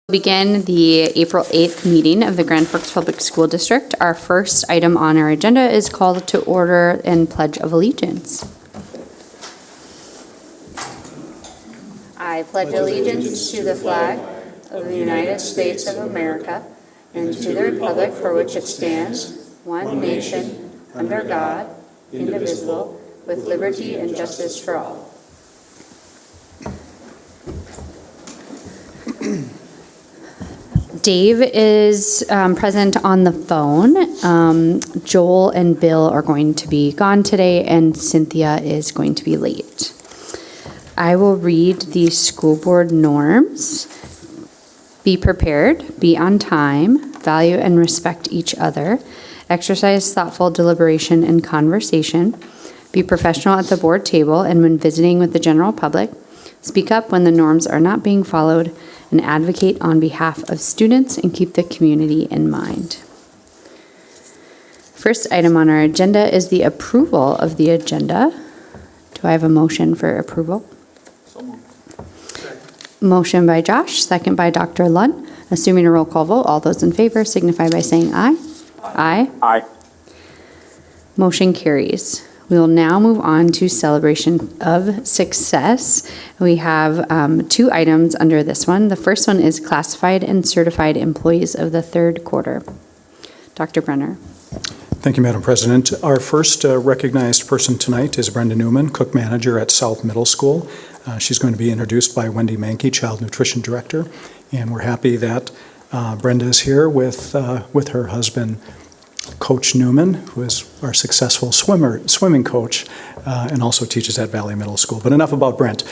Begin the April 8th meeting of the Grand Forks Public School District. Our first item on our agenda is call to order and Pledge of Allegiance. I pledge allegiance to the flag of the United States of America and to the republic for which it stands, one nation, under God, indivisible, with liberty and justice for all. Dave is present on the phone. Joel and Bill are going to be gone today, and Cynthia is going to be late. I will read the school board norms. Be prepared, be on time, value and respect each other, exercise thoughtful deliberation and conversation, be professional at the board table and when visiting with the general public, speak up when the norms are not being followed, and advocate on behalf of students and keep the community in mind. First item on our agenda is the approval of the agenda. Do I have a motion for approval? So moved. Motion by Josh, second by Dr. Lund. Assuming a roll call vote, all those in favor signify by saying aye. Aye. Aye. Motion carries. We will now move on to celebration of success. We have two items under this one. The first one is classified and certified employees of the third quarter. Dr. Brenner. Thank you, Madam President. Our first recognized person tonight is Brenda Newman, cook manager at South Middle School. She's going to be introduced by Wendy Mankey, child nutrition director. And we're happy that Brenda is here with her husband, Coach Newman, who is our successful swimming coach and also teaches at Valley Middle School. But enough about Brent.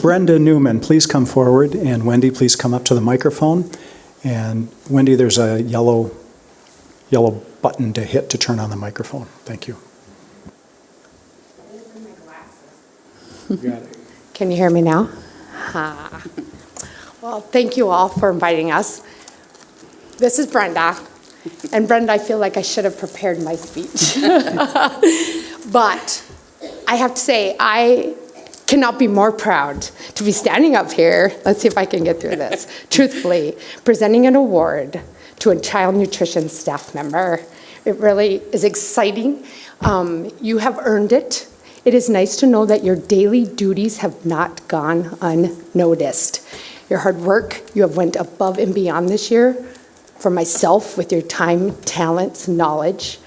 Brenda Newman, please come forward, and Wendy, please come up to the microphone. And Wendy, there's a yellow button to hit to turn on the microphone. Thank you. You got it. Can you hear me now? Well, thank you all for inviting us. This is Brenda. And Brenda, I feel like I should have prepared my speech. But I have to say, I cannot be more proud to be standing up here. Let's see if I can get through this. Truthfully, presenting an award to a child nutrition staff member. It really is exciting. You have earned it. It is nice to know that your daily duties have not gone unnoticed. Your hard work, you have went above and beyond this year. For myself, with your time, talents, knowledge.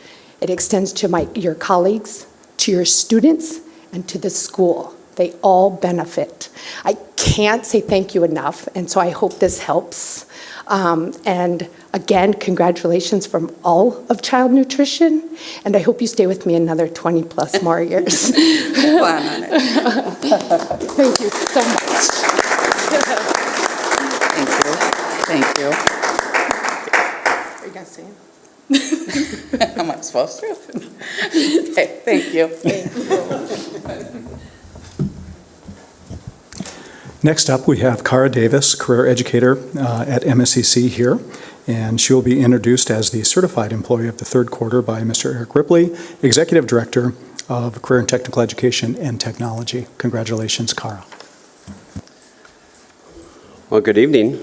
It extends to your colleagues, to your students, and to the school. They all benefit. I can't say thank you enough, and so I hope this helps. And again, congratulations from all of child nutrition, and I hope you stay with me another 20 plus more years. Plan on it. Thank you so much. Thank you. Are you guys saying? Am I supposed to? Okay, thank you. Next up, we have Cara Davis, career educator at MSCC here, and she will be introduced as the certified employee of the third quarter by Mr. Eric Ripley, Executive Director of Career and Technical Education and Technology. Congratulations, Cara. Well, good evening.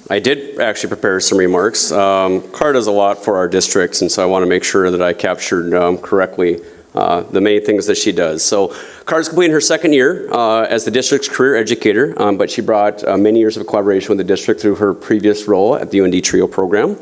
I did actually prepare some remarks. CAR does a lot for our districts, and so I want to make sure that I captured correctly the many things that she does. So CAR is completing her second year as the district's career educator, but she brought many years of collaboration with the district through her previous role at the UND TRIO program.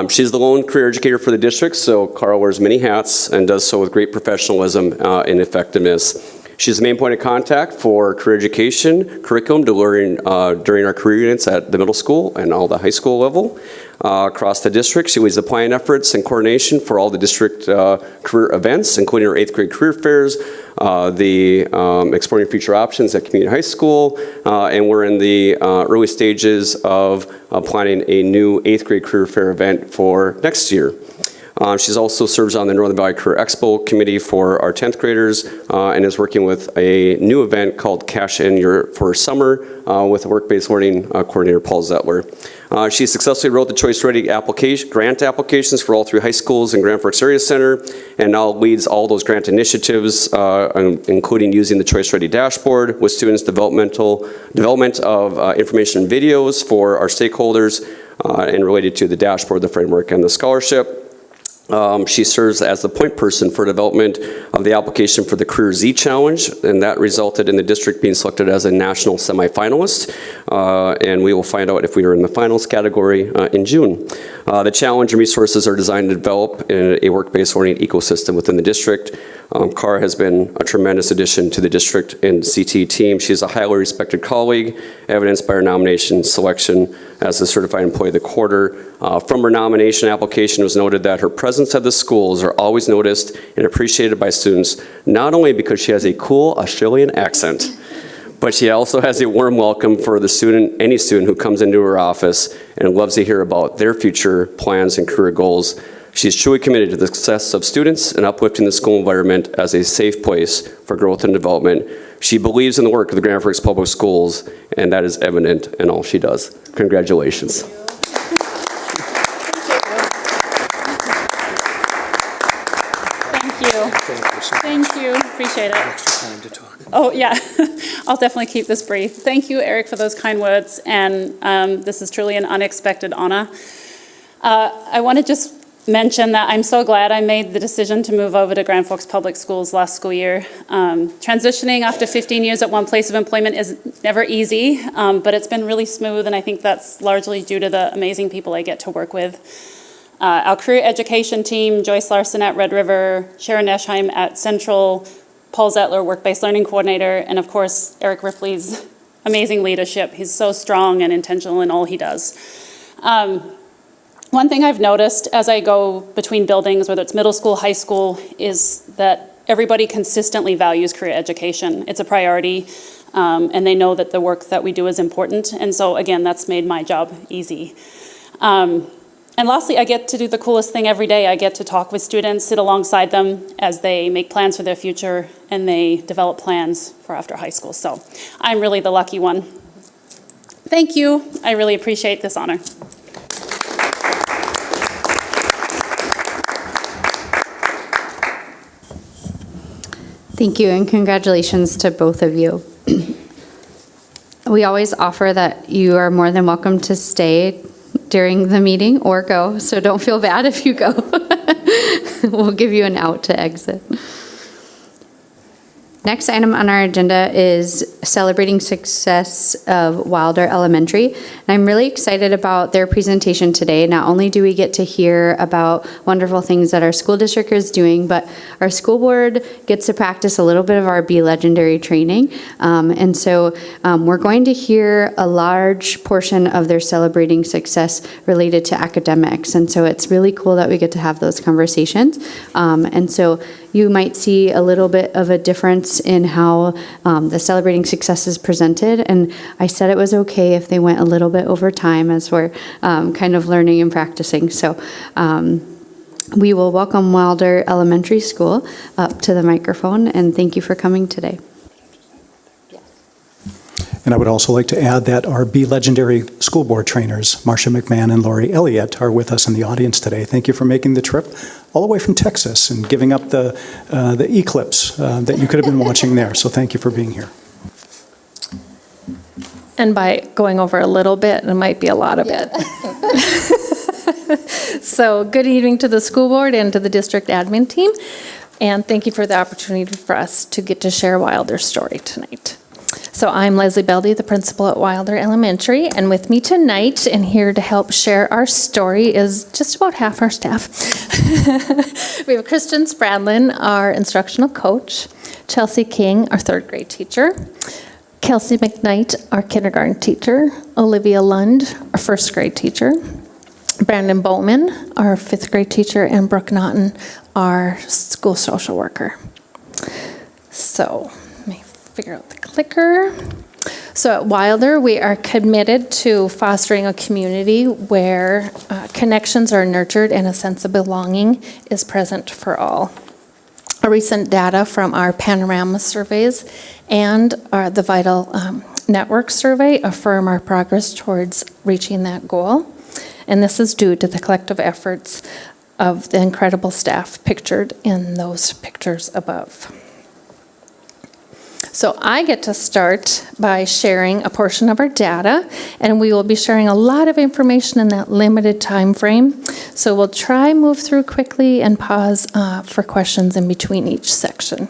She's the lone career educator for the district, so CAR wears many hats and does so with great professionalism and effectiveness. She's the main point of contact for career education curriculum during our career units at the middle school and all the high school level. Across the district, she leads the planning efforts and coordination for all the district career events, including our 8th grade career fairs, the Exploring Future Options at Community High School, and we're in the early stages of planning a new 8th grade career fair event for next year. She's also serves on the Northern Valley Career Expo Committee for our 10th graders and is working with a new event called Cash In for Summer with work-based learning coordinator Paul Zettler. She successfully wrote the Choice Ready grant applications for all 3 high schools in Grand Forks Area Center and now leads all those grant initiatives, including using the Choice Ready dashboard with students' development of information videos for our stakeholders and related to the dashboard, the framework, and the scholarship. She serves as the point person for development of the application for the Career Z Challenge, and that resulted in the district being selected as a national semifinalist. And we will find out if we are in the finals category in June. The challenge and resources are designed to develop a work-based learning ecosystem within the district. Cara has been a tremendous addition to the district and CT team. She is a highly respected colleague, evidenced by her nomination selection as the Certified Employee of the Quarter. From her nomination application, it was noted that her presence at the schools are always noticed and appreciated by students, not only because she has a cool Australian accent, but she also has a warm welcome for any student who comes into her office and loves to hear about their future plans and career goals. She's truly committed to the success of students and uplifting the school environment as a safe place for growth and development. She believes in the work of the Grand Forks Public Schools, and that is evident in all she does. Congratulations. Thank you. Thank you. Appreciate it. Extra time to talk. Oh, yeah. I'll definitely keep this brief. Thank you, Eric, for those kind words. And this is truly an unexpected honor. I want to just mention that I'm so glad I made the decision to move over to Grand Forks Public Schools last school year. Transitioning after 15 years at one place of employment is never easy, but it's been really smooth, and I think that's largely due to the amazing people I get to work with. Our career education team, Joyce Larson at Red River, Sharon Eschheim at Central, Paul Zettler, work-based learning coordinator, and of course, Eric Ripley's amazing leadership. He's so strong and intentional in all he does. One thing I've noticed as I go between buildings, whether it's middle school, high school, is that everybody consistently values career education. It's a priority, and they know that the work that we do is important. And so, again, that's made my job easy. And lastly, I get to do the coolest thing every day. I get to talk with students, sit alongside them as they make plans for their future and they develop plans for after high school. So I'm really the lucky one. Thank you. I really appreciate this honor. Thank you, and congratulations to both of you. We always offer that you are more than welcome to stay during the meeting or go, so don't feel bad if you go. We'll give you an out to exit. Next item on our agenda is celebrating success of Wilder Elementary. And I'm really excited about their presentation today. Not only do we get to hear about wonderful things that our school district is doing, but our school board gets to practice a little bit of our Be Legendary training. And so we're going to hear a large portion of their celebrating success related to academics. And so it's really cool that we get to have those conversations. And so you might see a little bit of a difference in how the celebrating success is presented. And I said it was okay if they went a little bit over time as we're kind of learning and practicing. So we will welcome Wilder Elementary School up to the microphone, and thank you for coming today. And I would also like to add that our Be Legendary school board trainers, Marcia McMahon and Lori Elliott, are with us in the audience today. Thank you for making the trip all the way from Texas and giving up the eclipse that you could have been watching there. So thank you for being here. And by going over a little bit, it might be a lot of it. So good evening to the school board and to the district admin team. And thank you for the opportunity for us to get to share Wilder's story tonight. So I'm Leslie Beldy, the principal at Wilder Elementary, and with me tonight and here to help share our story is just about half our staff. We have Kristen Spradlin, our instructional coach, Chelsea King, our third grade teacher, Kelsey McKnight, our kindergarten teacher, Olivia Lund, our first grade teacher, Brandon Bowman, our fifth grade teacher, and Brooke Naughton, our school social worker. So, let me figure out the clicker. So at Wilder, we are committed to fostering a community where connections are nurtured and a sense of belonging is present for all. Our recent data from our panorama surveys and the Vital Network survey affirm our progress towards reaching that goal. And this is due to the collective efforts of the incredible staff pictured in those pictures above. So I get to start by sharing a portion of our data, and we will be sharing a lot of information in that limited time frame. So we'll try move through quickly and pause for questions in between each section.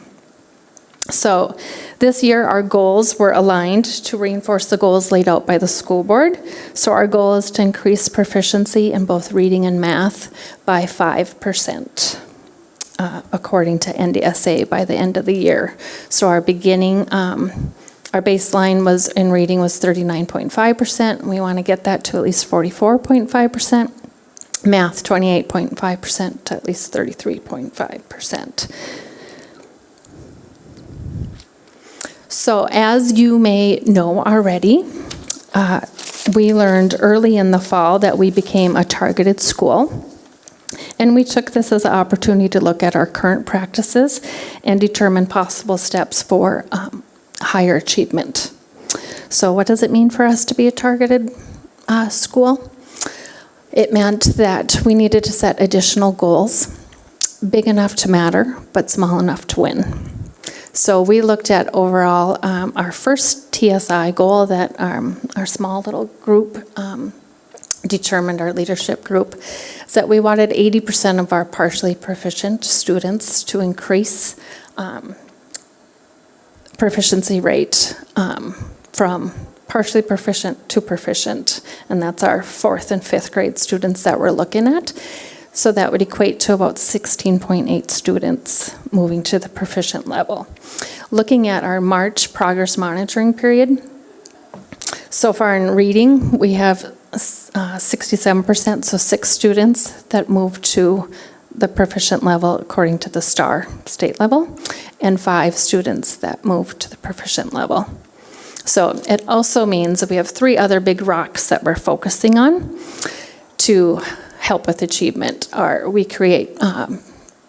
So this year, our goals were aligned to reinforce the goals laid out by the school board. So our goal is to increase proficiency in both reading and math by 5%. According to NDSA by the end of the year. So our baseline was in reading was 39.5%. We want to get that to at least 44.5%. Math 28.5% to at least 33.5%. So as you may know already, we learned early in the fall that we became a targeted school. And we took this as an opportunity to look at our current practices and determine possible steps for higher achievement. So what does it mean for us to be a targeted school? It meant that we needed to set additional goals, big enough to matter, but small enough to win. So we looked at overall our first TSI goal that our small little group determined, our leadership group, is that we wanted 80% of our partially proficient students to increase proficiency rate from partially proficient to proficient, and that's our 4th and 5th grade students that we're looking at. So that would equate to about 16.8 students moving to the proficient level. Looking at our March progress monitoring period, so far in reading, we have 67%, so 6 students that moved to the proficient level according to the STAR state level, and 5 students that moved to the proficient level. So it also means that we have 3 other big rocks that we're focusing on to help with achievement. We create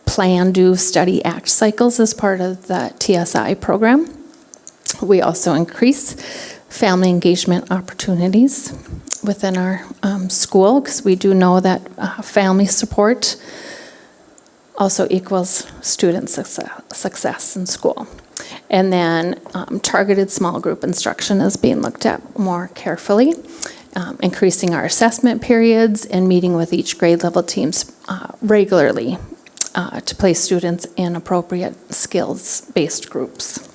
plan, do, study, act cycles as part of the TSI program. We also increase family engagement opportunities within our school, because we do know that family support also equals student success in school. And then targeted small group instruction is being looked at more carefully, increasing our assessment periods and meeting with each grade level teams regularly to place students in appropriate skills-based groups.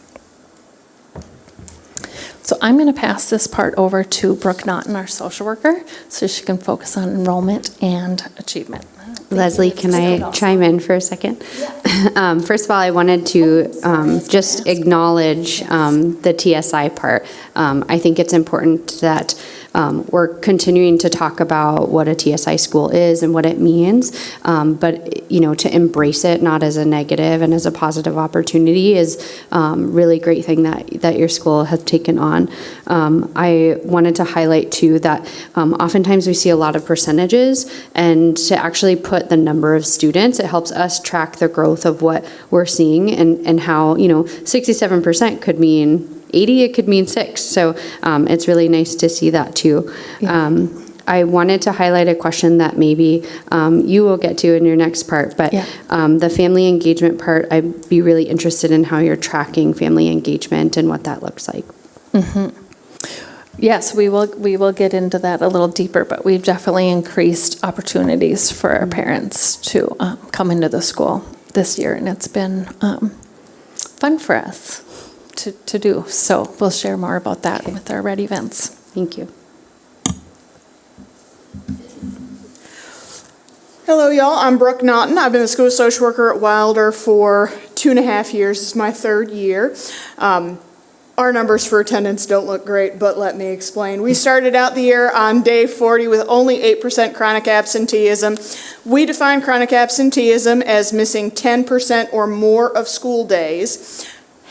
So I'm going to pass this part over to Brooke Naughton, our social worker, so she can focus on enrollment and achievement. Leslie, can I chime in for a second? First of all, I wanted to just acknowledge the TSI part. I think it's important that we're continuing to talk about what a TSI school is and what it means, but to embrace it not as a negative and as a positive opportunity is really great thing that your school has taken on. I wanted to highlight too that oftentimes we see a lot of percentages, and to actually put the number of students, it helps us track the growth of what we're seeing and how 67% could mean 80, it could mean 6. So it's really nice to see that too. Yeah. I wanted to highlight a question that maybe you will get to in your next part, but the family engagement part, I'd be really interested in how you're tracking family engagement and what that looks like. Mm-hmm. Yes, we will get into that a little deeper, but we've definitely increased opportunities for our parents to come into the school this year, and it's been fun for us to do. So we'll share more about that with our Red events. Thank you. Hello, y'all. I'm Brooke Naughton. I've been a school social worker at Wilder for 2.5 years. This is my 3rd year. Our numbers for attendance don't look great, but let me explain. We started out the year on day 40 with only 8% chronic absenteeism. We define chronic absenteeism as missing 10% or more of school days.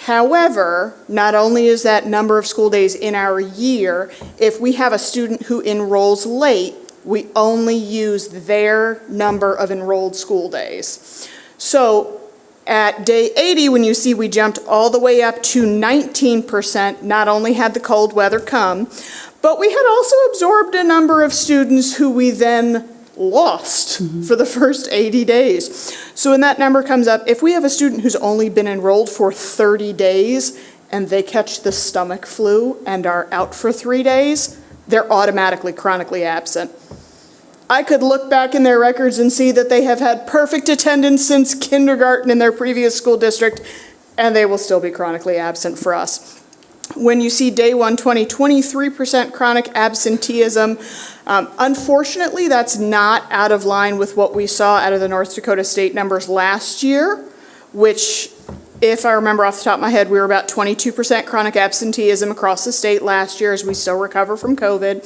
However, not only is that number of school days in our year, if we have a student who enrolls late, we only use their number of enrolled school days. So at day 80, when you see we jumped all the way up to 19%, not only had the cold weather come, but we had also absorbed a number of students who we then lost for the first 80 days. So when that number comes up, if we have a student who's only been enrolled for 30 days and they catch the stomach flu and are out for 3 days, they're automatically chronically absent. I could look back in their records and see that they have had perfect attendance since kindergarten in their previous school district, and they will still be chronically absent for us. When you see day 120, 23% chronic absenteeism, unfortunately, that's not out of line with what we saw out of the North Dakota state numbers last year, which, if I remember off the top of my head, we were about 22% chronic absenteeism across the state last year as we still recover from COVID.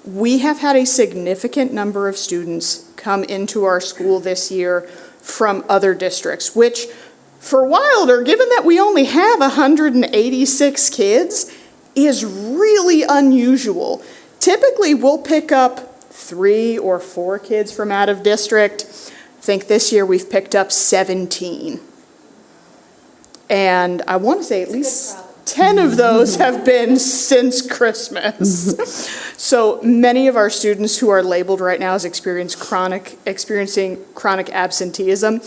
We have had a significant number of students come into our school this year from other districts, which for Wilder, given that we only have 186 kids, is really unusual. Typically, we'll pick up 3 or 4 kids from out of district. I think this year we've picked up 17. And I want to say at least 10 of those have been since Christmas. So many of our students who are labeled right now as experiencing chronic absenteeism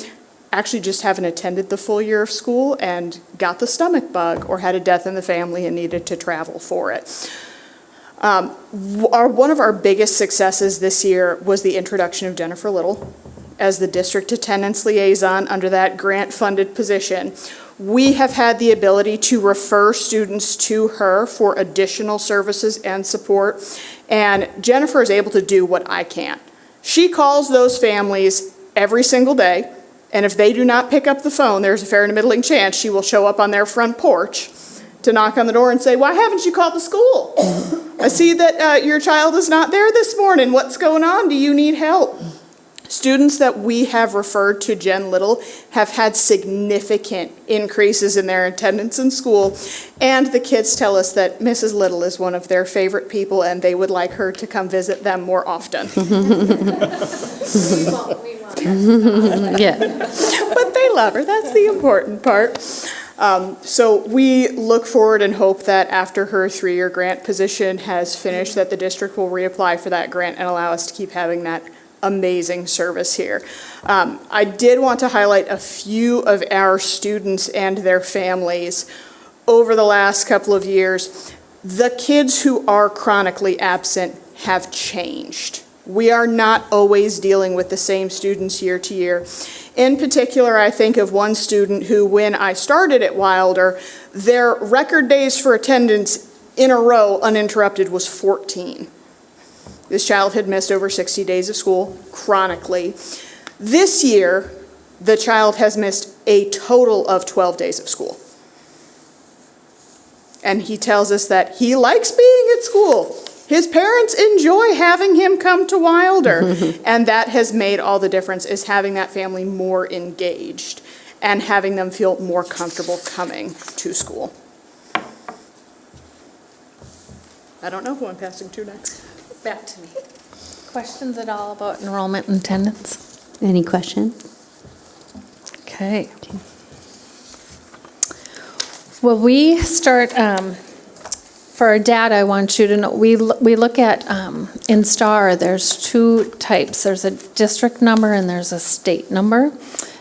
actually just haven't attended the full year of school and got the stomach bug or had a death in the family and needed to travel for it. One of our biggest successes this year was the introduction of Jennifer Little as the district attendance liaison under that grant-funded position. We have had the ability to refer students to her for additional services and support, and Jennifer is able to do what I can't. She calls those families every single day, and if they do not pick up the phone, there's a fair and a middling chance she will show up on their front porch to knock on the door and say, "Why haven't you called the school? I see that your child is not there this morning. What's going on? Do you need help?" Students that we have referred to Jen Little have had significant increases in their attendance in school, and the kids tell us that Mrs. Little is one of their favorite people and they would like her to come visit them more often. Yeah. But they love her, that's the important part. So we look forward and hope that after her 3-year grant position has finished, that the district will reapply for that grant and allow us to keep having that amazing service here. I did want to highlight a few of our students and their families over the last couple of years. The kids who are chronically absent have changed. We are not always dealing with the same students year to year. In particular, I think of one student who, when I started at Wilder, their record days for attendance in a row uninterrupted was 14. This child had missed over 60 days of school chronically. This year, the child has missed a total of 12 days of school. And he tells us that he likes being at school. His parents enjoy having him come to Wilder. And that has made all the difference, is having that family more engaged and having them feel more comfortable coming to school. I don't know who I'm passing to next. Back to me. Questions at all about enrollment and attendance? Any questions? Okay. Well, we start, for our data, I want you to know, we look at, in STAR, there's 2 types. There's a district number and there's a state number.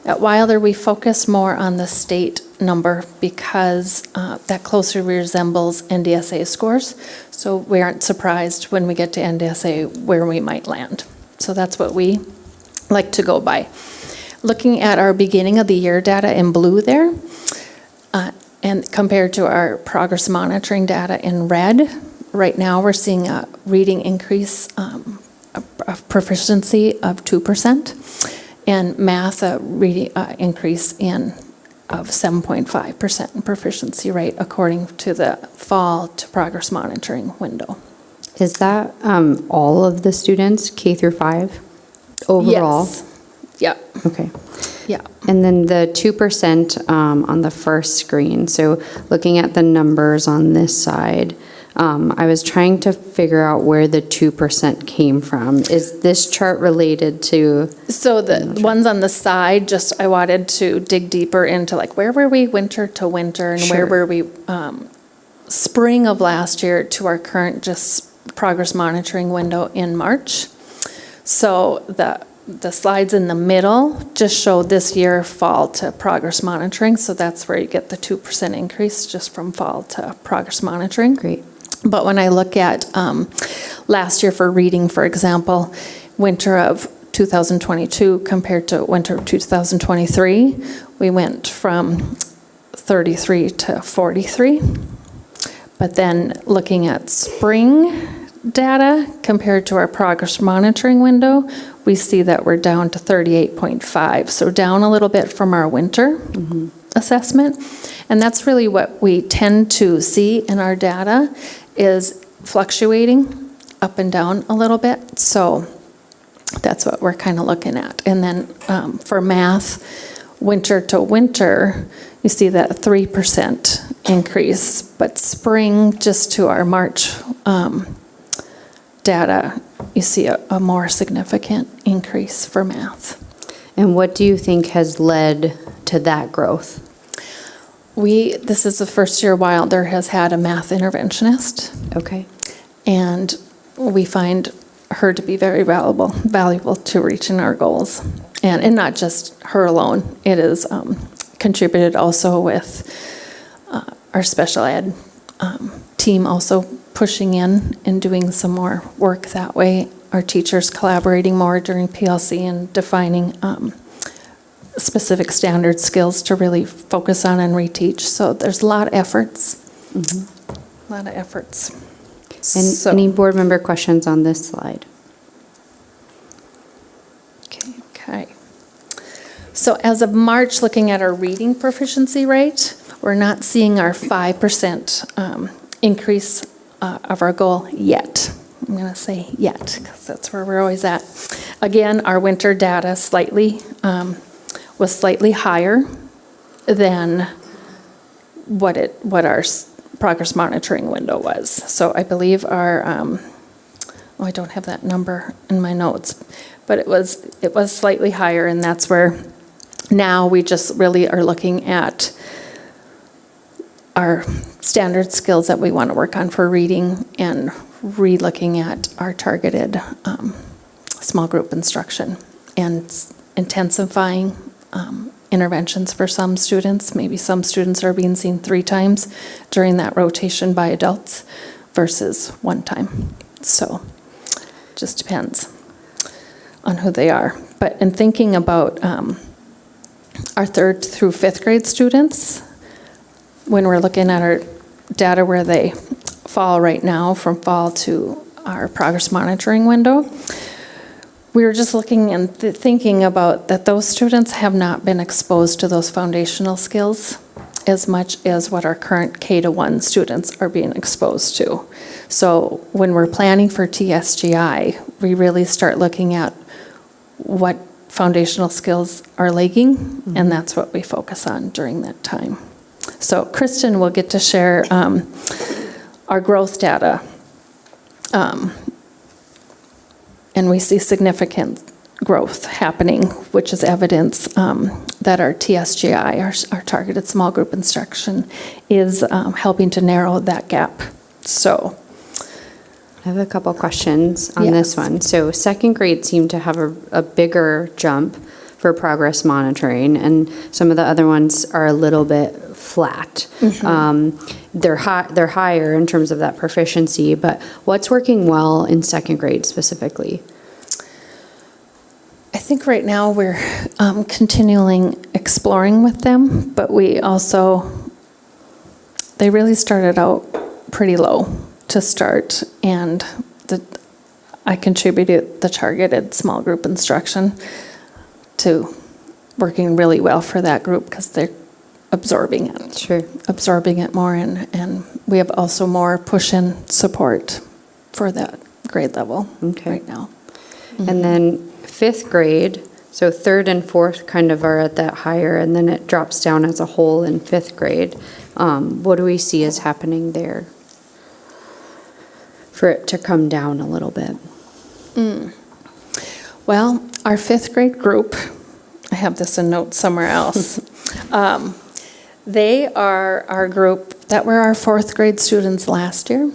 At Wilder, we focus more on the state number because that closely resembles NDSA scores. So we aren't surprised when we get to NDSA where we might land. So that's what we like to go by. Looking at our beginning of the year data in blue there, and compared to our progress monitoring data in red, right now we're seeing a reading increase of proficiency of 2%, and math a reading increase of 7.5% in proficiency rate according to the fall to progress monitoring window. Is that all of the students, K through 5, overall? Yes. Yep. Okay. Yeah. And then the 2% on the first screen, so looking at the numbers on this side, I was trying to figure out where the 2% came from. Is this chart related to? So the ones on the side, just I wanted to dig deeper into like where were we winter to winter and where Sure. were we spring of last year to our current just progress monitoring window in March. So the slides in the middle just show this year fall to progress monitoring. So that's where you get the 2% increase just from fall to progress monitoring. Great. But when I look at last year for reading, for example, winter of 2022 compared to winter of 2023, we went from 33 to 43. But then looking at spring data compared to our progress monitoring window, we see that we're down to 38.5. So down a little bit from our winter assessment. And that's really what we tend to see in our data is fluctuating up and down a little bit. So that's what we're kind of looking at. And then for math, winter to winter, you see that 3% increase. But spring, just to our March data, you see a more significant increase for math. And what do you think has led to that growth? This is the first year Wilder has had a math interventionist, Okay. and we find her to be very valuable to reaching our goals. And not just her alone, it is contributed also with our special ed team also pushing in and doing some more work that way. Our teachers collaborating more during PLC and defining specific standard skills to really focus on and reteach. So there's a lot of efforts. A lot of efforts. And any board member questions on this slide? Okay. So as of March, looking at our reading proficiency rate, we're not seeing our 5% increase of our goal yet. I'm going to say yet, because that's where we're always at. Again, our winter data was slightly higher than what our progress monitoring window was. So I believe our, I don't have that number in my notes, but it was slightly higher, and that's where now we just really are looking at our standard skills that we want to work on for reading and re-looking at our targeted small group instruction and intensifying interventions for some students. Maybe some students are being seen 3 times during that rotation by adults versus 1 time. So just depends on who they are. But in thinking about our 3rd through 5th grade students, when we're looking at our data where they fall right now from fall to our progress monitoring window, we were just looking and thinking about that those students have not been exposed to those foundational skills as much as what our current K-1 students are being exposed to. So when we're planning for TSGI, we really start looking at what foundational skills are lagging, and that's what we focus on during that time. So Kristen will get to share our growth data. And we see significant growth happening, which is evidence that our TSGI, our targeted small group instruction, is helping to narrow that gap. So I have a couple questions on this Yes. one. So 2nd grade seemed to have a bigger jump for progress monitoring, and some of the other ones are a little bit flat. They're higher in terms of that proficiency, but what's working well in 2nd grade specifically? I think right now we're continuing exploring with them, but we also, they really started out pretty low to start, and I contributed the targeted small group instruction to working really well for that group because they're absorbing it. Sure. Absorbing it more, and we have also more push-in support for that grade level Okay. right now. And then 5th grade, So third and fourth kind of are at that higher, and then it drops down as a whole in fifth grade. What do we see is happening there for it to come down a little bit? Well, our fifth grade group, I have this in notes somewhere else. They are our group that were our fourth grade students last year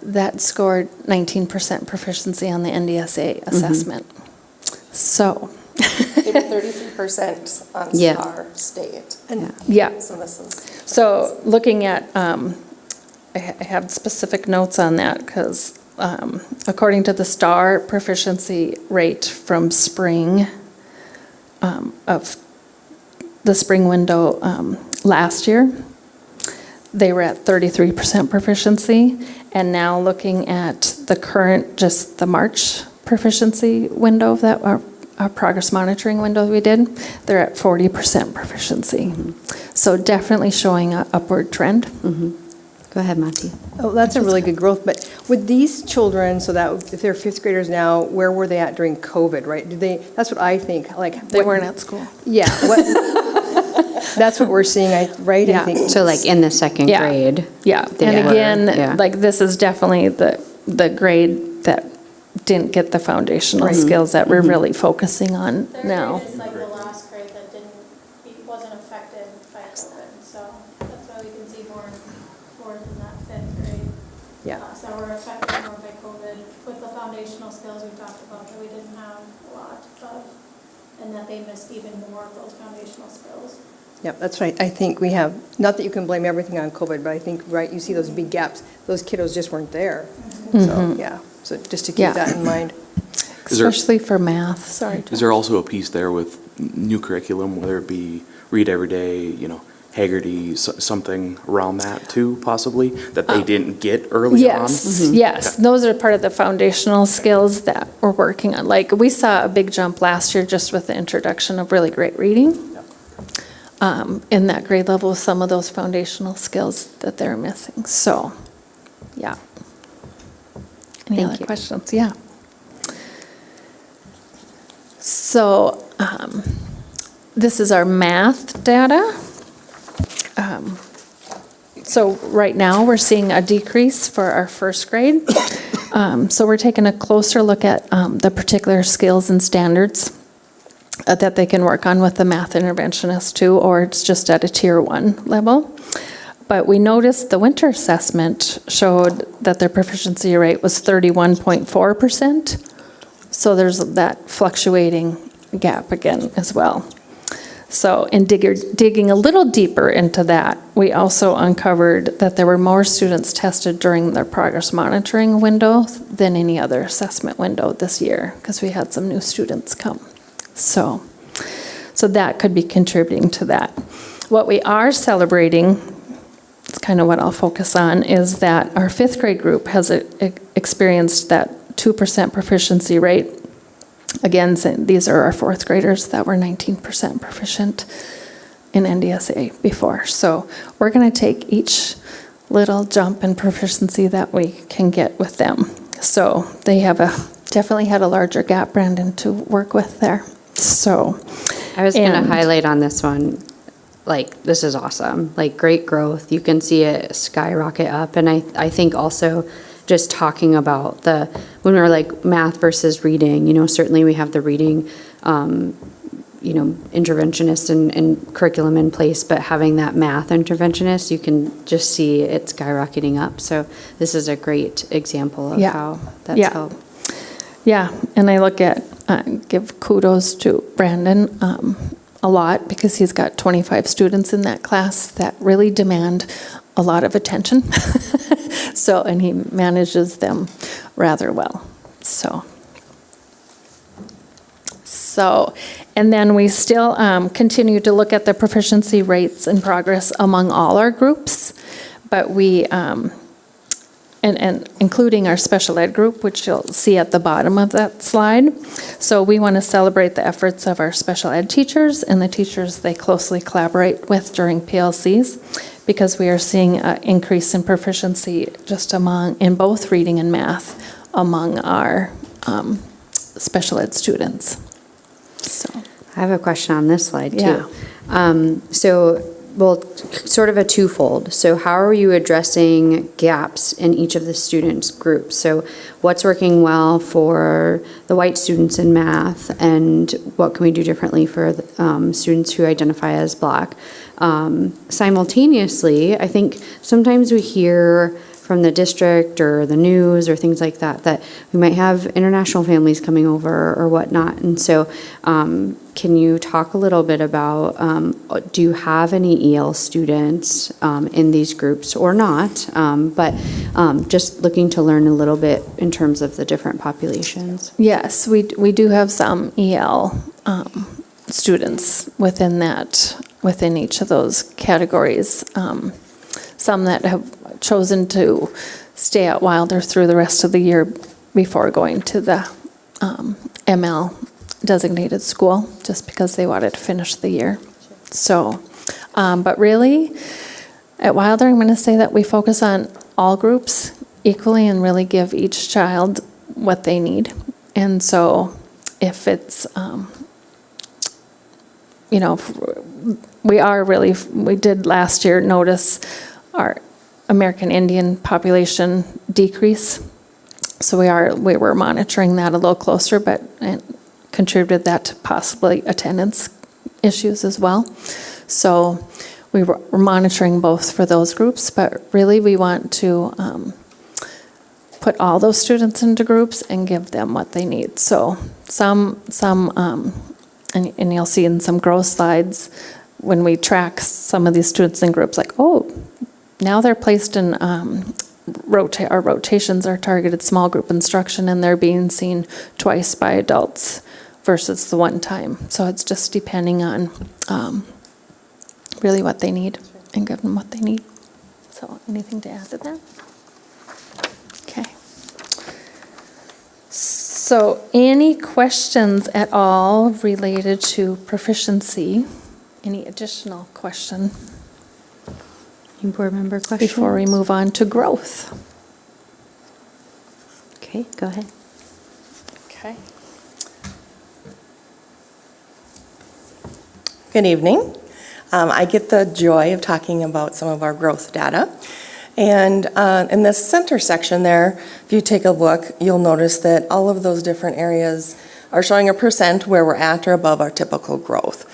that scored 19% proficiency on the NDSA assessment. So, They were 33% on Yeah. STAR State. And yeah. so this is. So looking at, I have specific notes on that because according to the STAR proficiency rate from spring of the spring window last year, they were at 33% proficiency. And now looking at the current, just the March proficiency window that our progress monitoring window we did, they're at 40% proficiency. So definitely showing an upward trend. Go ahead, Mati. Oh, that's a really good growth, but with these children, so that if they're fifth graders now, where were they at during COVID, right? Did they, that's what I think, like. They weren't at school. Yeah, that's what we're seeing, right? Yeah. I think. So like in the second Yeah. grade? Yeah, they and were, again, yeah. like this is definitely the grade that didn't get the foundational skills that we're really focusing on now. Third grade is like the last grade that wasn't affected by COVID, so that's why we can see more in that fifth grade. Yeah. So we're affected more by COVID with the foundational skills we talked about that we didn't have a lot of, and that they missed even more of those foundational skills. Yep, that's right. I think we have, not that you can blame everything on COVID, but I think, right, you see those big gaps, those kiddos just weren't there. So, yeah, so just to Yeah. keep that in mind. Is there- Especially for math, sorry. Is there also a piece there with new curriculum, whether it be Read Every Day, Haggerty, something around that too, possibly, that they didn't get early on? Yes, those are part of the foundational skills that we're working on. Like, we saw a big jump last year just with the introduction of really great reading. In that grade level, some of those foundational skills that they're missing. So, yeah. Any Thank other you. questions? Yeah. So, this is our math data. So right now, we're seeing a decrease for our first grade. So we're taking a closer look at the particular skills and standards that they can work on with the math interventionist too, or it's just at a tier 1 level. But we noticed the winter assessment showed that their proficiency rate was 31.4%. So there's that fluctuating gap again as well. So in digging a little deeper into that, we also uncovered that there were more students tested during their progress monitoring window than any other assessment window this year, because we had some new students come. So that could be contributing to that. What we are celebrating, it's kind of what I'll focus on, is that our fifth grade group has experienced that 2% proficiency rate. Again, these are our fourth graders that were 19% proficient in NDSA before. So we're going to take each little jump in proficiency that we can get with them. So they have definitely had a larger gap, Brandon, to work with there. So I was going to highlight on this one, like, this is awesome. Like, great growth. You can see it skyrocket up. And I think also just talking about when we're like math versus reading, certainly we have the reading, interventionist and curriculum in place, but having that math interventionist, you can just see it skyrocketing up. So this is a great example of how that's helped. Yeah, and I give kudos to Brandon a lot, because he's got 25 students in that class that really demand a lot of attention. And he manages them rather well. And then we still continue to look at the proficiency rates and progress among all our groups, but we, and including our special ed group, which you'll see at the bottom of that slide. So we want to celebrate the efforts of our special ed teachers and the teachers they closely collaborate with during PLCs, because we are seeing an increase in proficiency just in both reading and math among our special ed students. So. I have a question on this slide too. Yeah. Well, sort of a twofold. So how are you addressing gaps in each of the students' groups? So what's working well for the white students in math, and what can we do differently for the, students who identify as Black? Simultaneously, I think sometimes we hear from the district or the news or things like that, that we might have international families coming over or whatnot. And so can you talk a little bit about, do you have any EL students in these groups or not? But just looking to learn a little bit in terms of the different populations. Yes, we do have some EL students within each of those categories. Some that have chosen to stay at Wilder through the rest of the year before going to the ML designated school, just because they wanted to finish the year. So, but really, at Wilder, I'm going to say that we focus on all groups equally and really give each child what they need. And so if it's, we did last year notice our American Indian population decrease. So we were monitoring that a little closer, but and contributed that to possibly attendance issues as well. So we're monitoring both for those groups, but really we want to put all those students into groups and give them what they need. So and you'll see in some growth slides when we track some of these students in groups, like, oh, now they're placed in our rotations are targeted small group instruction, and they're being seen twice by adults versus the one time. So it's just depending on really what they need and give them what they need. So anything to add to that? Okay. So any questions at all related to proficiency? Any additional question? Any board member questions? Before we move on to growth. Okay, go ahead. Okay. Good evening. I get the joy of talking about some of our growth data. And in the center section there, if you take a look, you'll notice that all of those different areas are showing a percent where we're at or above our typical growth.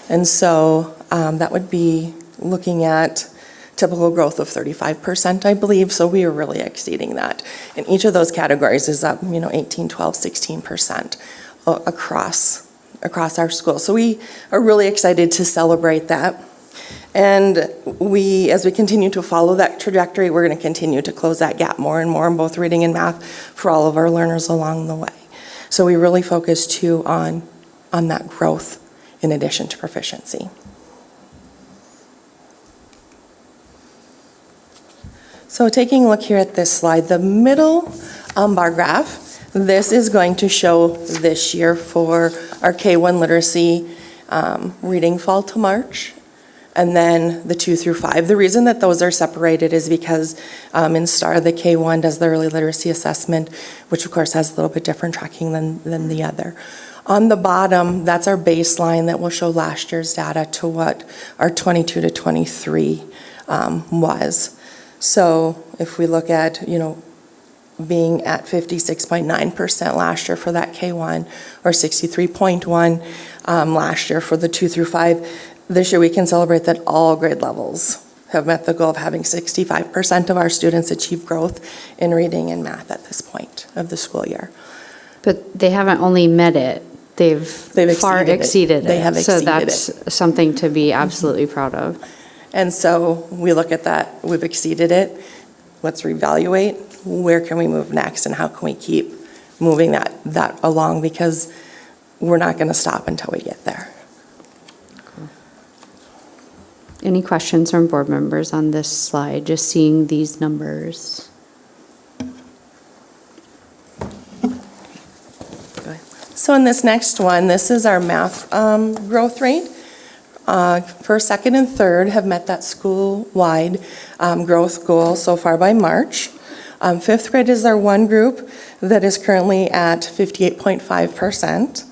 And so that would be looking at typical growth of 35%, I believe, so we are really exceeding that. And each of those categories is up, 18, 12, 16% across our school. So we are really excited to celebrate that. And as we continue to follow that trajectory, we're going to continue to close that gap more and more in both reading and math for all of our learners along the way. So we really focus too on that growth in addition to proficiency. So taking a look here at this slide, the middle bar graph, this is going to show this year for our K-1 literacy reading fall to March, and then the 2 through 5. The reason that those are separated is because in STAR, the K-1 does the early literacy assessment, which of course has a little bit different tracking than the other. On the bottom, that's our baseline that will show last year's data to what our 22 to 23 was. So if we look at, being at 56.9% last year for that K-1, or 63.1 last year for the 2 through 5, this year we can celebrate that all grade levels have met the goal of having 65% of our students achieve growth in reading and math at this point of the school year. But they haven't only met it, they've far exceeded it. They have exceeded it. So that's something to be absolutely proud of. And so we look at that, we've exceeded it, let's reevaluate, where can we move next and how can we keep moving that along, because we're not going to stop until we get there. Cool. Any questions from board members on this slide, just seeing these numbers? So in this next one, this is our math growth rate. First, second, and third have met that school-wide growth goal so far by March. Fifth grade is our one group that is currently at 58.5%,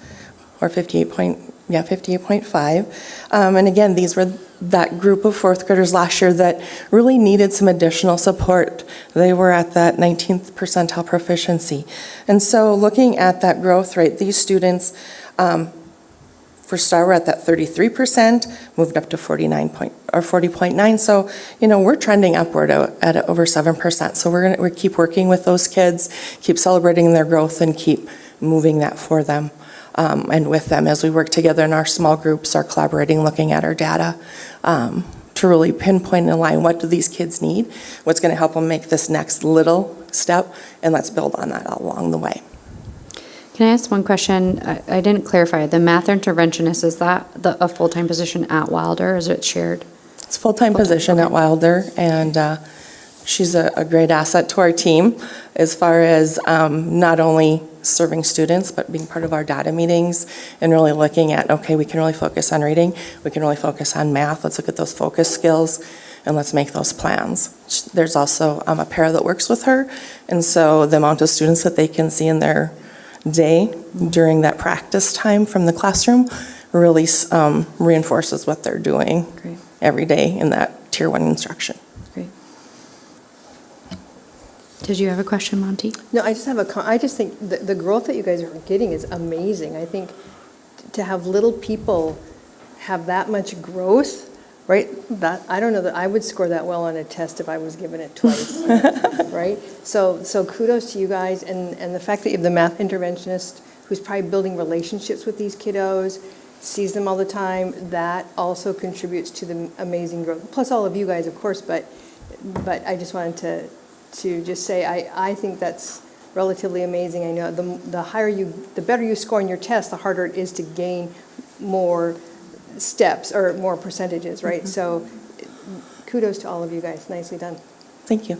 or 58.5%. Yeah, 58.5. And again, these were that group of fourth graders last year that really needed some additional support. They were at that 19th percentile proficiency. And so looking at that growth rate, these students, for STAR, were at that 33%, moved up to 40.9. So, we're trending upward at over 7%. So we keep working with those kids, keep celebrating their growth, and keep moving that for them. And with them as we work together in our small groups, are collaborating, looking at our data to really pinpoint and align what do these kids need, what's going to help them make this next little step, and let's build on that along the way. Can I ask one question? I didn't clarify. The math interventionist, is that a full-time position at Wilder, or is it shared? It's a full-time position at Wilder, and she's a great asset to our team as far as not only serving students, but being part of our data meetings and really looking at, okay, we can really focus on reading, we can really focus on math, let's look at those focus skills, and let's make those plans. There's also a para that works with her, and so the amount of students that they can see in their day during that practice time from the classroom really reinforces what they're doing Great. every day in that Tier 1 instruction. Great. Did you have a question, Monty? No, I just think the growth that you guys are getting is amazing. I think to have little people have that much growth, right? That, I don't know that I would score that well on a test if I was given it twice, right? So kudos to you guys, and the fact that you have the math interventionist who's probably building relationships with these kiddos, sees them all the time, that also contributes to the amazing growth. Plus all of you guys, of course, but I just wanted to just say I think that's relatively amazing. I know the better you score on your test, the harder it is to gain more steps or more percentages, right? Mm-hmm. So kudos to all of you guys. Nicely done. Thank you.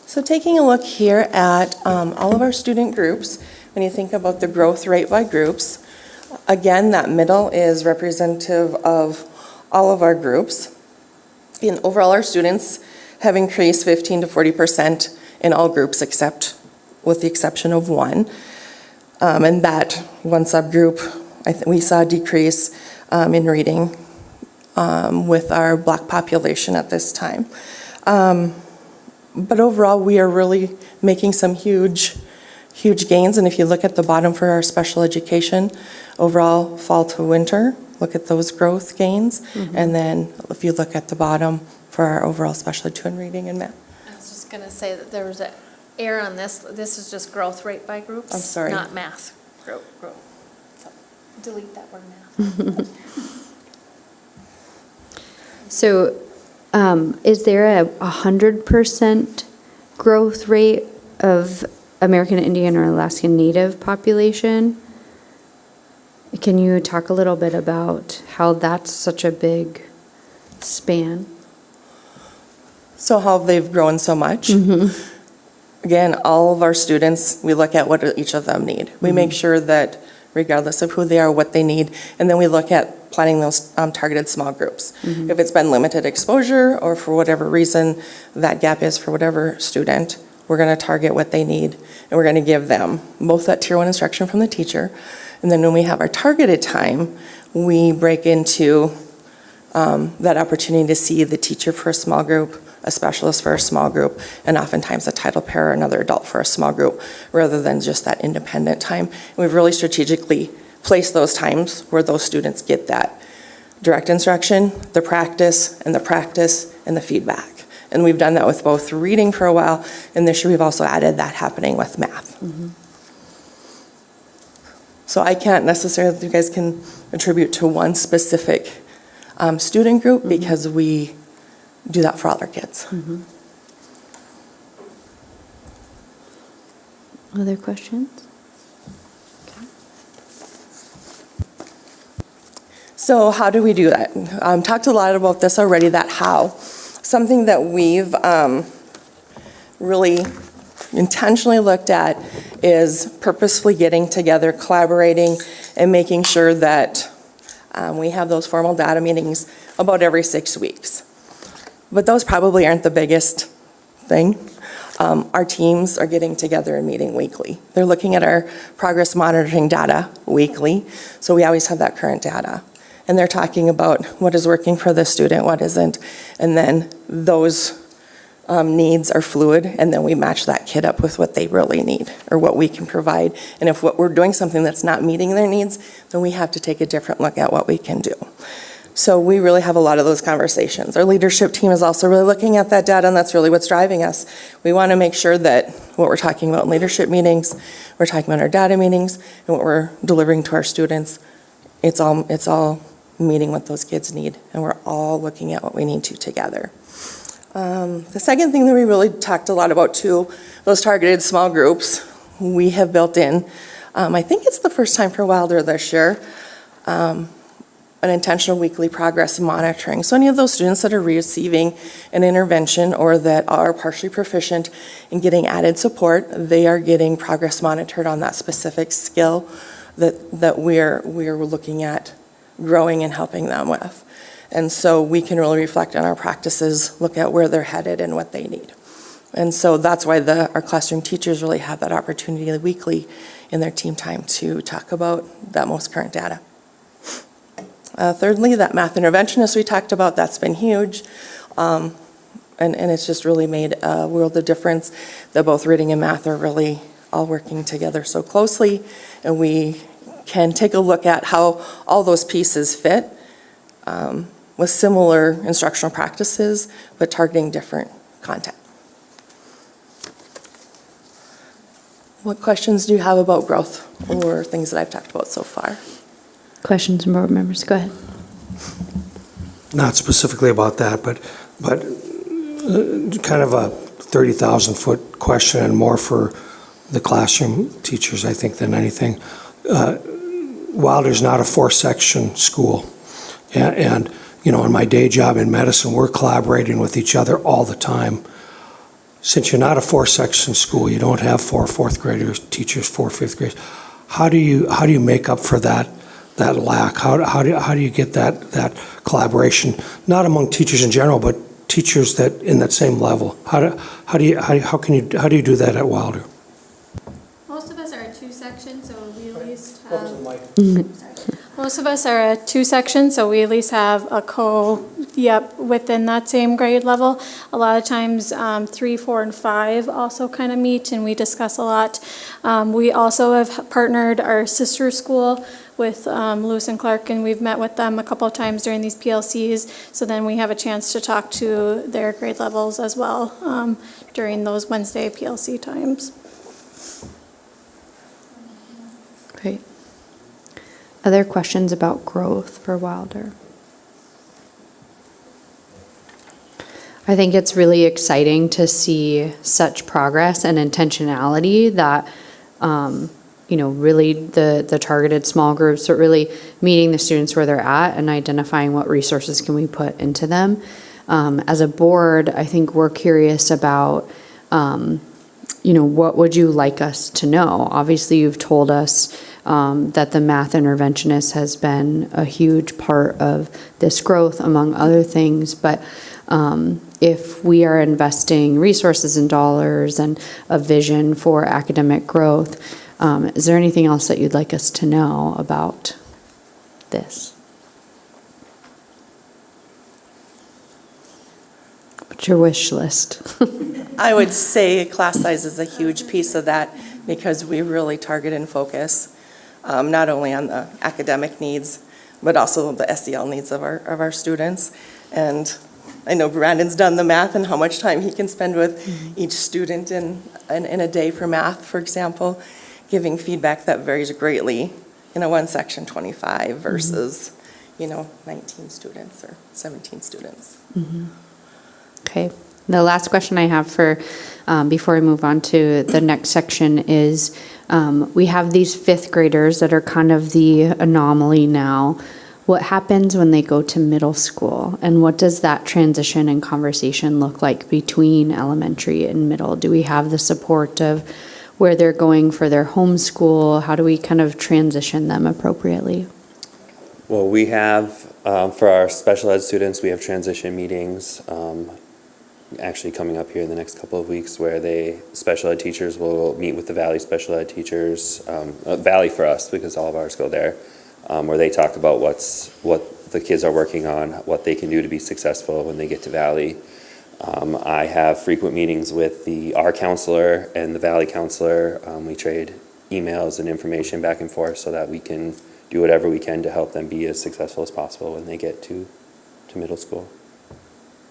So taking a look here at all of our student groups, when you think about the growth rate by groups, again, that middle is representative of all of our groups. And overall, our students have increased 15 to 40% in all groups except with the exception of one. And that one subgroup, we saw a decrease in reading with our Black population at this time. But overall, we are really making some huge gains. And if you look at the bottom for our special education, overall fall to winter, look at those growth gains. Mm-hmm. And then if you look at the bottom for our overall special ed in reading and math. I was just going to say that there was an error on this. This is just growth rate by groups. I'm sorry. Not math. Growth. So delete that word math. So is there a 100% growth rate of American Indian or Alaskan Native population? Can you talk a little bit about how that's such a big span? So how they've grown so much. Mm-hmm. Again, all of our students, we look at what each of them need. We make sure that regardless of who they are, what they need, and then we look at planning those targeted small groups. Mm-hmm. If it's been limited exposure or for whatever reason that gap is for whatever student, we're going to target what they need, and we're going to give them both that Tier 1 instruction from the teacher, and then when we have our targeted time, we break into that opportunity to see the teacher for a small group, a specialist for a small group, and oftentimes a title pair or another adult for a small group, rather than just that independent time. And we've really strategically placed those times where those students get that direct instruction, the practice, and the feedback. And we've done that with both reading for a while, and this year we've also added that happening with math. Mm-hmm. So I can't necessarily, you guys can attribute to one specific student group, because we do that for all our kids. Mm-hmm. Other questions? Okay. So how do we do that? Talked a lot about this already, that how. Something that we've really intentionally looked at is purposefully getting together, collaborating, and making sure that we have those formal data meetings about every 6 weeks. But those probably aren't the biggest thing. Our teams are getting together and meeting weekly. They're looking at our progress monitoring data weekly, so we always have that current data. And they're talking about what is working for the student, what isn't, and then those needs are fluid, and then we match that kid up with what they really need or what we can provide. And if what we're doing something that's not meeting their needs, then we have to take a different look at what we can do. So we really have a lot of those conversations. Our leadership team is also really looking at that data, and that's really what's driving us. We want to make sure that what we're talking about in leadership meetings, we're talking about our data meetings, and what we're delivering to our students, it's all meeting what those kids need, and we're all looking at what we need to together. The second thing that we really talked a lot about too, those targeted small groups, we have built in, I think it's the first time for Wilder this year, an intentional weekly progress monitoring. So any of those students that are receiving an intervention or that are partially proficient in getting added support, they are getting progress monitored on that specific skill that we're looking at growing and helping them with. And so we can really reflect on our practices, look at where they're headed and what they need. And so that's why our classroom teachers really have that opportunity weekly in their team time to talk about that most current data. Thirdly, that math interventionist we talked about, that's been huge. And it's just really made a world of difference that both reading and math are really all working together so closely. And we can take a look at how all those pieces fit with similar instructional practices, but targeting different content. What questions do you have about growth or things that I've talked about so far? Questions from board members, go ahead. Not specifically about that, but kind of a 30,000-foot question and more for the classroom teachers, I think, than anything. Wilder's not a 4-section school. And, you know, in my day job in medicine, we're collaborating with each other all the time. Since you're not a 4-section school, you don't have 4 fourth graders, teachers, 4 fifth graders. How do you make up for that lack? How do you get that collaboration, not among teachers in general, but teachers that in that same level? How do you do that at Wilder? Most of us are a 2-section, so we at least have. Most of us are a 2-section, so we at least have a within that same grade level. A lot of times 3, 4, and 5 also kind of meet and we discuss a lot. We also have partnered our sister school with Lewis and Clark, and we've met with them a couple of times during these PLCs, so then we have a chance to talk to their grade levels as well during those Wednesday PLC times. Great. Other questions about growth for Wilder? I think it's really exciting to see such progress and intentionality that, you know, really the targeted small groups are really meeting the students where they're at and identifying what resources can we put into them. As a board, I think we're curious about, you know, what would you like us to know? Obviously, you've told us that the math interventionist has been a huge part of this growth, among other things, but if we are investing resources and dollars and a vision for academic growth, is there anything else that you'd like us to know about this? What's your wish list? I would say class size is a huge piece of that because we really target and focus not only on the academic needs, but also the SEL needs of our students. And I know Brandon's done the math and how much time he can spend with each student in a day for math, for example, giving feedback that varies greatly in a 1-section 25 versus, you know, 19 students or 17 students. Okay. The last question I have for, before we move on to the next section is, we have these 5th graders that are kind of the anomaly now. What happens when they go to middle school, and what does that transition and conversation look like between elementary and middle? Do we have the support of where they're going for their homeschool? How do we kind of transition them appropriately? Well, we have, for our special ed students, we have transition meetings actually coming up here in the next couple of weeks where special ed teachers will meet with the Valley special ed teachers, Valley for us because all of ours go there, where they talk about what the kids are working on, what they can do to be successful when they get to Valley. I have frequent meetings with our counselor and the Valley counselor. We trade emails and information back and forth so that we can do whatever we can to help them be as successful as possible when they get to middle school.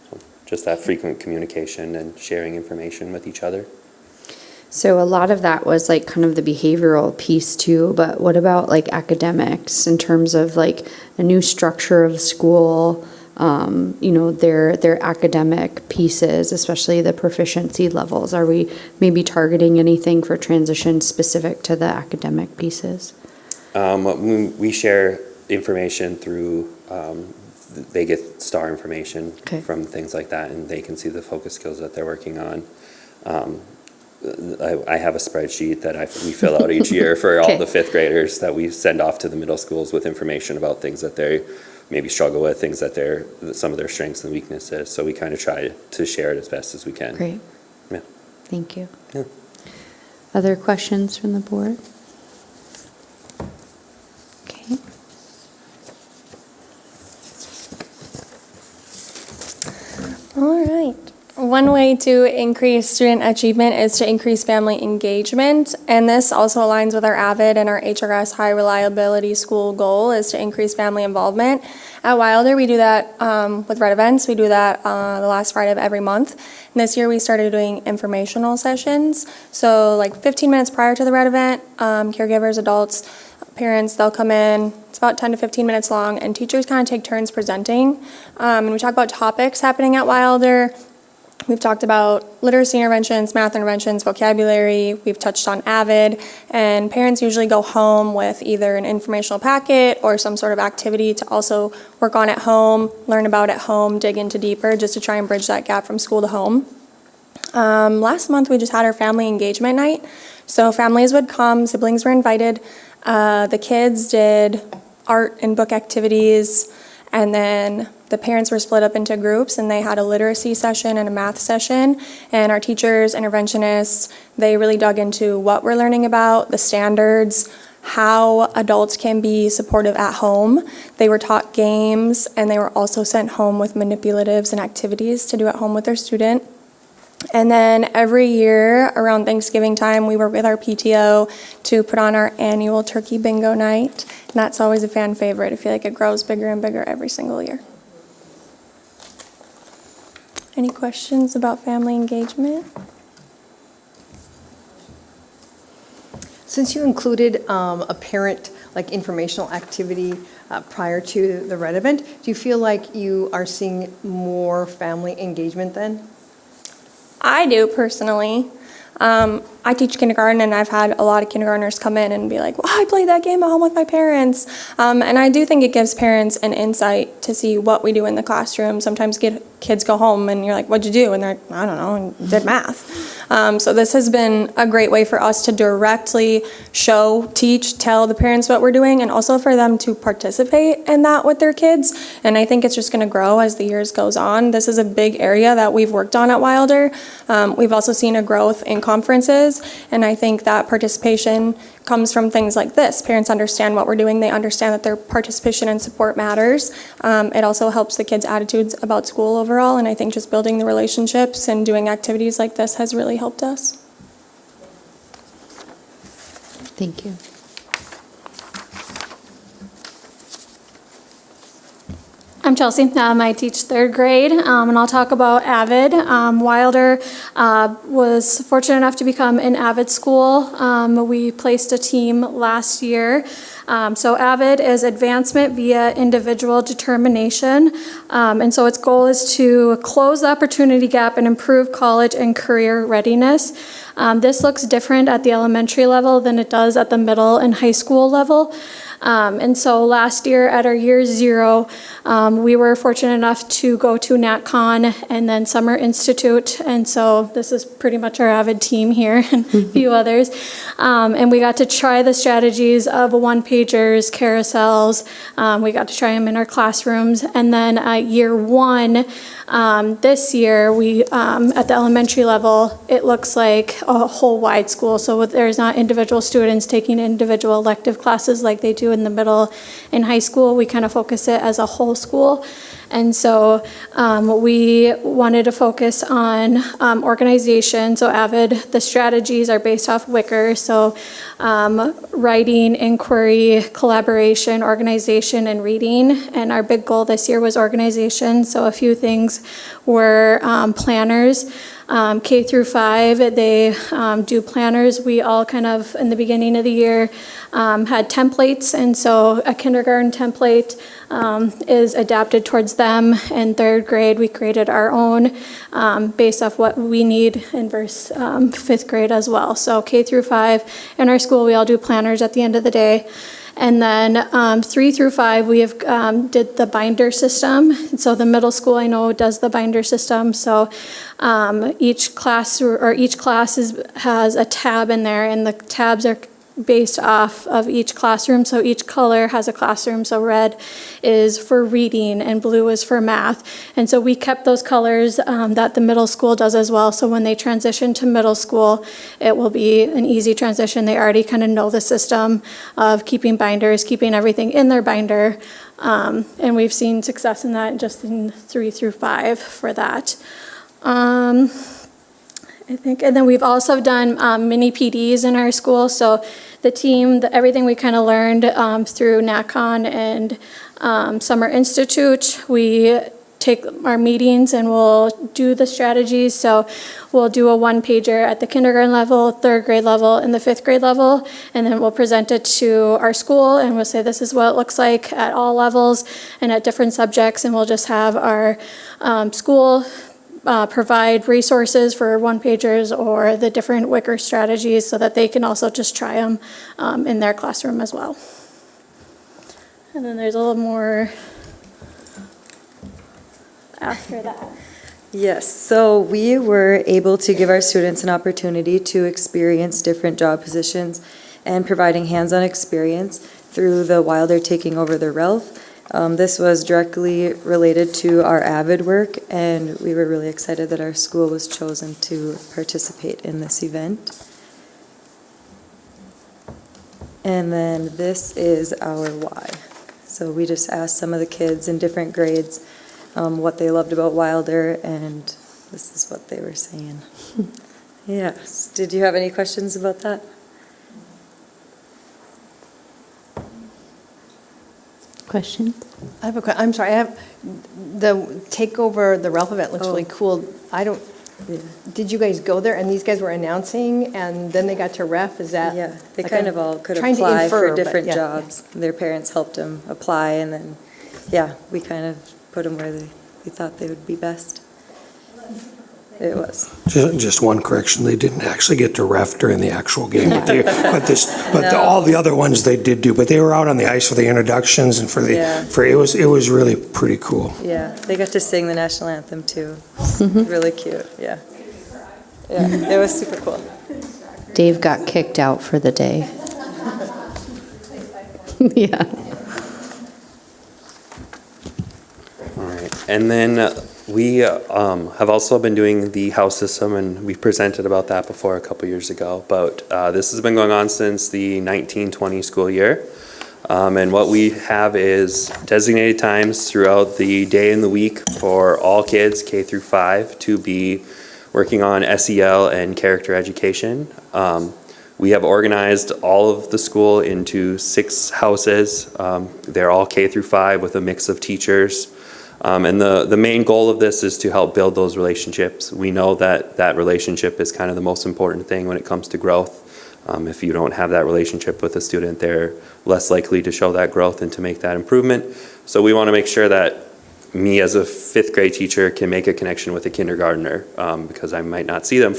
So just that frequent communication and sharing information with each other. So a lot of that was like kind of the behavioral piece too, but what about like academics in terms of like a new structure of school, their academic pieces, especially the proficiency levels? Are we maybe targeting anything for transition specific to the academic pieces? We share information through, they get STAR information from things like that, and they can see the focus skills that they're working on. I have a spreadsheet that we fill out each year for all the fifth graders that we send off to the middle schools with information about things that they maybe struggle with, things that some of their strengths and weaknesses. So we kind of try to share it as best as we can. Great. Yeah. Thank you. Yeah. Other questions from the board? Okay. All right. One way to increase student achievement is to increase family engagement, and this also aligns with our AVID and our HRS high reliability school goal is to increase family involvement. At Wilder, we do that with Red Events. We do that the last Friday of every month. And this year we started doing informational sessions. So like 15 minutes prior to the Red Event, caregivers, adults, parents, they'll come in. It's about 10 to 15 minutes long, and teachers kind of take turns presenting. And we talk about topics happening at Wilder. We've talked about literacy interventions, math interventions, vocabulary. We've touched on AVID, and parents usually go home with either an informational packet or some sort of activity to also work on at home, learn about at home, dig into deeper, just to try and bridge that gap from school to home. Last month, we just had our family engagement night. So families would come, siblings were invited. The kids did art and book activities, and then the parents were split up into groups, and they had a literacy session and a math session. And our teachers, interventionists, they really dug into what we're learning about, the standards, how adults can be supportive at home. They were taught games, and they were also sent home with manipulatives and activities to do at home with their student. And then every year around Thanksgiving time, we work with our PTO to put on our annual turkey bingo night. And that's always a fan favorite. I feel like it grows bigger and bigger every single year. Any questions about family engagement? Since you included a parent informational activity prior to the Red Event, do you feel like you are seeing more family engagement then? I do personally. I teach kindergarten, and I've had a lot of kindergartners come in and be like, well, I played that game at home with my parents. And I do think it gives parents an insight to see what we do in the classroom. Sometimes kids go home and you're like, what'd you do? And they're like, I don't know, and did math. So this has been a great way for us to directly show, teach, tell the parents what we're doing, and also for them to participate in that with their kids. And I think it's just going to grow as the years goes on. This is a big area that we've worked on at Wilder. We've also seen a growth in conferences, and I think that participation comes from things like this. Parents understand what we're doing. They understand that their participation and support matters. It also helps the kids' attitudes about school overall, and I think just building the relationships and doing activities like this has really helped us. Thank you. I'm Chelsea. I teach third grade, and I'll talk about AVID. Wilder was fortunate enough to become an AVID school. We placed a team last year. So AVID is advancement via individual determination. And so its goal is to close the opportunity gap and improve college and career readiness. This looks different at the elementary level than it does at the middle and high school level. And so last year at our year 0, we were fortunate enough to go to NatCon and then Summer Institute. And so this is pretty much our AVID team here and a few others. And we got to try the strategies of one-pagers, carousels. We got to try them in our classrooms. And then at year 1, this year, we at the elementary level, it looks like a whole wide school. So there's not individual students taking individual elective classes like they do in the middle and high school. We kind of focus it as a whole school. And so we wanted to focus on organization. So AVID, the strategies are based off Wicker. So writing, inquiry, collaboration, organization, and reading. And our big goal this year was organization. So a few things were planners. K through 5, they do planners. We all kind of, in the beginning of the year, had templates. And so a kindergarten template is adapted towards them. In 3rd grade, we created our own based off what we need in 5th grade as well. So K through 5, in our school, we all do planners at the end of the day. And then 3 through 5, we have did the binder system. So the middle school, I know, does the binder system. So each class has a tab in there, and the tabs are based off of each classroom. So each color has a classroom. So red is for reading and blue is for math. And so we kept those colors that the middle school does as well. So when they transition to middle school, it will be an easy transition. They already kind of know the system of keeping binders, keeping everything in their binder. And we've seen success in that just in 3 through 5 for that. I think, and then we've also done mini PDs in our school. So the team, everything we kind of learned through NatCon and Summer Institute, we take our meetings and we'll do the strategies. So we'll do a one-pager at the kindergarten level, 3rd grade level, and the 5th grade level, and then we'll present it to our school and we'll say this is what it looks like at all levels and at different subjects, and we'll just have our school provide resources for one-pagers or the different Wicker strategies so that they can also just try them in their classroom as well. And then there's a little more after that. Yes, so we were able to give our students an opportunity to experience different job positions and providing hands-on experience through the Wilder Taking Over the RELF. This was directly related to our AVID work, and we were really excited that our school was chosen to participate in this event. And then this is our why. So we just asked some of the kids in different grades what they loved about Wilder, and this is what they were saying. Yes. Did you have any questions about that? Questions? I have a question. I'm sorry. I have the takeover, the RELF event looks really cool. Did you guys go there and these guys were announcing and then they got to ref? Is that? Yeah, they like kind of all could apply for different jobs. Their parents helped them apply, and then, yeah, we kind of put them where we thought they would be best. It was. Just one correction, they didn't actually get to ref during the actual game, but all the other ones they did do, but they were out on the ice for the introductions and it was really pretty cool. Yeah, they got to sing the national anthem too. Really cute, yeah. Yeah, it was super cool. Dave got kicked out for the day. Yeah. All right, and then we have also been doing the house system, and we presented about that before a couple years ago, but this has been going on since the 1920 school year. And what we have is designated times throughout the day and the week for all kids K through 5 to be working on SEL and character education. We have organized all of the school into 6 houses. They're all K through 5 with a mix of teachers. And the main goal of this is to help build those relationships. We know that that relationship is kind of the most important thing when it comes to growth. If you don't have that relationship with a student, they're less likely to show that growth and to make that improvement. So we want to make sure that me as a 5th grade teacher can make a connection with a kindergartner, because I might not see them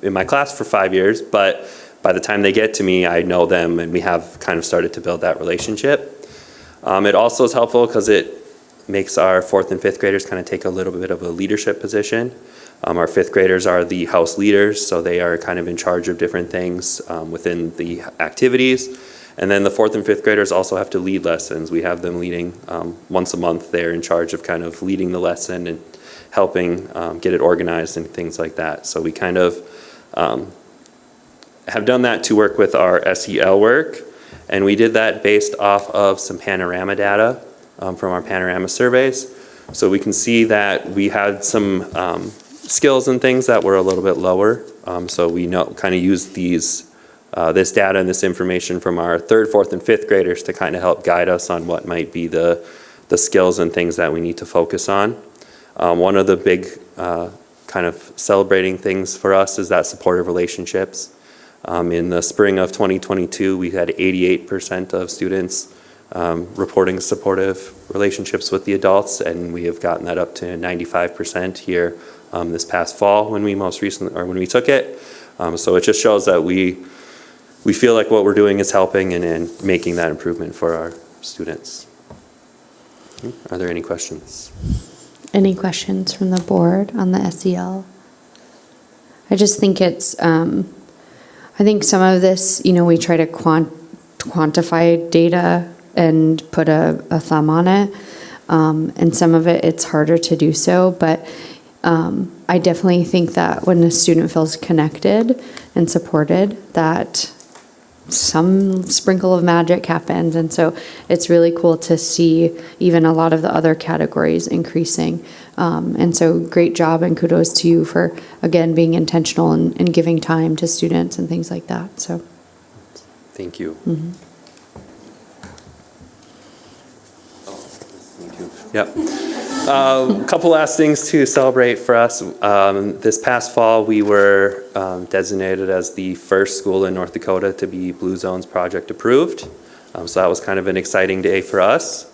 in my class for 5 years, but by the time they get to me, I know them, and we have kind of started to build that relationship. It also is helpful because it makes our 4th and 5th graders kind of take a little bit of a leadership position. Our 5th graders are the house leaders, so they are kind of in charge of different things within the activities. And then the 4th and 5th graders also have to lead lessons. We have them leading once a month. They're in charge of kind of leading the lesson and helping get it organized and things like that. So we kind of have done that to work with our SEL work. And we did that based off of some panorama data from our panorama surveys. So we can see that we had some skills and things that were a little bit lower. So we kind of used this data and this information from our 3rd, 4th, and 5th graders to kind of help guide us on what might be the skills and things that we need to focus on. One of the big kind of celebrating things for us is that supportive relationships. In the spring of 2022, we had 88% of students reporting supportive relationships with the adults, and we have gotten that up to 95% here this past fall when we took it. So it just shows that we feel like what we're doing is helping and making that improvement for our students. Are there any questions? Any questions from the board on the SEL? I just think I think some of this, we try to quantify data and put a thumb on it. And some of it, it's harder to do so. But I definitely think that when a student feels connected and supported, that some sprinkle of magic happens. And so it's really cool to see even a lot of the other categories increasing. And so great job and kudos to you for, again, being intentional and giving time to students and things like that. So thank you. Mm-hmm. Yep. A couple last things to celebrate for us. This past fall, we were designated as the first school in North Dakota to be Blue Zones Project approved. So that was kind of an exciting day for us.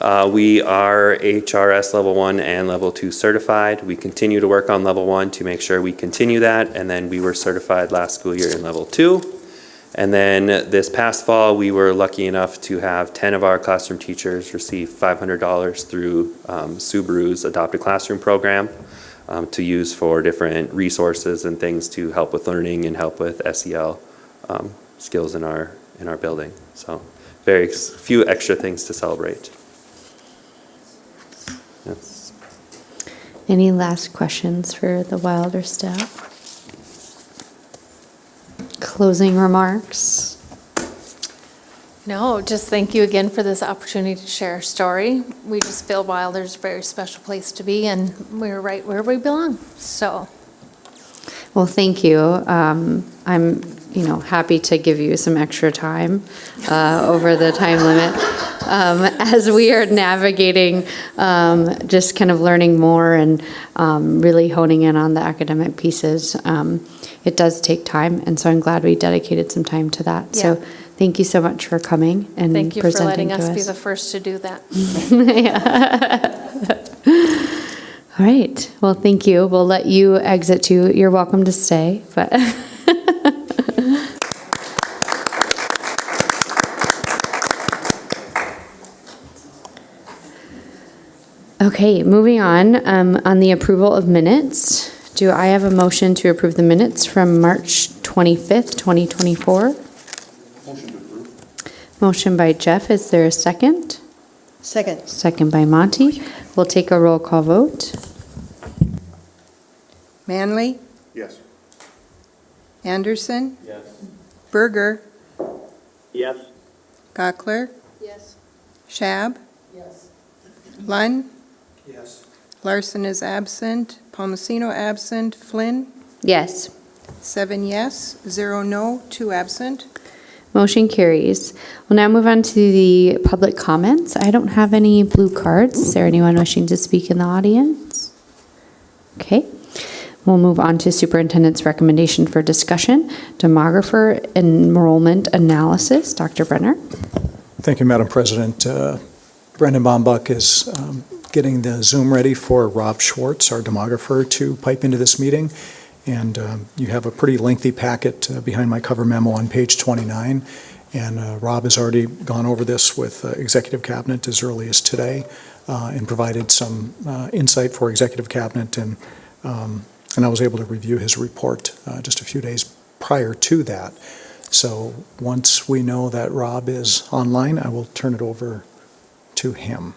We are HRS Level 1 and Level 2 certified. We continue to work on Level 1 to make sure we continue that, and then we were certified last school year in Level 2. And then this past fall, we were lucky enough to have 10 of our classroom teachers receive $500 through Subaru's Adopted Classroom program to use for different resources and things to help with learning and help with SEL skills in our building. So very few extra things to celebrate. Yes. Any last questions for the Wilder staff? Closing remarks? No, just thank you again for this opportunity to share our story. We just feel Wilder's a very special place to be, and we're right where we belong. So, Well, thank you. I'm, happy to give you some extra time over the time limit as we are navigating, just kind of learning more and really honing in on the academic pieces. It does take time, and so I'm glad we dedicated some time to that. Yeah. So thank you so much for coming and thank you for presenting letting to us be the first to do that. All right. Well, thank you. We'll let you exit too. You're welcome to stay, but. Okay, moving on the approval of minutes. Do I have a motion to approve the minutes from March 25th, 2024? Motion to approve. Motion by Jeff. Is there a second? Second. Second by Monty. We'll take a roll call vote. Manley, Yes. Anderson, Yes. Berger, Yes. Gockler, Yes. Schab, Yes. Lunn, Yes. Larson is absent, Palmasino absent, Flynn, Yes. 7 yes, 0 no, 2 absent. Motion carries. We'll now move on to the public comments. I don't have any blue cards. Is there anyone wishing to speak in the audience? Okay. We'll move on to superintendent's recommendation for discussion. Demographer enrollment analysis. Dr. Brenner. Thank you, Madam President. Brendan Bombuck is getting the Zoom ready for Rob Schwartz, our demographer, to pipe into this meeting. And you have a pretty lengthy packet behind my cover memo on page 29. And Rob has already gone over this with Executive Cabinet as early as today and provided some insight for Executive Cabinet. And I was able to review his report just a few days prior to that. So once we know that Rob is online, I will turn it over to him.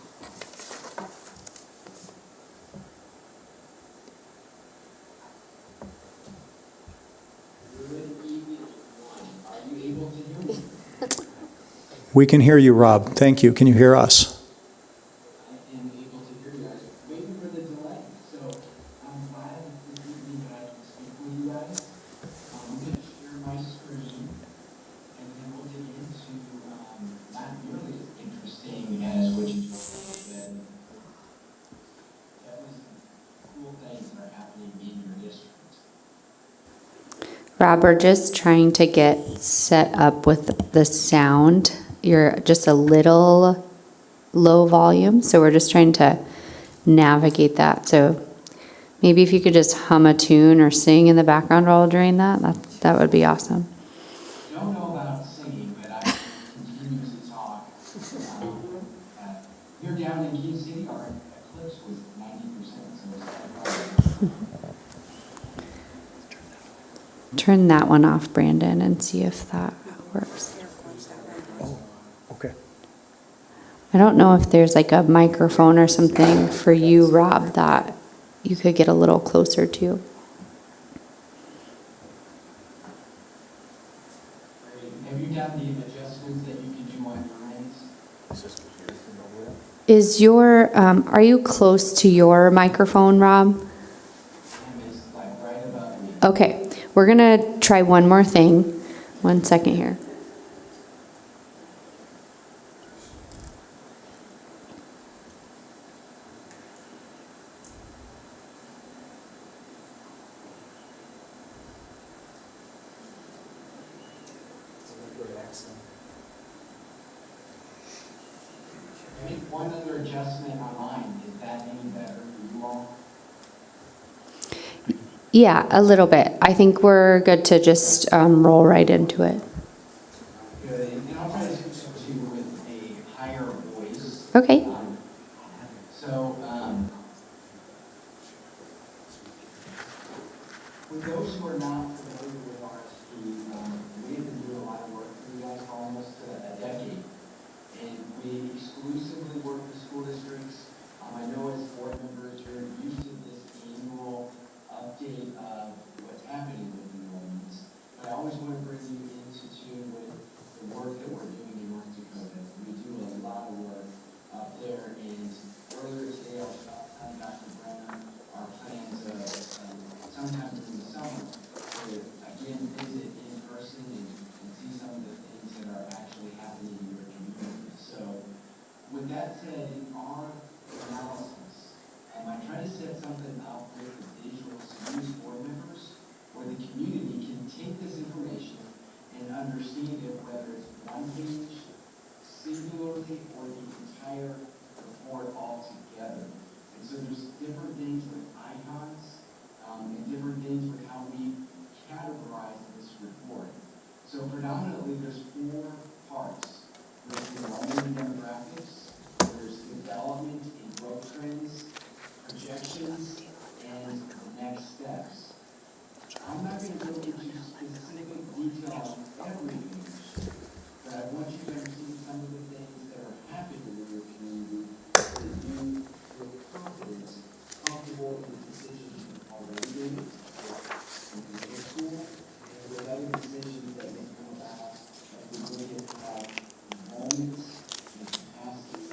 We can hear you, Rob. Thank you. Can you hear us? I am able to hear you guys. Waiting for the delay. So I'm glad this evening that I can speak with you guys. I'm going to share my screen and then we'll dig into not nearly as interesting as what you told me, but that was cool things that are happening in your district. Rob, we're just trying to get set up with the sound. You're just a little low volume, so we're just trying to navigate that. So maybe if you could just hum a tune or sing in the background while doing that, that would be awesome. Don't know about singing, but I can continue to talk. Here down in Kansas City, our eclipse was 90%, so it's Turn that one off, Brandon, and see if that works. Okay. I don't know if there's like a microphone or something for you, Rob, that you could get a little closer to. Have you done the adjustments that you can do on your ends? Is your, are you close to your microphone, Rob? Okay, we're gonna try one more thing. 1 second here. Make one other adjustment on mine. Is that any better for you all? Yeah, a little bit. I think we're good to just roll right into it. Good. And I'll try to do with a higher voice. Okay. For those who are not familiar with RSP, we have been doing a lot of work for you guys for almost a decade. And we exclusively work with school districts. I know as board members, you're used to this annual update of what's happening with enrollments. But I always want to bring you into tune with the work that we're doing in North Dakota. We do a lot of work up there, and earlier today, Dr. Brenner, our plans sometime during the summer to again visit in person and see some of the things that are actually happening in your community. So with that said, in our analysis, I try to set something up with the visuals to use board members where the community can take this information and understand it, whether it's one page, singularly, or the entire report all together. And so there's different things with icons and different things with how we categorize this report. So predominantly there's 4 parts. There's enrollment and demographics, there's development and growth trends, projections, and next steps. I'm not going to go into specific detail on every page, but I want you to understand some of the things that are happening in your community so that you feel confident, comfortable in the decisions you've already made in the middle school, and with other decisions that may come about as we look at enrollments and capacity.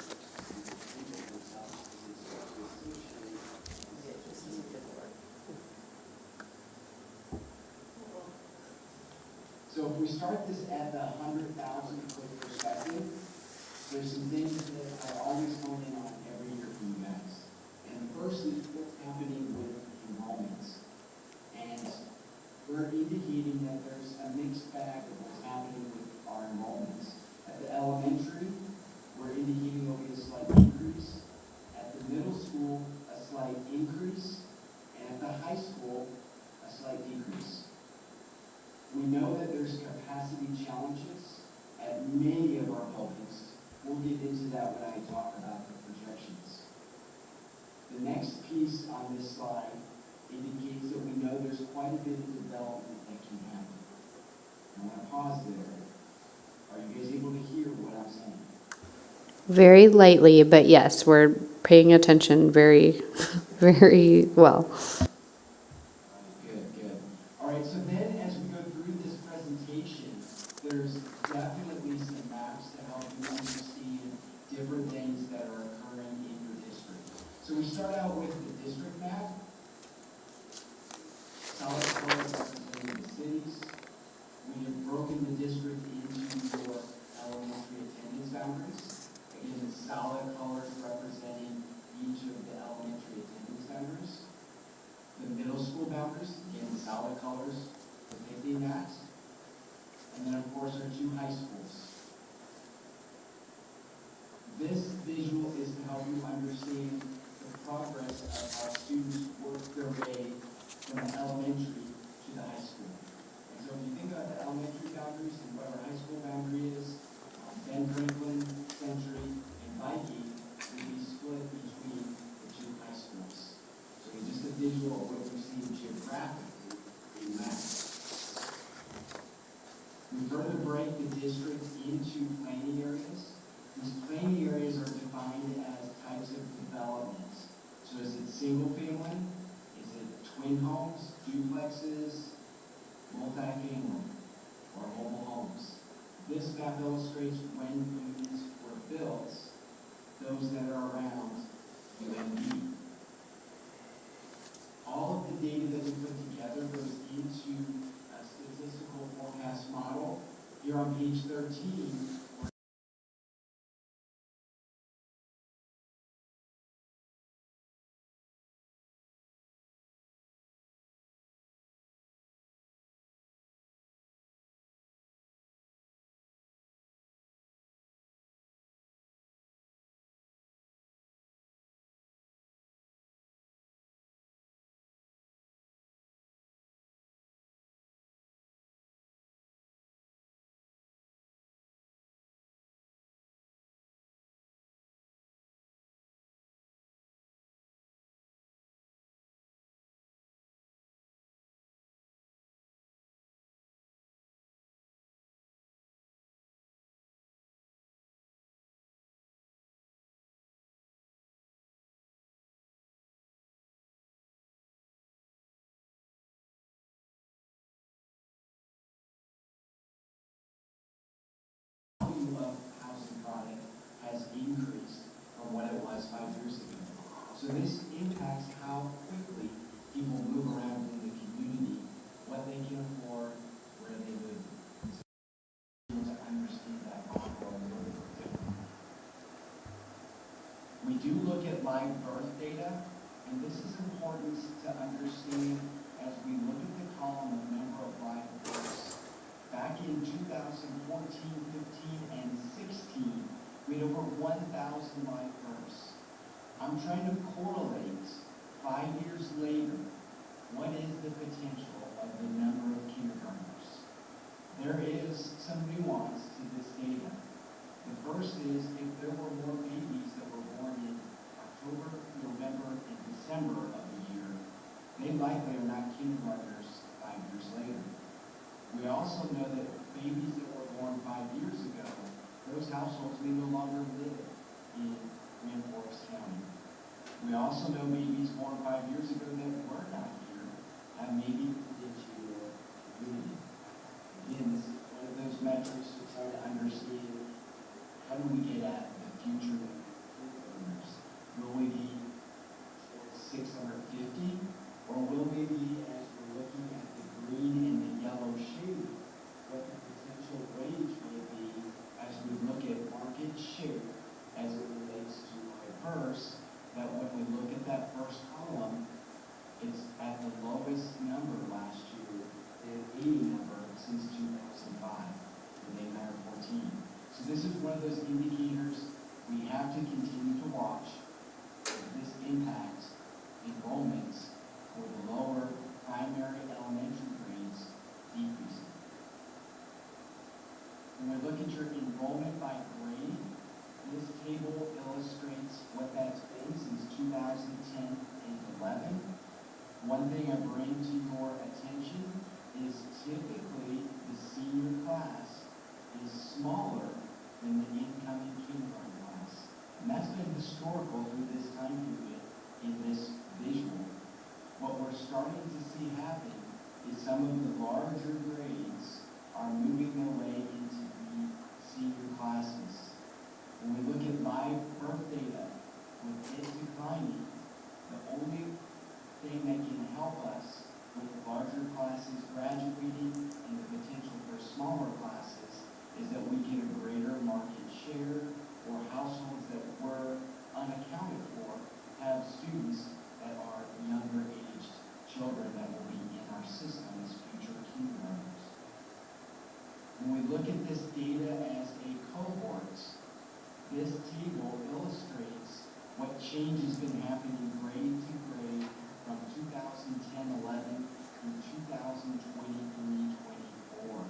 So if we start this at the 100,000 foot perspective, there's some things that I always hone in on every year for you guys. And the first is what's happening with enrollments. And we're indicating that there's a mixed bag of what's happening with our enrollments. At the elementary, we're indicating there'll be a slight increase. At the middle school, a slight increase. And at the high school, a slight The next piece on this slide indicates that we know there's quite a bit of development that can happen. I want to pause there. Are you guys able to hear what I'm saying? Very lightly, but yes, we're paying attention very, very well. Good. All right, so then as we go through this presentation, there's definitely some maps to help you understand different things that are occurring in your district. So we start out with the district map. Solid colors representing the cities. We have broken the district into your elementary attendance boundaries. Again, the solid colors representing each of the elementary attendance boundaries. The middle school boundaries, again, the solid colors depicting that. And then, of course, our two high schools. This visual is to help you understand the progress of how students work their way from the elementary to the high school. And so if you think about the elementary boundaries and what our high school boundary is, Ben Franklin, Century, and Viking will be split between the two high schools. So it's just a visual of what we see geographically in maps. We further break the district into planning areas. These planning areas are defined as types of developments. So is it single family? Is it twin homes, duplexes, multifamily, or mobile homes? This map illustrates when units were built, those that are around UND. All of the data that we put together goes into a statistical forecast model. Here on page 13, of housing product has increased from what it was 5 years ago. So this impacts how quickly people move around in the community, what they can afford, where they live. To understand that ongoing. We do look at live birth data, and this is important to understand as we look at the column of number of live births. Back in 2014, 15, and 16, we had over 1,000 live births. I'm trying to correlate 5 years later, what is the potential of the number of kindergartners? There is some nuance to this data. The first is if there were more babies that were born in October, November, and December of the year, they likely are not kindergartners 5 years later. We also know that babies that were born 5 years ago, those households may no longer live in Grand Forks County. We also know babies born 5 years ago that were not here have maybe into community. Again, this is one of those metrics to try to understand how do we get at the future of kindergartners. Will we be 650, or will we be, as we're looking at the green and the yellow shade, what the potential range may be as we look at market share as it relates to live births, that when we look at that first column, it's at the lowest number last year, the 80 number since 2005, the day matter 14. So this is one of those indicators we have to continue to watch. This impacts enrollments for the lower primary elementary grades decreasing. When we look at your enrollment by grade, this table illustrates what that's been since 2010 thing I bring to your attention is typically the senior class is smaller than the incoming kindergarten class. And that's been historical through this time period in this visual. What we're starting to see happen is some of the larger grades are moving their way into the senior classes. When we look at live birth data, with it declining, the only thing that can help us with larger classes graduating and the potential for smaller classes is that we get a greater market share, or households that were unaccounted for have students that are younger aged children that will be in our system as future kindergartners. When we look at this data as a cohort, this table illustrates what change has been happening grade to grade from 2010-11 through 2023-24.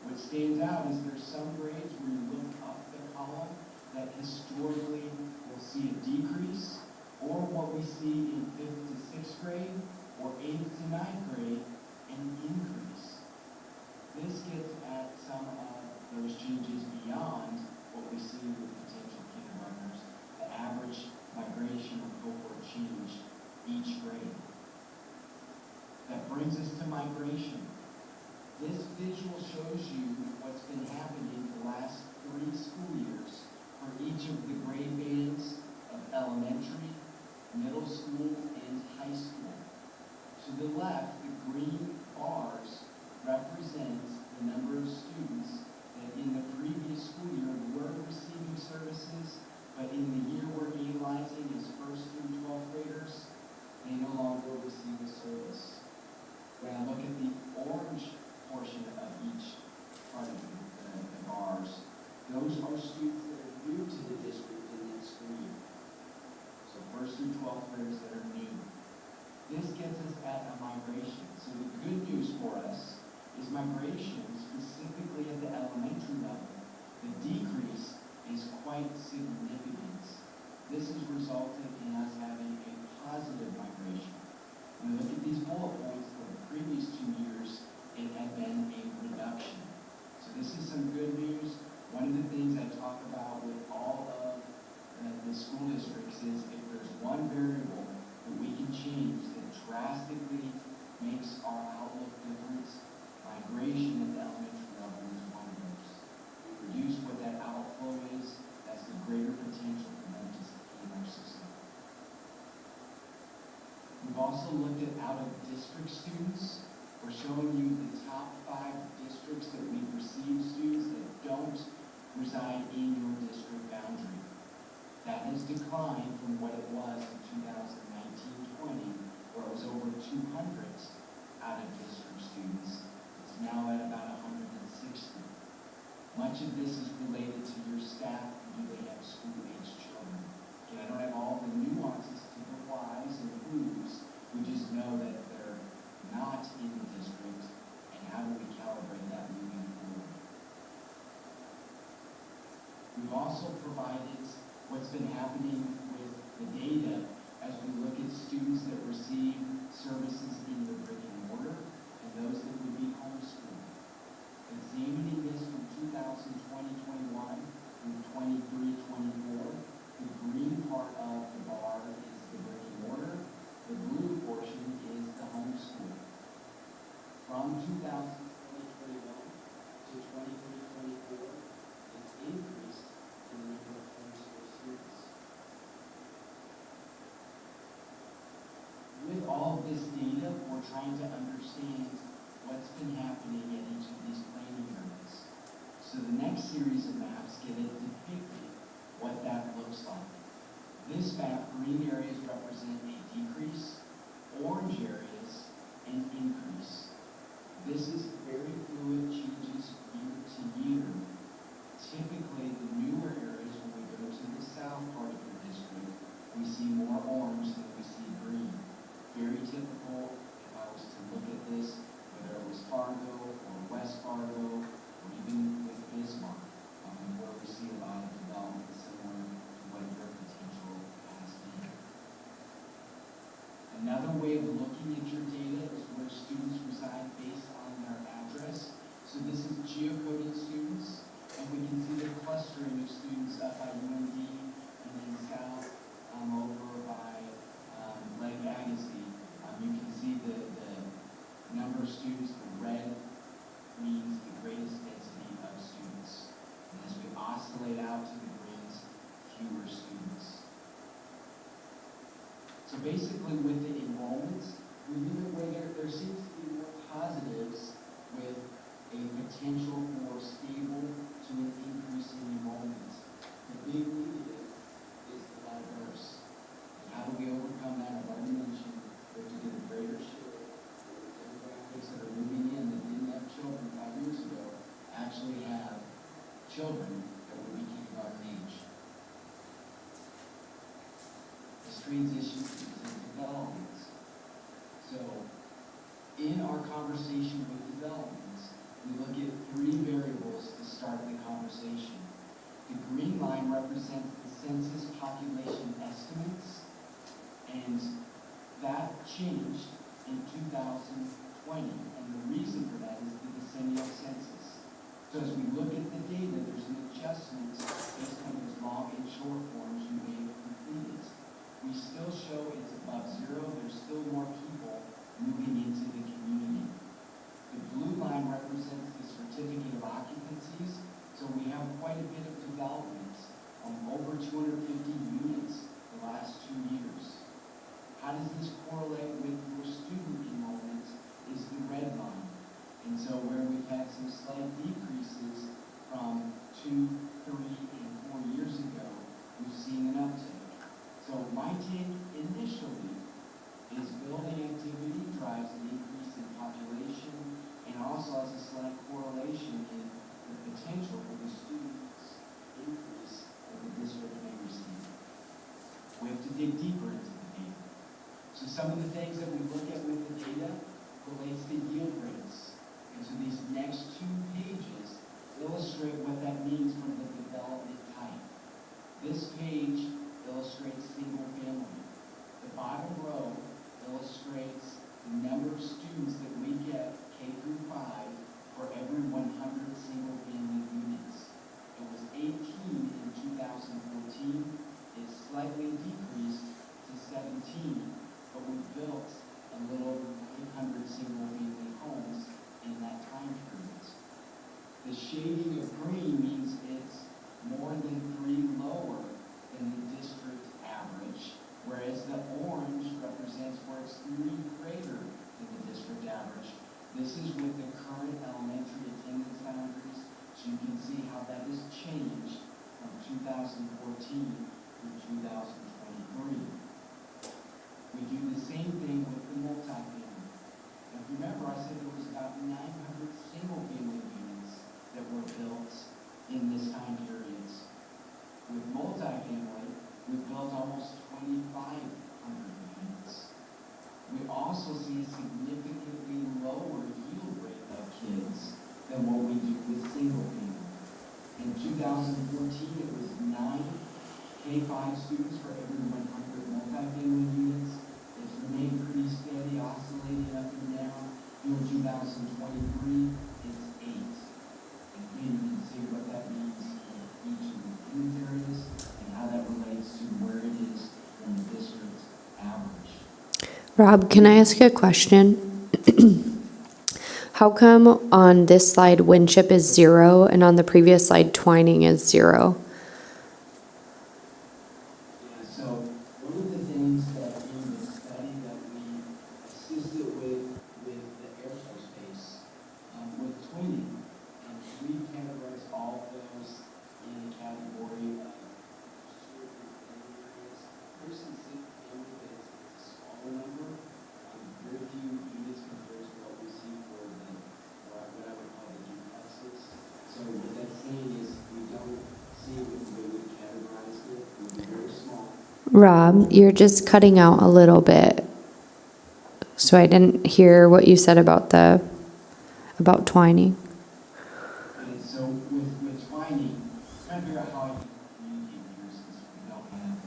What stands out is there's some grades where you look up the column that historically will see a decrease, or what we see in 5th to 6th grade or 8th to 9th grade, an increase. This gets at some of those changes beyond what we see with potential kindergartners, the average migration or cohort change each grade. That brings us to migration. This visual shows you what's been happening the last 3 school years for each of the grade bands of elementary, middle school, and high school. To the left, the green bars represent the number of students that in the previous school year were receiving services, but in the year we're analyzing as 1st through 12th graders, they no longer receive a service. When I look at the orange portion of each part of the bars, those are students that are new to the district in that school year. So 1st through 12th graders that are new. This gets us at a migration. So the good news for us is migration, specifically at the elementary level, the decrease is quite significant. This has resulted in us having a positive migration. When we look at these bullet points for the previous 2 years, it had been a reduction. So this is some good news. One of the things I talk about with all of the school districts is if there's one variable that we can change that drastically makes our outlook different, migration at the elementary level is one of those. We reduce what that outflow is, that's the greater potential for them to stay in our system. We've also looked at out-of-district students. We're showing you the top 5 districts that we've received students that don't reside in your district boundary. That has declined from what it was in 2019-20, where it was over 200 out-of-district students. It's now at about 160. Much of this is related to your staff and do they have school-aged children. And I don't have all the nuances to the whys and whos. We just know that they're not in the district, and how do we calibrate that moving forward. We've also provided what's been happening with the data as we look at students that receive services in the brick and mortar and those that would be homeschooled. Examining this from 2020-21 through 23-24, the green part of the bar is the brick and mortar, the blue portion is the homeschool. From 2020-21 to 23-24, it's increased in the number of homeschool students. With all of this data, we're trying to understand what's been happening at each of these planning areas. So the next series of maps get it depicted what that looks like. This map, green areas represent a decrease, orange areas an increase. This is very fluid, changes year to year. Typically, the newer areas, when we go to the south part of the district, we see more orange than we see green. Very typical, if I was to look at this, whether it was Fargo or West Fargo, or even with Bismarck, where we see a lot of development similar to what your potential has been. Another way of looking at your data So basically with the enrollments, we leave it where there seems to be more positives with a potential for stable to an increase in enrollments. The big negative is the diverse. How do we overcome that? I've already mentioned we have to get a greater share of the demographics that are moving in that didn't have children 5 years ago actually have children that would be kindergarten age. This transition to developments. So in our conversation with developments, we look at 3 variables to start the conversation. The green line represents the census population estimates, and that changed in 2020, and the reason for that is the decennial census. So as we look at the data, there's an adjustment based on those long and short forms you may have completed. We still show it's above 0. There's still more people moving into the community. The blue line represents the certificate of occupancies, so we have quite a bit of development, over 250 units the last 2 years. How does this correlate with your student enrollment is the red line. And so where we've had some slight decreases from 2, 3, and 4 years ago, we've seen an uptick. So my take initially is building activity drives an increase in population and also has a slight correlation in the potential for the students increase that the district may receive. We have to dig deeper into the data. So some of the things that we look at with the data relates to yield rates. And so these next 2 pages illustrate what that means from the development type. This page illustrates single family. The bottom row illustrates the number of students that we get K through 5 for every 100 single family units. It was 18 in 2014. It slightly decreased to 17, but we built a little over 800 single family homes in that time period. The shading of green means it's more than 3 lower than the district average, whereas the orange represents where it's 3 greater than the district average. This is with the current elementary attendance boundaries, so you can see how that has changed from 2014 through 2023. We do the same thing with the multifamily. Now, if you remember, I said there was about 900 single-family units that were built in this time period. With multifamily, we built almost 2,500 units. We also see a significantly lower yield rate of kids than what we do with single-family. In 2014, it was 9 K-5 students for every 100 multifamily units. It's remained pretty steady, oscillating up and down. In 2023, it's 8. And again, you can see what that means in each of the attendance areas and how that relates to where it is from the district average. Rob, can I ask a question? How come on this slide Winship is 0 and on the previous slide Twining is 0? Yeah, so one of the things that in the study that we assisted with the Air Force Base, with twinning, we categorize all of those in a category of 2 or 3 areas. There's some single family that is a smaller number, very few units compared to what we see for the, what I would call the duplexes. So what that's saying is we don't see it with the way we categorized it. It would be very small. Rob, you're just cutting out a little bit. So I didn't hear what you said about Twining. And so with Twining, trying to figure out how I can communicate here since we don't have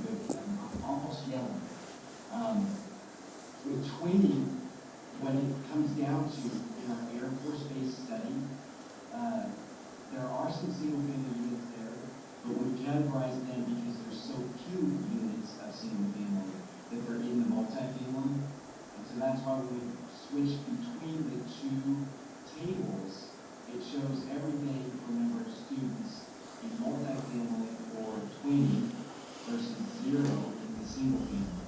good, I'm almost yelling. With Twining, when it comes down to in our Air Force Base study, there are some single family units there, but we categorize them because there's so few units of single family that they're in the multifamily. And so that's why we switch between the 2 tables. It shows everything for number of students in multifamily or twinning versus 0 in the single family.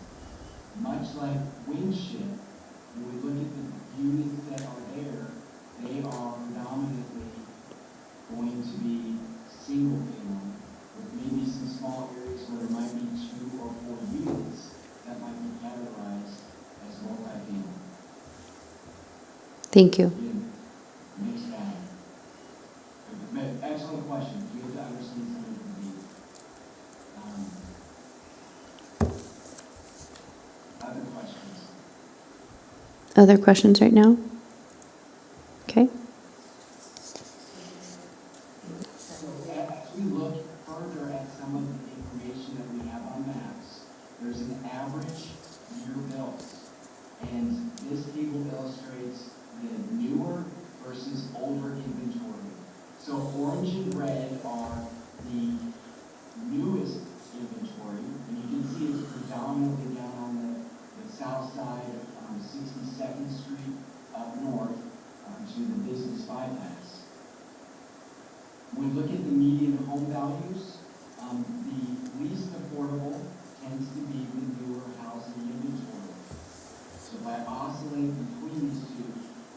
Much like Winship, when we look at the units that are there, they are predominantly going to be single family, with maybe some small areas where there might be 2 or 4 units that might be categorized as multifamily. Thank you. Again, mixed bag. But excellent question. You have to understand some of the needs. Other questions? Other questions right now? Okay. So as we look further at some of the information that we have on maps, there's an average year built. And this table illustrates the newer versus older inventory. So orange and red are the newest inventory, and you can see it's predominantly down on the south side of 62nd Street up north to the business bypass. When we look at the median home values, the least affordable tends to be the newer housing inventory. So if I oscillate between these two,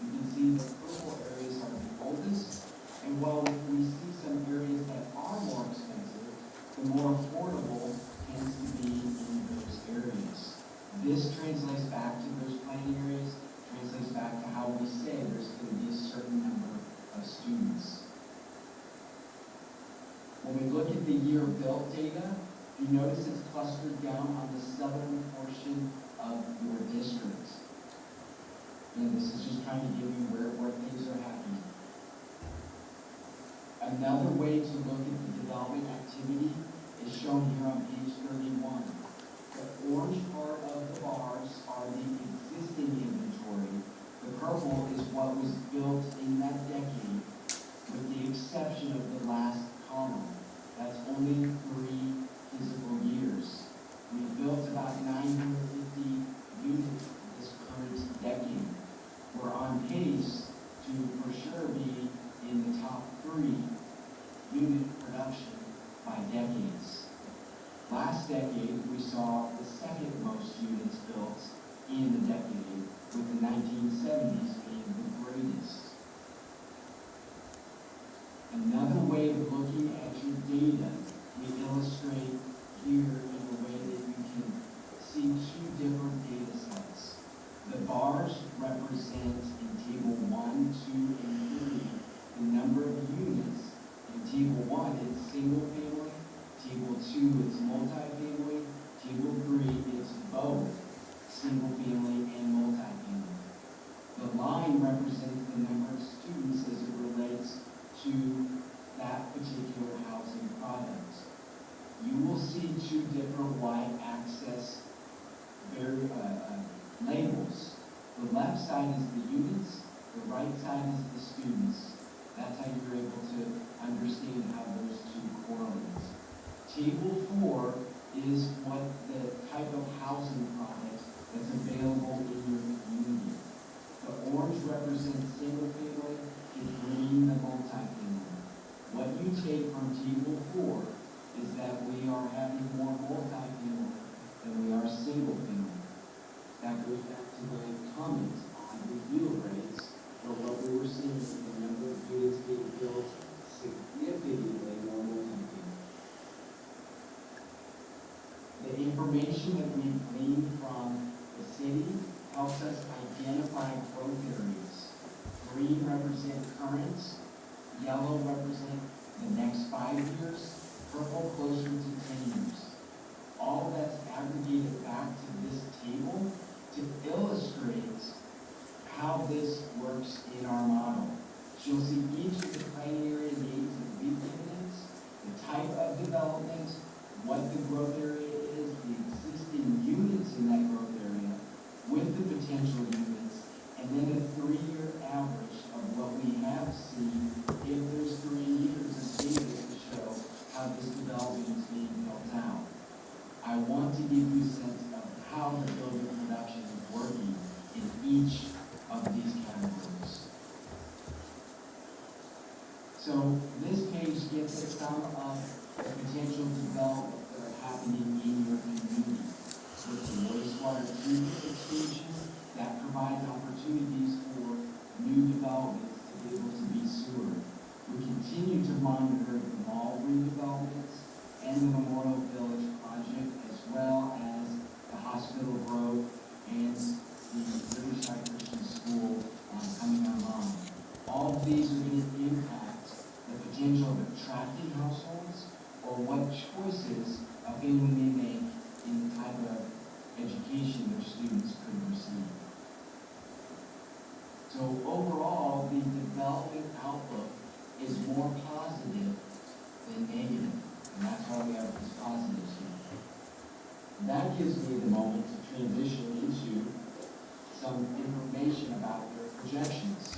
you can see the purple areas are the oldest, and while we see some areas that are more expensive, the more affordable tends to be in those areas. This translates back to those planning areas, translates back to how we say there's going to be a certain number of students. When we look at the year built data, you notice it's clustered down on the southern portion of your district. And this is just trying to give you where things are happening. Another way to look at the development activity is shown here on page 31. The orange part of the bars are the existing inventory. The purple is what was built in that decade, with the exception of the last column. That's only 3 physical years. We built about 950 units this current decade. We're on pace to for sure be in the top 3 unit production by decades. Last decade, we saw the second most units built in the decade, with the 1970s being the greatest. Another way of looking at your data, we illustrate here in a way that you can see 2 different data sets. The bars represent in table 1, 2, and 3 the number of units. In table 1, it's single family. Table 2, it's multifamily. Table 3, it's both single family and multifamily. The line represents the number of students as it relates to that particular housing product. You will see 2 different y-axis labels. The left side is the units, the right side is the students. That's how you're able to understand how those 2 correlate. Table 4 is what the type of housing product that's available in your community. The orange represents single family, the green the multifamily. What you take from table 4 is that we are having more multifamily than we are single family. That goes back to my comment on the yield rates, or what we were seeing in the number of units being built significantly more multifamily. The information that we gleaned from the city helps us identify growth areas. Green represent current, yellow represent the next 5 years, purple closer to 10 years. All that's aggregated back to this table to illustrate how this works in our model. So you'll see each of the planning area names and big dividends, the type of development, what the growth area is, the existing units in that growth area, with the potential units, and then a 3-year average of what we have seen if there's 3 years of data to show how this development is being built out. I want to give you a sense of how the building production is working in each of these categories. So this page gives us some of the potential development that are happening in your community with the wastewater treatment opportunities for new developments to be able to be stewarded. We continue to monitor the mall redevelopments and the Memorial Village project, as well as the hospital growth and the Riverside Christian School coming online. All of these are going to impact the potential of attracting households or what choices a family may make in the type of education their students could receive. So overall, the development outlook is more positive than negative, and that's why we have these positives here. That gives me the moment to transition into some information about their projections.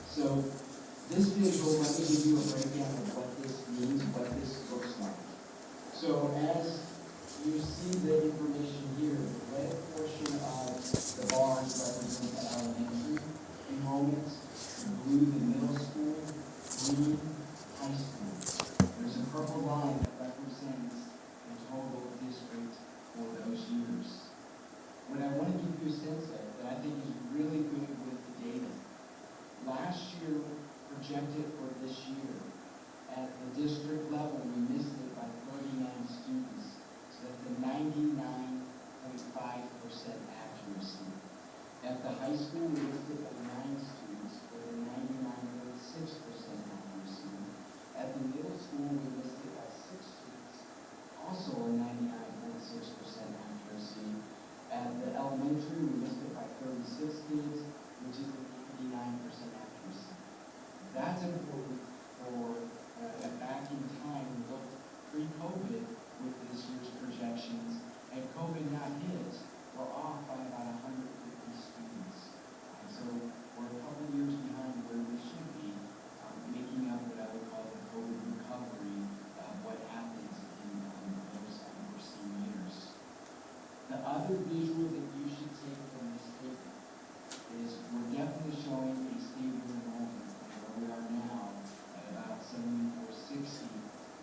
So this visual, let me give you a breakdown of what this means, what this looks like. So as you see the information here, the red portion of the bars represent the elementary enrollment, the blue the middle school, green high school. There's a purple line that represents the total district for those years. What I want to give you a sense of that I think is really good with the data. Last year projected for this year, at the district level, we missed it by 39 students. So that's a 99.5% accuracy. At the high school, we missed it by 9 students for a 99.6% accuracy. At the middle school, we missed it by 6 students, also a 99.6% accuracy. At the elementary, we missed it by 36 kids, which is a 89% accuracy. That's important for back in time, we looked pre-COVID with this year's projections, and COVID not hit, we're off by about 150 students. So we're a couple years behind where we should be, making up what I would call the COVID recovery of what happens in those unforeseen years. The other visual that you should take from this table is we're definitely showing a stable enrollment where we are now at about 7460.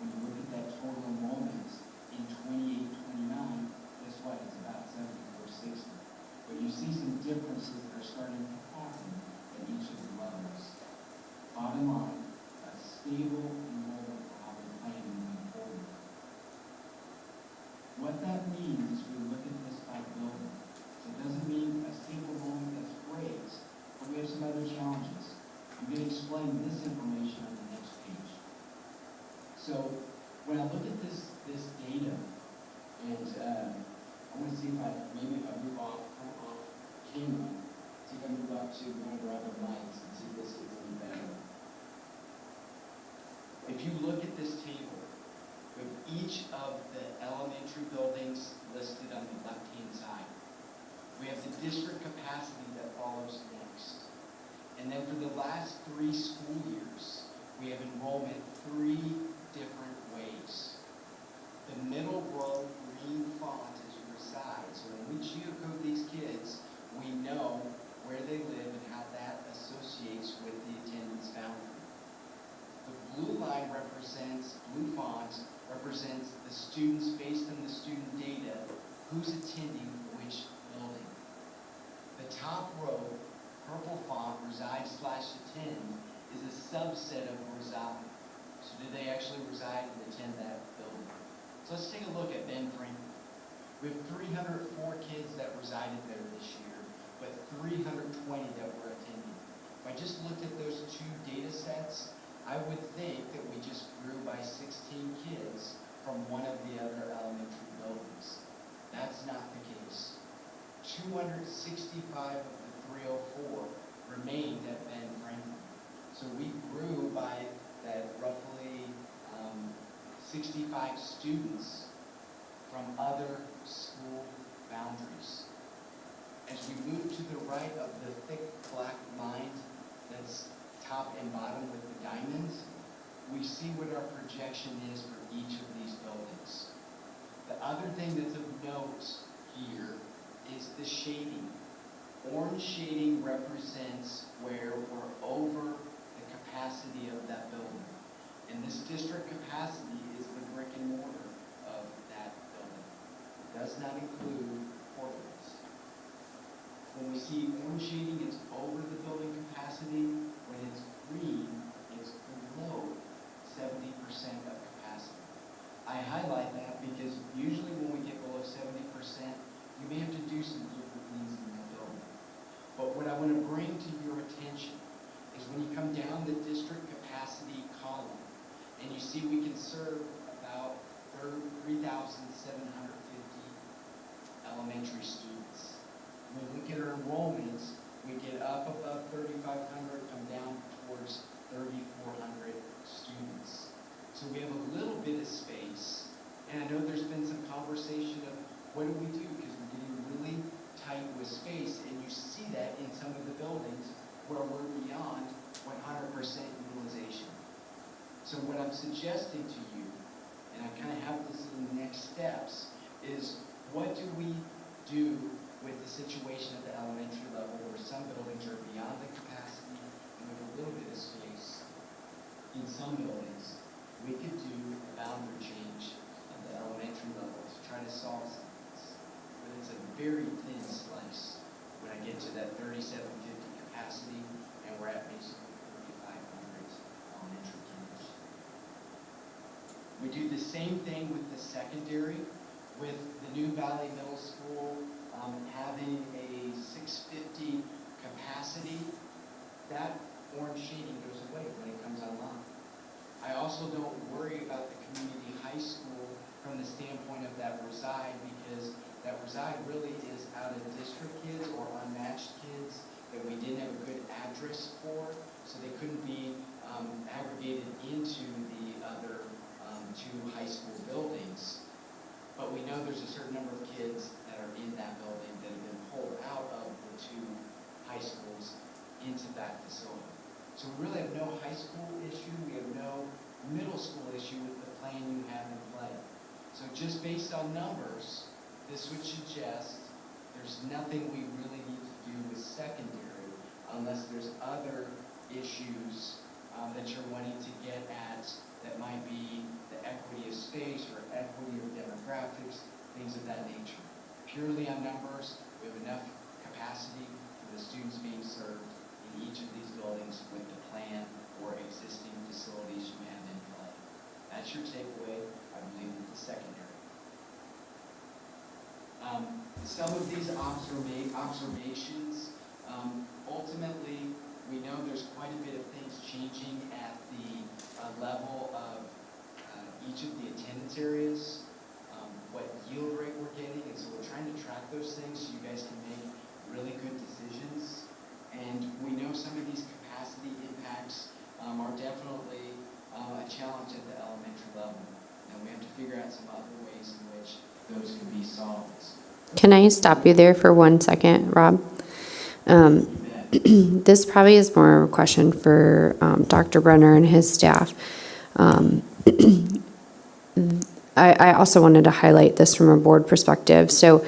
When you look at that total enrollment in 28-29, guess what? It's about 7460. But you see some differences that are starting to happen at each of the levels. Bottom line, a stable enrollment for how we're planning moving forward. What that means is we look at this by building. So it doesn't mean a stable enrollment that's great, but we have some other challenges. I'm going to explain this information on the next page. So when I look at this data, and I want to see if maybe if I move off camera, see if I move up to one of our other lights and see if this gets any better. If you look at this table, with each of the elementary buildings listed on the left-hand side, we have the district capacity that follows next. And then for the last 3 school years, we have enrollment 3 different ways. The middle row green font is reside. So when we geocode these kids, we know where they live and how that associates with the attendance boundary. The blue line blue font represents the students based on the student data, who's attending which building. The top row, purple font, reside/attend, is a subset of reside. So do they actually reside and attend that building? So let's take a look at Ben Franklin. We have 304 kids that resided there this year, but 320 that were attending. If I just looked at those 2 data sets, I would think that we just grew by 16 kids from one of the other elementary buildings. That's not the case. 265 of the 304 remained at Ben Franklin. So we grew by that roughly 65 students from other school boundaries. As we move to the right of the thick black line that's top and bottom with the diamonds, we see what our projection is for each of these buildings. The other thing that's of note here is the shading. Orange shading represents where we're over the capacity of that building. And this district capacity is the brick and mortar of that building. It does not include portables. When we see orange shading, it's over the building capacity. When it's green, it's below 70% of capacity. I highlight that because usually when we get below 70%, you may have to do some different things in the building. But what I want to bring to your attention is when you come down the district capacity column and you see we can serve about 3,750 elementary students. When we look at our enrollments, we get up above 3,500, come down towards 3,400 students. So we have a little bit of space, and I know there's been some conversation of what do we do because we're getting really tight with space, and you see that in some of the buildings where we're beyond 100% utilization. So what I'm suggesting to you, and I kind of have this in the next steps, is what do we do with the situation at the elementary level where some buildings are beyond the capacity and with a little bit of space in some buildings? We could do a boundary change at the elementary level to try to solve some of this. But it's a very thin slice when I get to that 3,750 capacity and we're at basically 4,500 elementary kids. We do the same thing with the secondary, with the new Valley Middle School having a 650 capacity. That orange shading goes away when it comes online. I also don't worry about the community high school from the standpoint of that reside, because that reside really is out of district kids or unmatched kids that we didn't have a good address for, so they couldn't be aggregated into the other two high school buildings. But we know there's a certain number of kids that are in that building that have been pulled out of the two high schools into that facility. So we really have no high school issue, we have no middle school issue with the plan you have in play. So just based on numbers, this would suggest there's nothing we really need to do with secondary unless there's other issues that you're wanting to get at that might be the equity of space or equity of demographics, things of that nature. Purely on numbers, we have enough capacity for the students being served in each of these buildings with the plan or existing facilities you have in play. That's your takeaway, I believe, with the secondary. Some of these observations, ultimately, we know there's quite a bit of things changing at the level of each of the attendance areas, what yield rate we're getting, and so we're trying to track those things so you guys can make really good decisions. And we know some of these capacity impacts are definitely a challenge at the elementary level. And we have to figure out some other ways in which those can be solved. Can I stop you there for 1 second, Rob? This probably is more of a question for Dr. Brenner and his staff. I also wanted to highlight this from a board perspective. So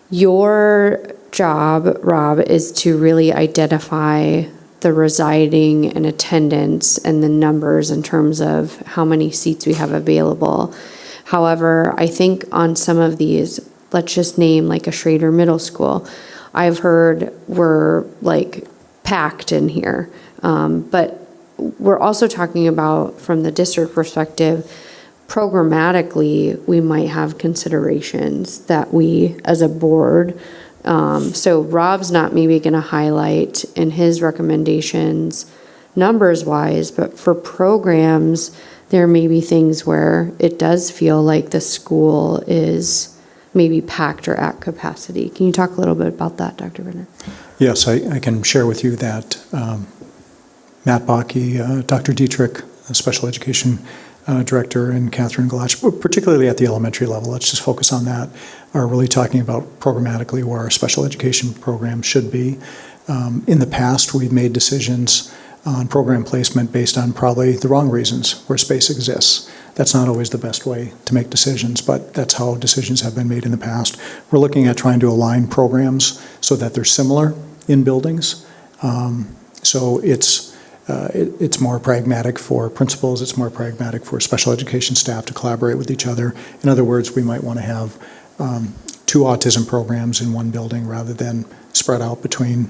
your job, Rob, is to really identify the residing and attendance and the numbers in terms of how many seats we have available. However, I think on some of these, let's just name like a Schrader Middle School, I've heard we're like packed in here. But we're also talking about, from the district perspective, programmatically, we might have considerations that we, as a board, so Rob's not maybe going to highlight in his recommendations numbers-wise, but for programs, there may be things where it does feel like the school is maybe packed or at capacity. Can you talk a little bit about that, Dr. Brenner? Yes, I can share with you that Matt Bakke, Dr. Dietrich, Special Education Director, and Catherine Galach, particularly at the elementary level, let's just focus on that, are really talking about programmatically where our special education program should be. In the past, we've made decisions on program placement based on probably the wrong reasons where space exists. That's not always the best way to make decisions, but that's how decisions have been made in the past. We're looking at trying to align programs so that they're similar in buildings. So it's more pragmatic for principals, it's more pragmatic for special education staff to collaborate with each other. In other words, we might want to have 2 autism programs in one building rather than spread out between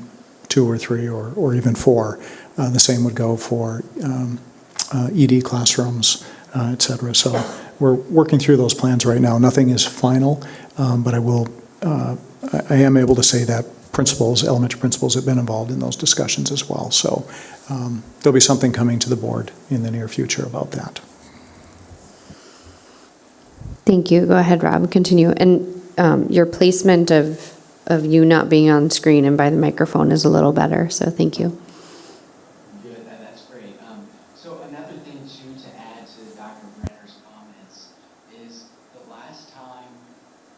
2 or 3 or even 4. The same would go for ED classrooms, et cetera. So we're working through those plans right now. Nothing is final, but I am able to say that elementary principals have been involved in those discussions as well. So there'll be something coming to the board in the near future about that. Thank you. Go ahead, Rob, continue. And your placement of you not being on screen and by the microphone is a little better, so thank you. Good, that's great. So another thing too to add to Dr. Brenner's comments is the last time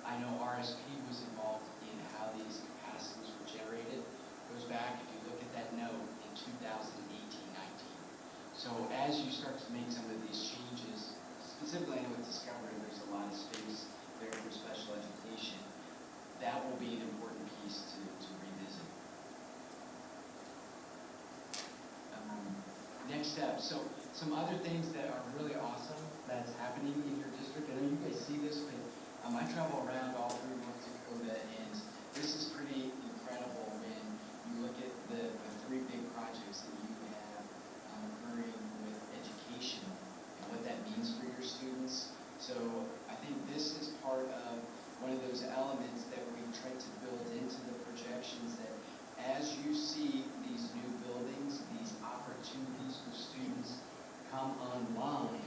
I know RSP was involved in how these capacities were generated goes back, if you look at that note, in 2018-19. So as you start to make some of these changes, specifically I know with Discovery, there's a lot of space there for special education. That will be an important piece to revisit. Next step. So some other things that are really awesome that's happening in your district. I know you guys see this, but I travel around all through North Dakota, and this is pretty incredible when you look at the 3 big projects that you have occurring with education and what that means for your students. So I think this is part of one of those elements that we try to build into the projections, that as you see these new buildings, these opportunities for students come online,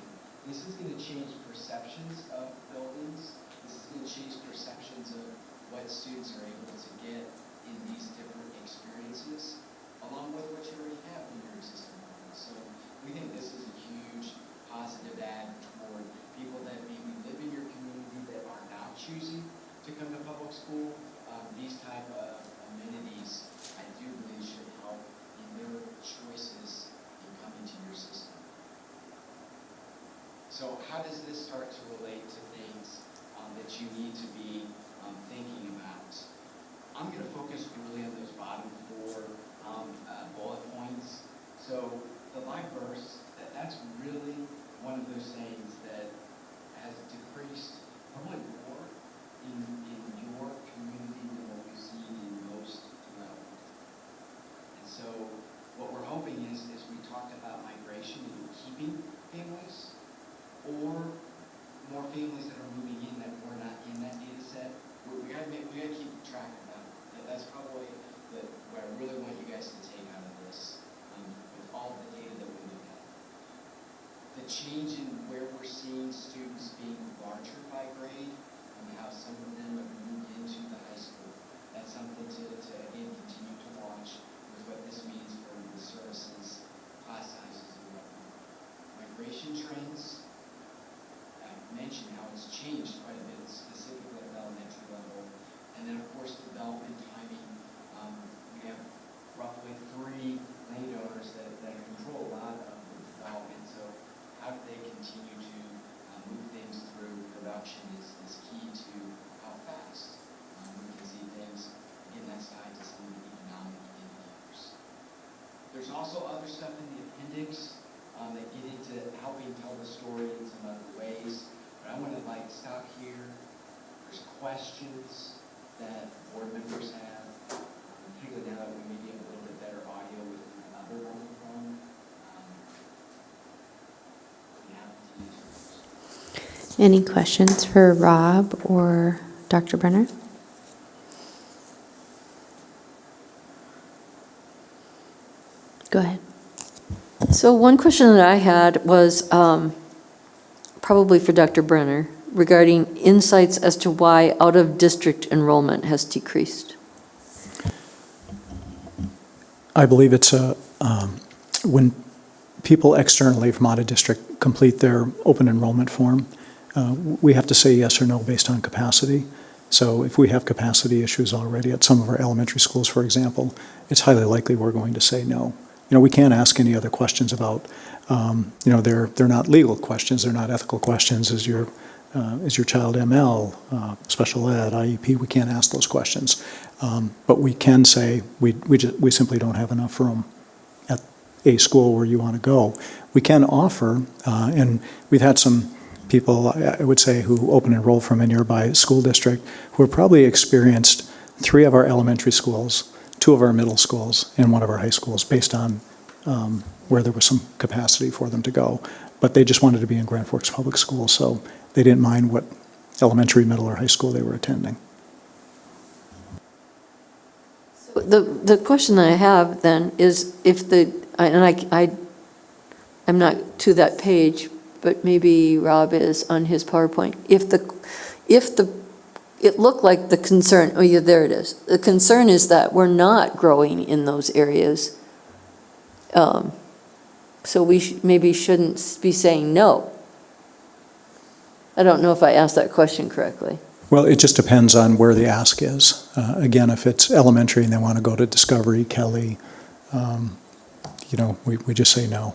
this is going to change perceptions of buildings. This is going to change perceptions of what students are able to get in these different experiences, along with what you already have in your existing buildings. So we think this is a huge positive add toward people that maybe live in your community that are not choosing to come to public school. These type of amenities, I do believe, should help in their choices in coming to your system. So how does this start to relate to things that you need to be thinking about? I'm going to focus really on those bottom 4 bullet points. So the live bursts, that's really one of those things that has decreased probably more in your community than what we see in most development. And so what we're hoping is we talked about migration and keeping families, or more families that are moving in that were not in that data set. We got to keep track of that. That's probably what I really want you guys to take out of this, with all the data that we look at. The change in where we're seeing students being larger by grade, and how some of them have moved into the high school. That's something to again, continue to watch with what this means for the services, class sizes, and whatnot. Migration trends, I mentioned how it's changed quite a bit, specifically at the elementary level. And then, of course, development timing. We have roughly 3 landowners that control a lot of the development. So how do they continue to move things through production is key to how fast we can see things. Again, that's tied to some of the economic indicators. There's also other stuff in the appendix that get into helping tell the story in some other ways. But I want to stop here. There's questions that board members have, particularly now that we maybe have a little bit better audio with another microphone. Any questions for Rob or Dr. Brenner? Go ahead. So one question that I had was probably for Dr. Brenner regarding insights as to why out-of-district enrollment has decreased. I believe it's when people externally from out of district complete their open enrollment form, we have to say yes or no based on capacity. So if we have capacity issues already at some of our elementary schools, for example, it's highly likely we're going to say no. We can't ask any other questions about, they're not legal questions, they're not ethical questions. Is your child ML, special ed, IEP? We can't ask those questions. But we can say we simply don't have enough room at a school where you want to go. We can offer, and we've had some people, I would say, who open enroll from a nearby school district who have probably experienced 3 of our elementary schools, 2 of our middle schools, and 1 of our high schools, based on where there was some capacity for them to go. But they just wanted to be in Grand Forks Public Schools, so they didn't mind what elementary, middle, or high school they were attending. The question that I have then is if I'm not to that page, but maybe Rob is on his PowerPoint. It looked like the concern, oh yeah, there it is. The concern is that we're not growing in those areas. So we maybe shouldn't be saying no. I don't know if I asked that question correctly. Well, it just depends on where the ask is. Again, if it's elementary and they want to go to Discovery, Kelly, we just say no.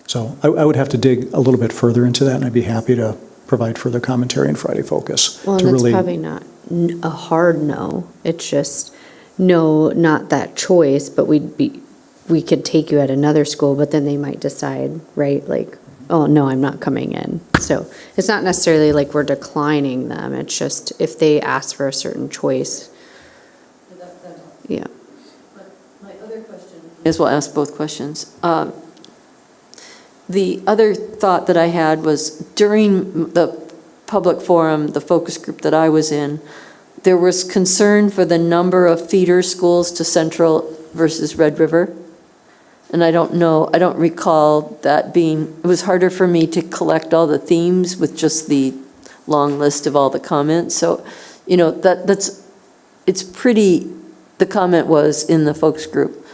So I would have to dig a little bit further into that, and I'd be happy to provide further commentary in Friday Focus. Well, and that's probably not a hard no. It's just no, not that choice, but we could take you at another school, but then they might decide, right, like, oh, no, I'm not coming in. So it's not necessarily like we're declining them. It's just if they ask for a certain choice. Yeah. My other question is, we'll ask both questions. The other thought that I had was during the public forum, the focus group that I was in, there was concern for the number of feeder schools to Central versus Red River. And I don't recall that being, it was harder for me to collect all the themes with just the long list of all the comments. So, it's pretty, the comment was in the focus group,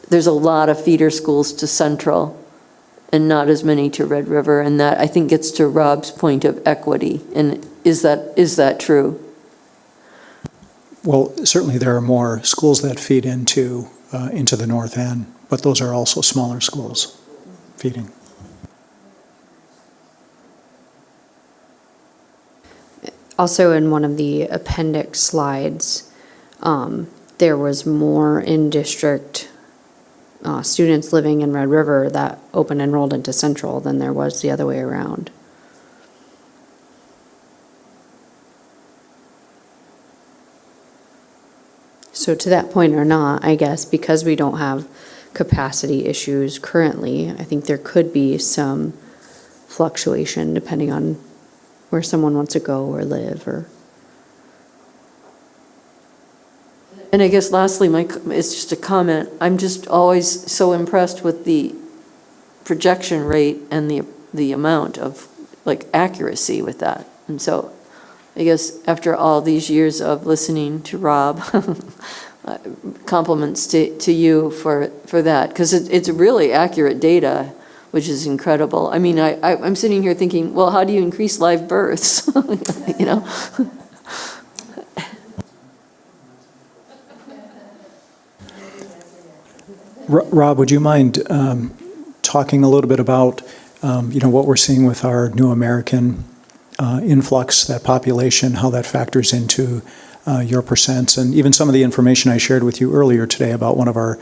there's a lot of feeder schools to Central and not as many to Red River. And that, I think, gets to Rob's point of equity. And is that true? Well, certainly there are more schools that feed into the north end, but those are also smaller schools feeding. Also, in one of the appendix slides, there was more in-district students living in Red River that open enrolled into Central than there was the other way around. So to that point or not, I guess, because we don't have capacity issues currently, I think there could be some fluctuation depending on where someone wants to go or live or. And I guess lastly, it's just a comment. I'm just always so impressed with the projection rate and the amount of accuracy with that. And so I guess after all these years of listening to Rob, compliments to you for that, because it's really accurate data, which is incredible. I mean, I'm sitting here thinking, well, how do you increase live births? Rob, would you mind talking a little bit about what we're seeing with our new American influx, that population, how that factors into your percents, and even some of the information I shared with you earlier today about one of our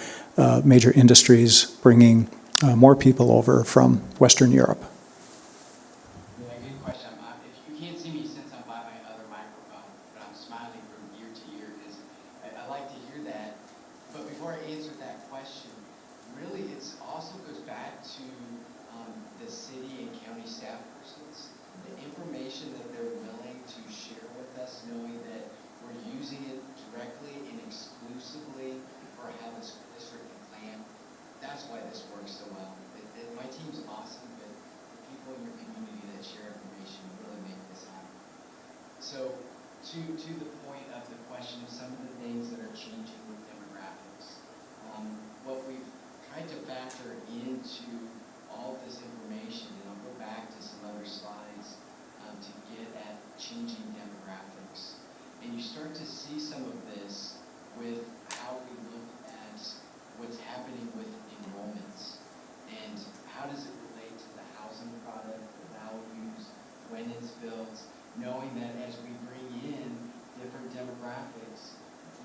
major industries bringing more people over from Western Europe? Yeah, good question. If you can't see me since I'm by my other microphone, but I'm smiling from ear to ear because I like to hear that. But before I answer that question, really it also goes back to the city and county staff persons, the information that they're willing to share with us, knowing that we're using it directly and exclusively for how the school district can plan. That's why this works so well. My team's awesome, but the people in your community that share information really make this happen. So to the point of the question of some of the things that are changing with demographics, what we've tried to factor into all of this information, and I'll go back to some other slides to get at changing demographics. And you start to see some of this with how we look at what's happening with enrollments and how does it relate to the housing product, the values, when it's built, knowing that as we bring in different demographics,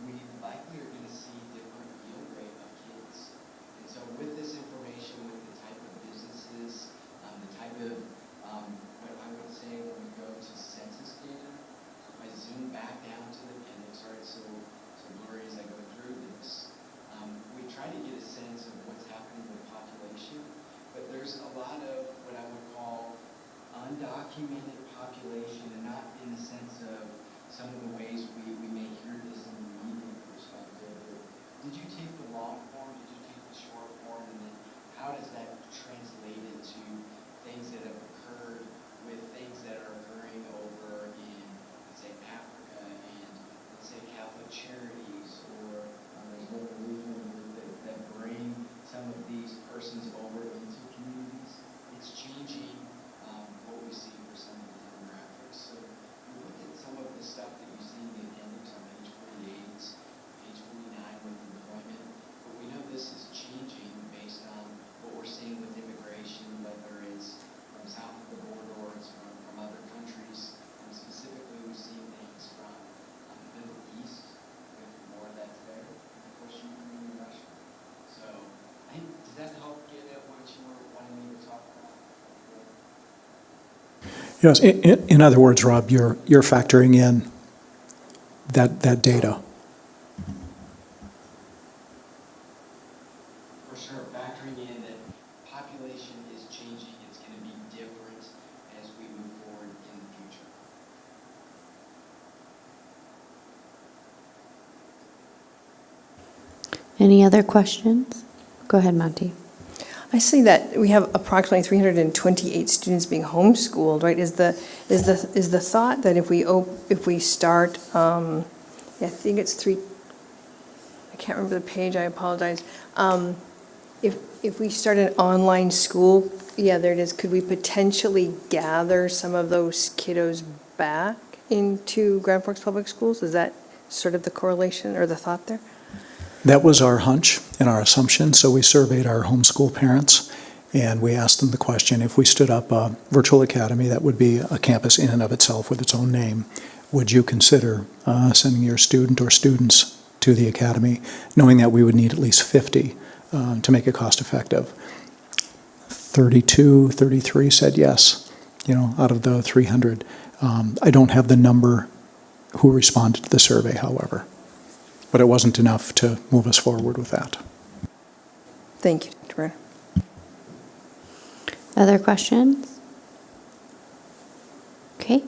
we likely are going to see different yield rate of kids. And so with this information, with the type of businesses, the type of, what I would say when we go to census data, if I zoom back down to the appendix, or it's Yes, in other words, Rob, you're factoring in that data. For sure, factoring in that population is changing, it's going to be different as we move forward in the future. Any other questions? Go ahead, Monty. I see that we have approximately 328 students being homeschooled, right? Is the thought that if we start, I think it's three, I can't remember the page, I apologize. If we start an online school, yeah, there it is, could we potentially gather some of those kiddos back into Grand Forks Public Schools? Is that sort of the correlation or the thought there? That was our hunch and our assumption, so we surveyed our homeschool parents, and we asked them the question, if we stood up a virtual academy that would be a campus in and of itself with its own name, would you consider sending your student or students to the academy, knowing that we would need at least 50 to make it cost-effective? 32, 33 said yes, out of the 300. I don't have the number who responded to the survey, however. But it wasn't enough to move us forward with that. Thank you, Dr. Brenner. Other questions? Okay.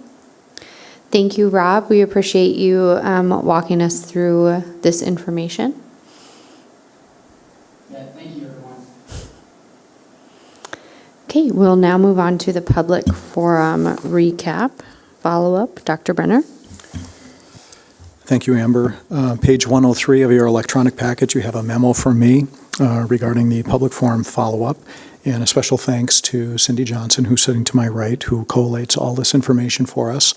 Thank you, Rob. We appreciate you walking us through this information. Yeah, thank you, everyone. Okay, we'll now move on to the public forum recap. Follow-up, Dr. Brenner. Thank you, Amber. Page 103 of your electronic package, you have a memo from me regarding the public forum follow-up. And a special thanks to Cindy Johnson, who's sitting to my right, who collates all this information for us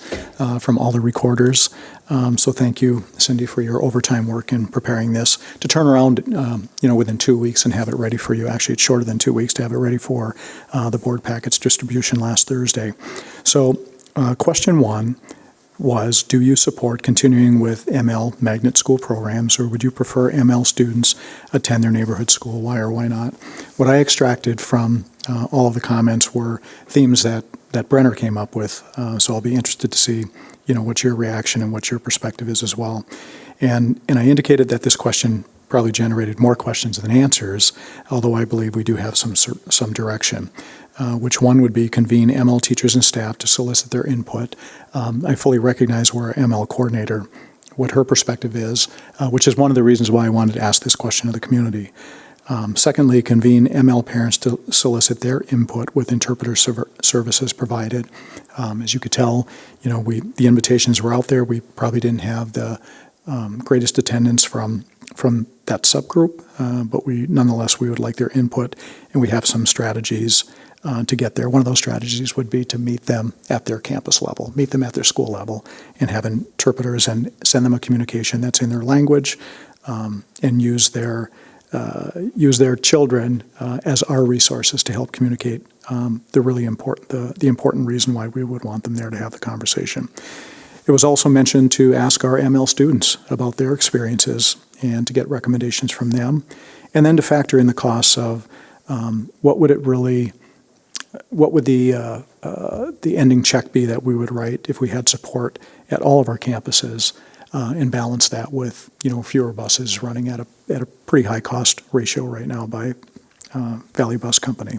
from all the recorders. So thank you, Cindy, for your overtime work in preparing this to turn around, within 2 weeks and have it ready for you. Actually, it's shorter than 2 weeks to have it ready for the board packets distribution last Thursday. So question one was, do you support continuing with ML magnet school programs, or would you prefer ML students attend their neighborhood school? Why or why not? What I extracted from all of the comments were themes that Brenner came up with, so I'll be interested to see, what your reaction and what your perspective is as well. And I indicated that this question probably generated more questions than answers, although I believe we do have some direction. Which one would be convene ML teachers and staff to solicit their input. I fully recognize we're our ML coordinator, what her perspective is, which is one of the reasons why I wanted to ask this question of the community. Secondly, convene ML parents to solicit their input with interpreter services provided. As you could tell, the invitations were out there. We probably didn't have the greatest attendance from that subgroup, but nonetheless, we would like their input, and we have some strategies to get there. One of those strategies would be to meet them at their campus level, meet them at their school level, and have interpreters and send them a communication that's in their language, and use their children as our resources to help communicate the important reason why we would want them there to have the conversation. It was also mentioned to ask our ML students about their experiences and to get recommendations from them, and then to factor in the costs of what would the ending check be that we would write if we had support at all of our campuses, and balance that with fewer buses running at a pretty high cost ratio right now by Valley Bus Company.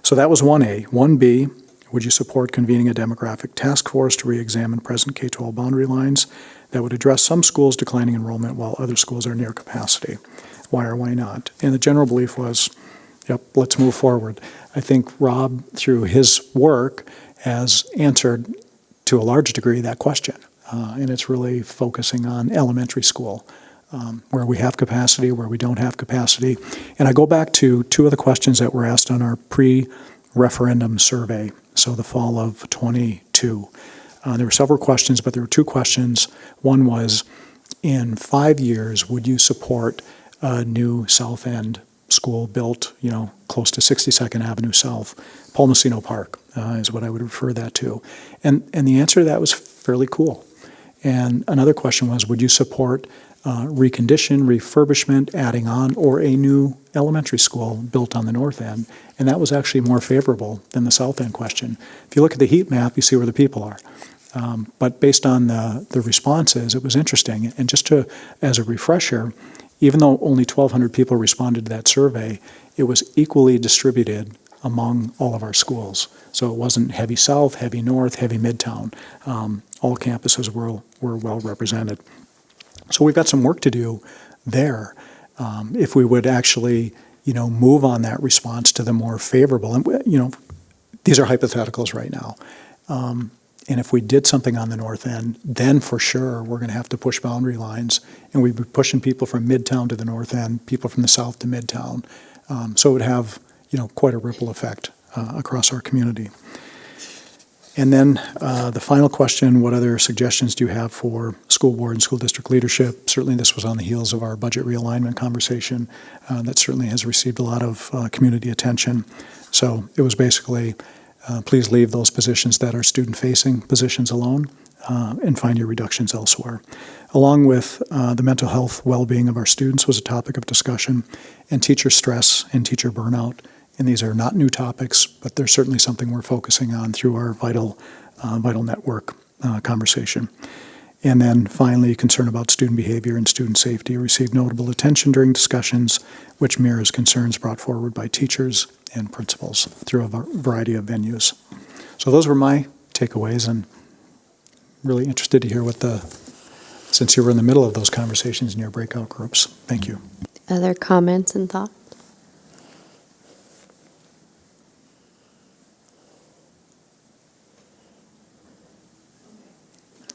So that was 1A. 1B, would you support convening a demographic task force to re-examine present K-12 boundary lines that would address some schools' declining enrollment while other schools are near capacity? Why or why not? And the general belief was, yep, let's move forward. I think Rob, through his work, has answered to a large degree that question. And it's really focusing on elementary school, where we have capacity, where we don't have capacity. And I go back to two of the questions that were asked on our pre-referendum survey, so the fall of 22. There were several questions, but there were two questions. One was, in 5 years, would you support a new South End school built, close to 62nd Avenue South? Palmasino Park is what I would refer that to. And the answer to that was fairly cool. And another question was, would you support recondition, refurbishment, adding on, or a new elementary school built on the north end. And that was actually more favorable than the south end question. If you look at the heat map, you see where the people are. But based on the responses, it was interesting. And just as a refresher, even though only 1,200 people responded to that survey, it was equally distributed among all of our schools. So it wasn't heavy south, heavy north, heavy midtown. All campuses were well represented. So we've got some work to do there. If we would actually, move on that response to the more favorable, and, these are hypotheticals right now. And if we did something on the north end, then for sure we're going to have to push boundary lines, and we'd be pushing people from midtown to the north end, people from the south to midtown. So it would have, quite a ripple effect across our community. And then the final question, what other suggestions do you have for school board and school district leadership? Certainly this was on the heels of our budget realignment conversation. That certainly has received a lot of community attention. So it was basically, please leave those positions that are student-facing positions alone and find your reductions elsewhere. Along with the mental health well-being of our students was a topic of discussion, and teacher stress and teacher burnout. And these are not new topics, but they're certainly something we're focusing on through our Vital Network conversation. And then finally, concern about student behavior and student safety received notable attention during discussions, which mirrors concerns brought forward by teachers and principals through a variety of venues. So those were my takeaways, and really interested to hear since you were in the middle of those conversations in your breakout groups. Thank you. Other comments and thoughts?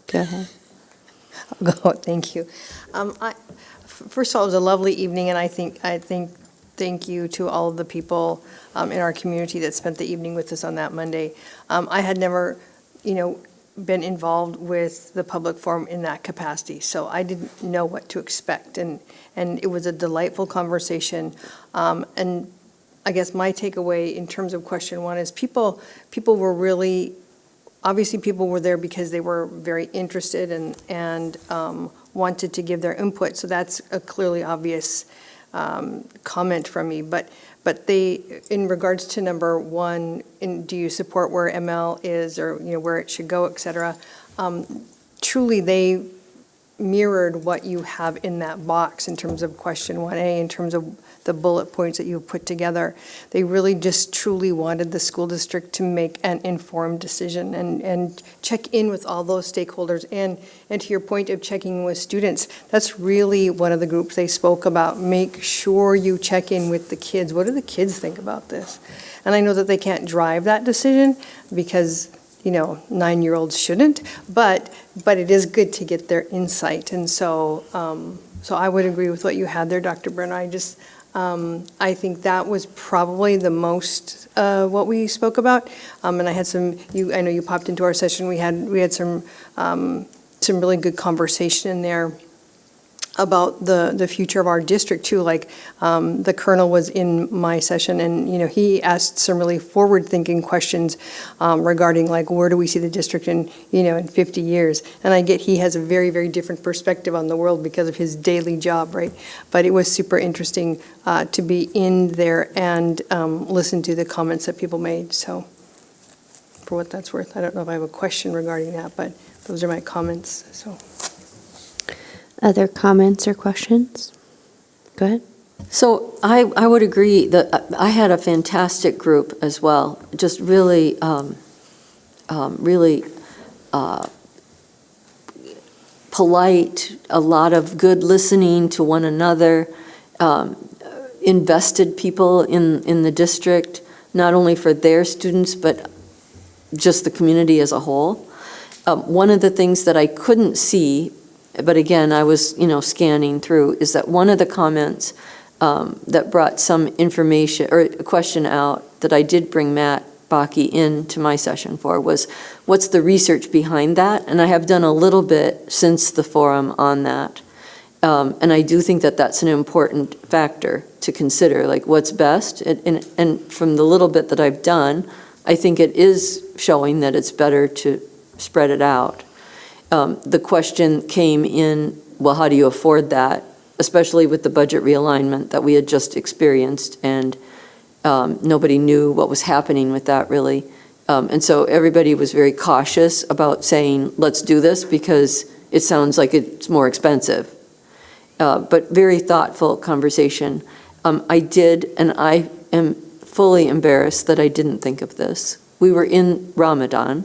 Go ahead. I'll go. Thank you. First of all, it was a lovely evening, and I think thank you to all of the people in our community that spent the evening with us on that Monday. I had never, been involved with the public forum in that capacity, so I didn't know what to expect, and it was a delightful conversation. And I guess my takeaway in terms of question one is people were really. Obviously, people were there because they were very interested and wanted to give their input. So that's a clearly obvious comment from me. But they, in regards to number one, do you support where ML is, or where it should go, et cetera? Truly, they mirrored what you have in that box in terms of question 1A, in terms of the bullet points that you put together. They really just truly wanted the school district to make an informed decision and check in with all those stakeholders. And to your point of checking with students, that's really one of the groups they spoke about. Make sure you check in with the kids. What do the kids think about this? And I know that they can't drive that decision because 9-year-olds shouldn't, but it is good to get their insight. And so I would agree with what you had there, Dr. Brenner. I think that was probably the most what we spoke about. And I had I know you popped into our session. We had some really good conversation in there about the future of our district too. Like the colonel was in my session, and he asked some really forward-thinking questions regarding like where do we see the district in 50 years. And I get he has a very, very different perspective on the world because of his daily job, right? But it was super interesting to be in there and listen to the comments that people made. So for what that's worth, I don't know if I have a question regarding that, but those are my comments. So. Other comments or questions? Go ahead. So I would agree that I had a fantastic group as well, just really, really polite, a lot of good listening to one another, invested people in the district, not only for their students, but just the community as a whole. One of the things that I couldn't see, but again, I was, scanning through, is that one of the comments that brought some information or a question out that I did bring Matt Bakke into my session for was, what's the research behind that? And I have done a little bit since the forum on that. And I do think that that's an important factor to consider, like what's best. And from the little bit that I've done, I think it is showing that it's better to spread it out. The question came in well, how do you afford that? Especially with the budget realignment that we had just experienced, and nobody knew what was happening with that really. And so everybody was very cautious about saying, let's do this because it sounds like it's more expensive. But very thoughtful conversation. I did, and I am fully embarrassed that I didn't think of this. We were in Ramadan,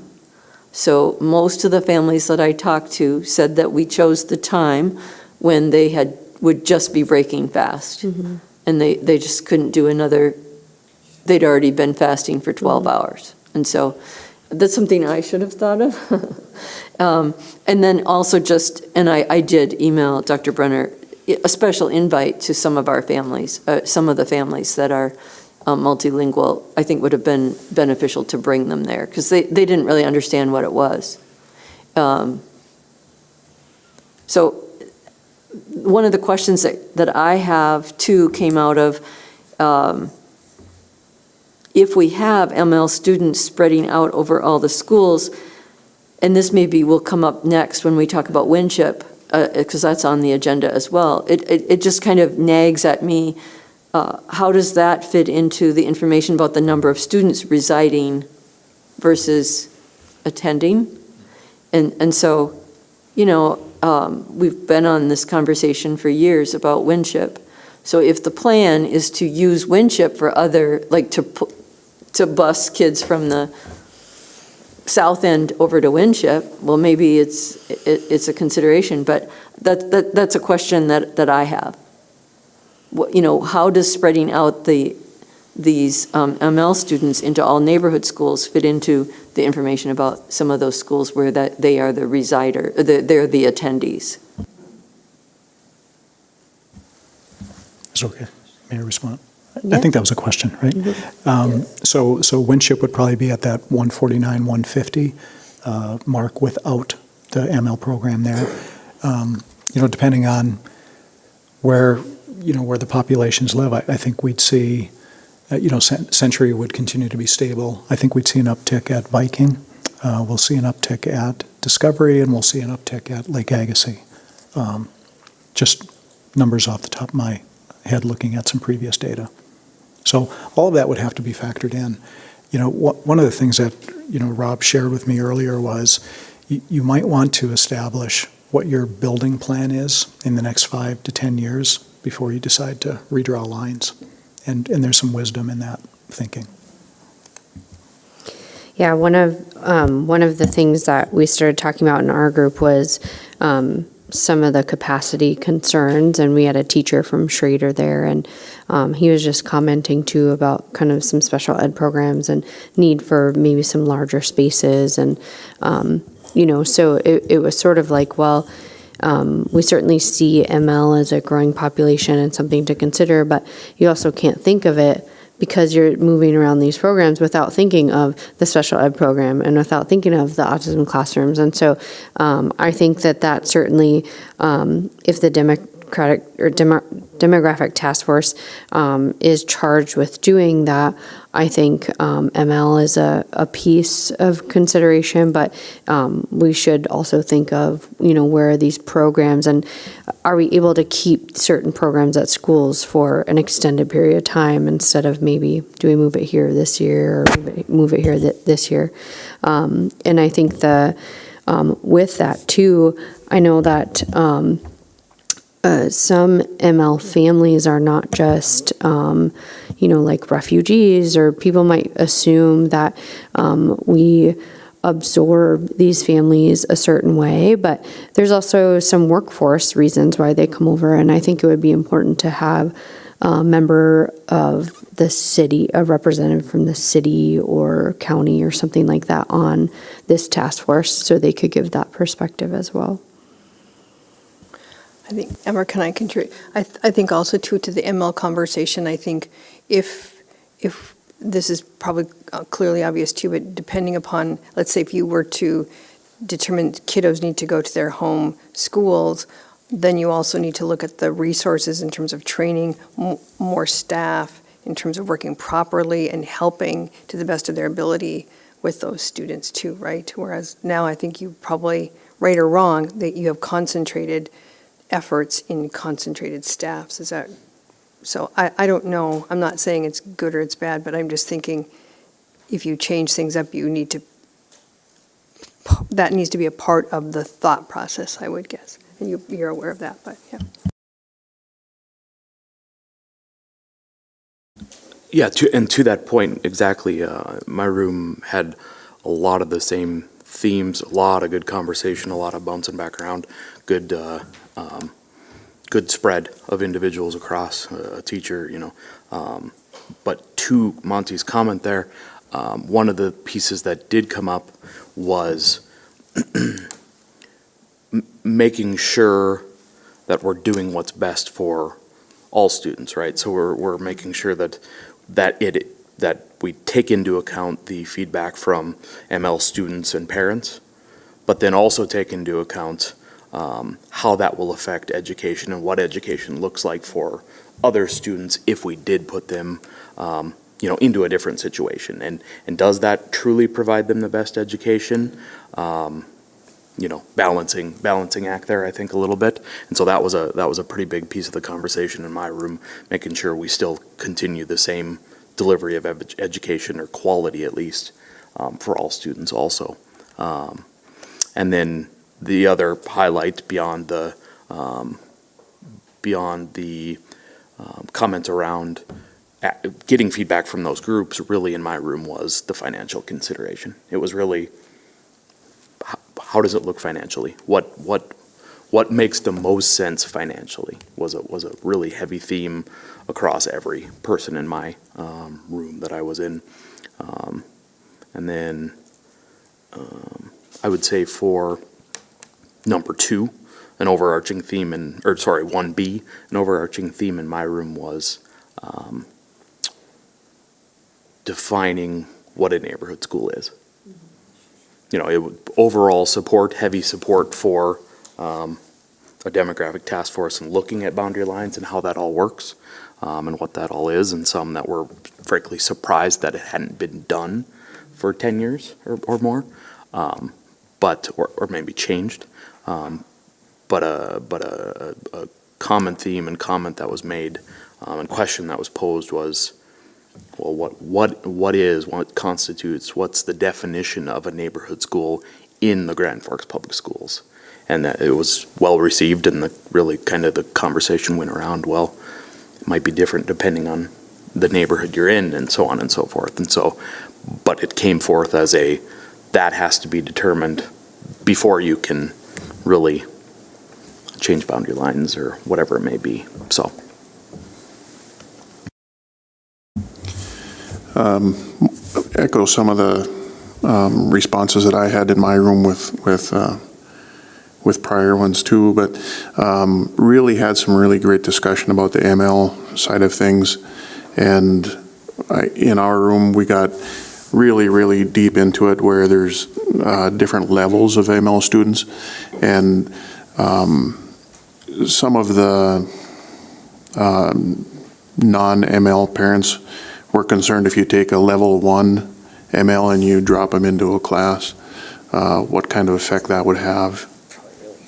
so most of the families that I talked to said that we chose the time when they would just be breaking fast. Mm-hmm. And they just couldn't do another, they'd already been fasting for 12 hours. And so that's something I should have thought of. And then also and I did email Dr. Brenner a special invite to some of our families, some of the families that are multilingual. I think would have been beneficial to bring them there because they didn't really understand what it was. So one of the questions that I have too came out of if we have ML students spreading out over all the schools, and this maybe will come up next when we talk about Winship, because that's on the agenda as well. It just kind of nags at me, how does that fit into the information about the number of students residing versus attending? And so, we've been on this conversation for years about Winship. So if the plan is to use Winship for other, like to bus kids from the south end over to Winship, well, maybe it's a consideration, but that's a question that I have. How does spreading out these ML students into all neighborhood schools fit into the information about some of those schools where they are the resider, they're the attendees? It's okay. May I respond? Yeah. I think that was a question, right? Mm-hmm. So Winship would probably be at that 149, 150 mark without the ML program there. Depending on where the populations live, I think we'd see, Century would continue to be stable. I think we'd see an uptick at Viking. We'll see an uptick at Discovery, and we'll see an uptick at Lake Agassiz. Just numbers off the top of my head looking at some previous data. So all of that would have to be factored in. One of the things that, Rob shared with me earlier was you might want to establish what your building plan is in the next 5 to 10 years before you decide to redraw lines. And there's some wisdom in that thinking. Yeah, one of the things that we started talking about in our group was some of the capacity concerns, and we had a teacher from Schrader there, and he was just commenting too about kind of some special ed programs and need for maybe some larger spaces, and so it was sort of like, well, we certainly see ML as a growing population and something to consider, but you also can't think of it because you're moving around these programs without thinking of the special ed program and without thinking of the autism classrooms. And so I think that certainly, if the demographic task force is charged with doing that, I think ML is a piece of consideration, but we should also think of, where are these programs, and are we able to keep certain programs at schools for an extended period of time instead of maybe, do we move it here this year or move it here this year? And I think with that too, I know that some ML families are not just, like refugees, or people might assume that we absorb these families a certain way, but there's also some workforce reasons why they come over, and I think it would be important to have a member of the city, a representative from the city or county or something like that on this task force so they could give that perspective as well. I think, Emma, can I contribute? I think also too to the ML conversation, I think if this is probably clearly obvious too, but depending upon, let's say if you were to determine kiddos need to go to their home schools, then you also need to look at the resources in terms of training more staff, in terms of working properly and helping to the best of their ability with those students too, right? Whereas now I think you probably, right or wrong, that you have concentrated efforts in concentrated staffs. Is that, so I don't know. I'm not saying it's good or it's bad, but I'm just thinking if you change things up, you need to, that needs to be a part of the thought process, I would guess. And you're aware of that, but yeah. Yeah, to that point, exactly. My room had a lot of the same themes, a lot of good conversation, a lot of bouncing back around, good spread of individuals across a teacher, But to Monty's comment there, one of the pieces that did come up was making sure that we're doing what's best for all students, right? So we're making sure that we take into account the feedback from ML students and parents, but then also take into account how that will affect education and what education looks like for other students if we did put them, into a different situation. And does that truly provide them the best education? Balancing act there, I think, a little bit. And so that was a pretty big piece of the conversation in my room, making sure we still continue the same delivery of education, or quality at least, for all students also. And then the other highlight beyond the comment around getting feedback from those groups really in my room was the financial consideration. It was really, how does it look financially? What makes the most sense financially was a really heavy theme across every person in my room that I was in. And then I would say for number 2, an overarching theme 1B, an overarching theme in my room was defining what a neighborhood school is. Overall support, heavy support for a demographic task force and looking at boundary lines and how that all works, and what that all is, and some that were frankly surprised that it hadn't been done for 10 years or more, or maybe changed. But a common theme and comment that was made, and question that was posed was, well, what constitutes, what's the definition of a neighborhood school in the Grand Forks Public Schools? And that it was well received, and the conversation went around, well, it might be different depending on the neighborhood you're in, and so on and so forth. And so, but it came forth as that has to be determined before you can really change boundary lines or whatever it may be, so. Echo some of the responses that I had in my room with prior ones too, but really had some really great discussion about the ML side of things. And in our room, we got really, really deep into it, where there's different levels of ML students. And some of the non-ML parents were concerned if you take a level 1 ML and you drop them into a class, what kind of effect that would have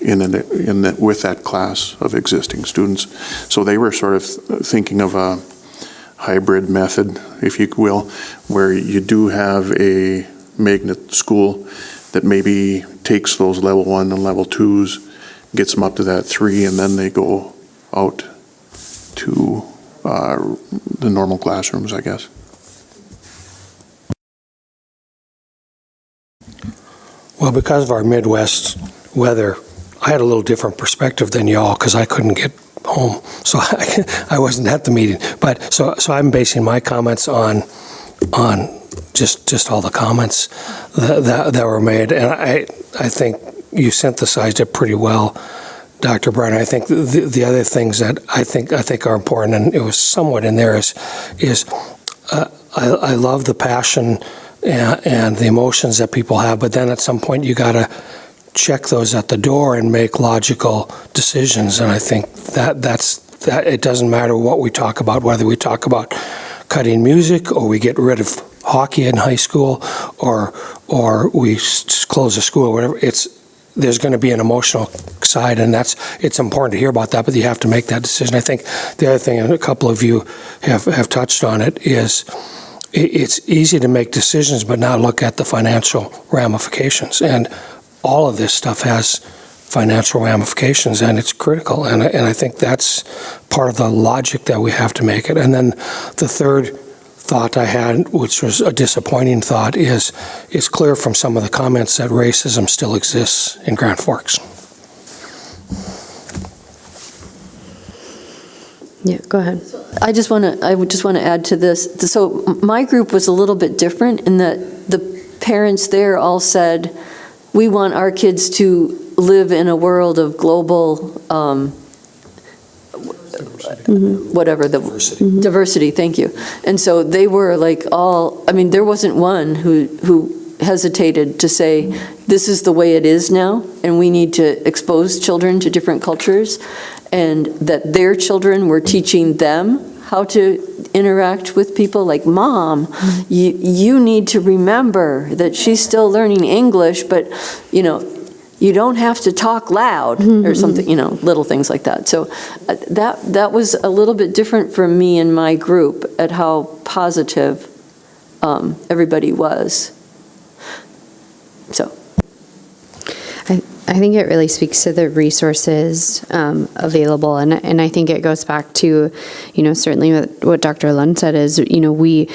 with that class of existing students. So they were sort of thinking of a hybrid method, if you will, where you do have a magnet school that maybe takes those level 1 and level 2s, gets them up to that 3, and then they go out to the normal classrooms, I guess. Well, because of our Midwest weather, I had a little different perspective than y'all, because I couldn't get home, so I wasn't at the meeting. But so I'm basing my comments on just all the comments that were made, and I think you synthesized it pretty well, Dr. Brown. I think the other things that I think are important, and it was somewhat in there, is I love the passion and the emotions that people have, but then at some point you got to check those at the door and make logical decisions. And I think that it doesn't matter what we talk about, whether we talk about cutting music, or we get rid of hockey in high school, or we close a school, or whatever. there's going to be an emotional side, and it's important to hear about that, but you have to make that decision. I think the other thing, and a couple of you have touched on it, is it's easy to make decisions but not look at the financial ramifications. And all of this stuff has financial ramifications, and it's critical. And I think that's part of the logic that we have to make it. And then the third thought I had, which was a disappointing thought, is it's clear from some of the comments that racism still exists in Grand Forks. Yeah, go ahead. I would just want to add to this. So my group was a little bit different in that the parents there all said, we want our kids to live in a world of global, whatever, diversity, thank you. And so they were like there wasn't one who hesitated to say, this is the way it is now, and we need to expose children to different cultures, and that their children were teaching them how to interact with people. Like, Mom, you need to remember that she's still learning English, but, you don't have to talk loud or something, little things like that. So that was a little bit different for me and my group at how positive everybody was. So. I think it really speaks to the resources available, and I think it goes back to, certainly what Dr. Lund said is, we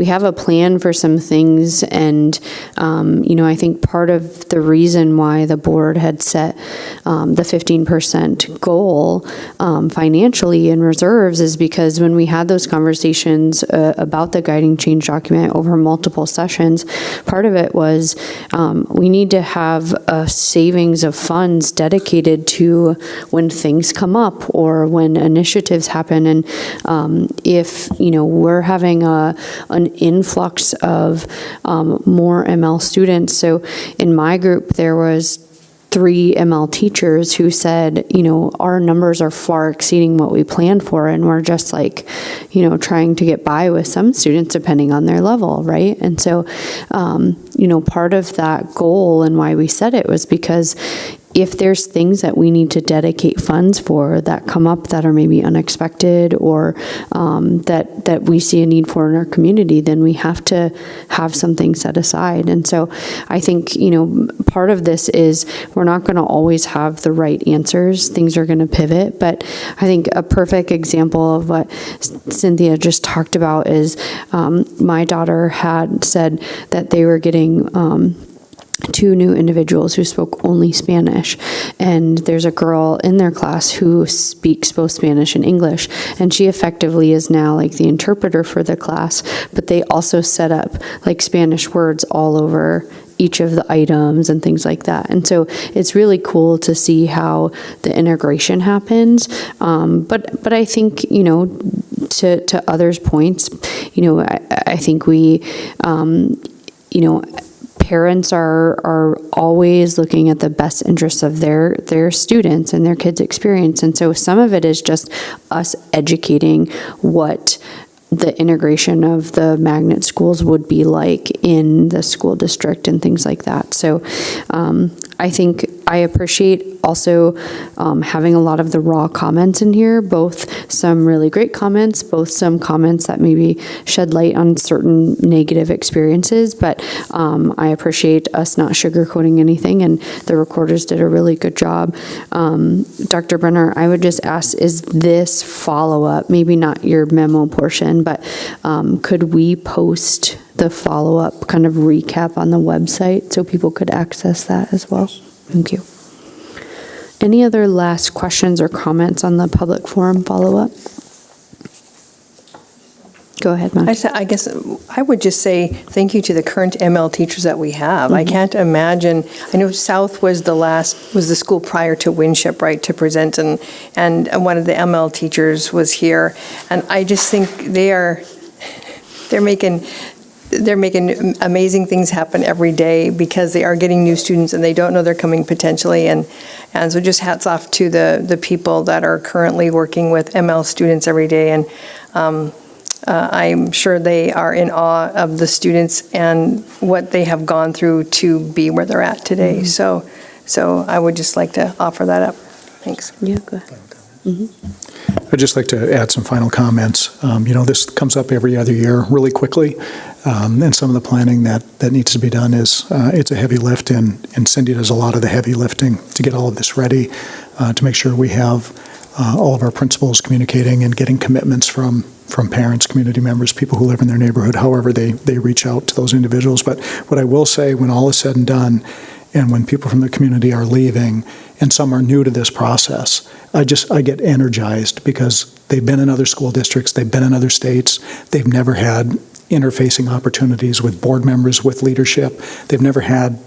have a plan for some things, and I think part of the reason why the board had set the 15% goal financially in reserves is because when we had those conversations about the guiding change document over multiple sessions, part of it was we need to have a savings of funds dedicated to when things come up or when initiatives happen. And if, we're having an influx of more ML students. So in my group, there was 3 ML teachers who said, our numbers are far exceeding what we planned for, and we're just trying to get by with some students depending on their level, right? And so, part of that goal and why we set it was because if there's things that we need to dedicate funds for that come up that are maybe unexpected or that we see a need for in our community, then we have to have something set aside. And so I think, part of this is we're not going to always have the right answers. Things are going to pivot. But I think a perfect example of what Cynthia just talked about is my daughter had said that they were getting 2 new individuals who spoke only Spanish, and there's a girl in their class who speaks both Spanish and English, and she effectively is now like the interpreter for the class, but they also set up like Spanish words all over each of the items and things like that. And so it's really cool to see how the integration happens. But I think, to others' points, I think we, parents are always looking at the best interests of their students and their kids' experience. And so some of it is just us educating what the integration of the magnet schools would be like in the school district and things like that. So I think I appreciate also having a lot of the raw comments in here, both some really great comments, both some comments that maybe shed light on certain negative experiences, but I appreciate us not sugarcoating anything, and the recorders did a really good job. Dr. Brenner, I would just ask, is this follow-up, maybe not your memo portion, but could we post the follow-up kind of recap on the website so people could access that as well? Thank you. Any other last questions or comments on the public forum follow-up? Go ahead, Matt. I guess I would just say thank you to the current ML teachers that we have. I can't imagine, I know South was the school prior to Winship, right, to present, and one of the ML teachers was here, and I just think they're making amazing things happen every day because they are getting new students and they don't know they're coming potentially. And so just hats off to the people that are currently working with ML students every day. And I'm sure they are in awe of the students and what they have gone through to be where they're at today. So So I would just like to offer that up. Thanks. Yeah, go ahead. I'd just like to add some final comments. This comes up every other year really quickly, and some of the planning that needs to be done is, it's a heavy lift, and Cindy does a lot of the heavy lifting to get all of this ready, to make sure we have all of our principals communicating and getting commitments from parents, community members, people who live in their neighborhood, however they reach out to those individuals. But what I will say, when all is said and done, and when people from the community are leaving, and some are new to this process, I get energized, because they've been in other school districts, they've been in other states, they've never had interfacing opportunities with board members, with leadership. They've never had,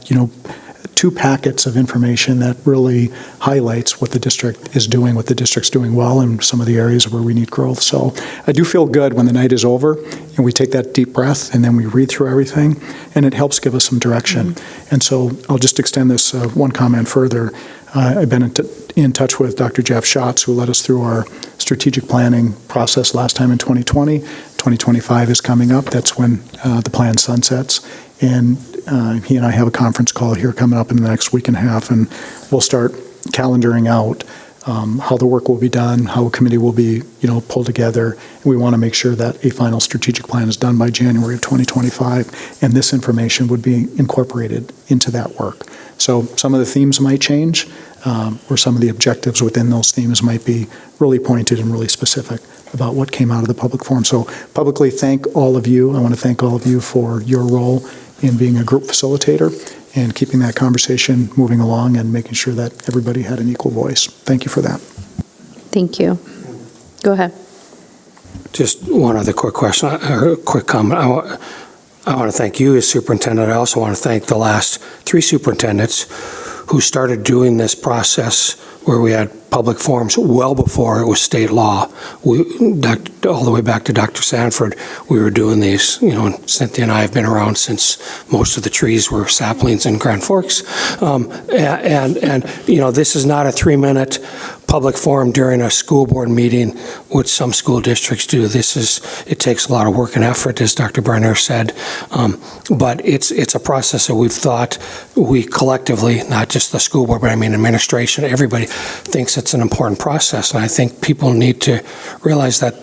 2 packets of information that really highlights what the district is doing, what the district's doing well, and some of the areas where we need growth. So I do feel good when the night is over and we take that deep breath and then we read through everything, and it helps give us some direction. And so I'll just extend this one comment further. I've been in touch with Dr. Jeff Schatz, who led us through our strategic planning process last time in 2020. 2025 is coming up. That's when the plan sunsets. And he and I have a conference call here coming up in the next week and a half, and we'll start calendaring out how the work will be done, how a committee will be, pulled together. And we want to make sure that a final strategic plan is done by January of 2025, and this information would be incorporated into that work. So some of the themes might change, or some of the objectives within those themes might be really pointed and really specific about what came out of the public forum. So publicly thank all of you. I want to thank all of you for your role in being a group facilitator and keeping that conversation moving along and making sure that everybody had an equal voice. Thank you for that. Thank you. Go ahead. Just one other quick question, or quick comment. I want to thank you as superintendent. I also want to thank the last 3 superintendents who started doing this process where we had public forums well before it was state law. All the way back to Dr. Sanford, we were doing these, and Cynthia and I have been around since most of the trees were saplings in Grand Forks. This is not a 3-minute public forum during a school board meeting, which some school districts do. It takes a lot of work and effort, as Dr. Brenner said, but it's a process that we've thought, we collectively, not just the school board, but I mean administration, everybody thinks it's an important process, and I think people need to realize that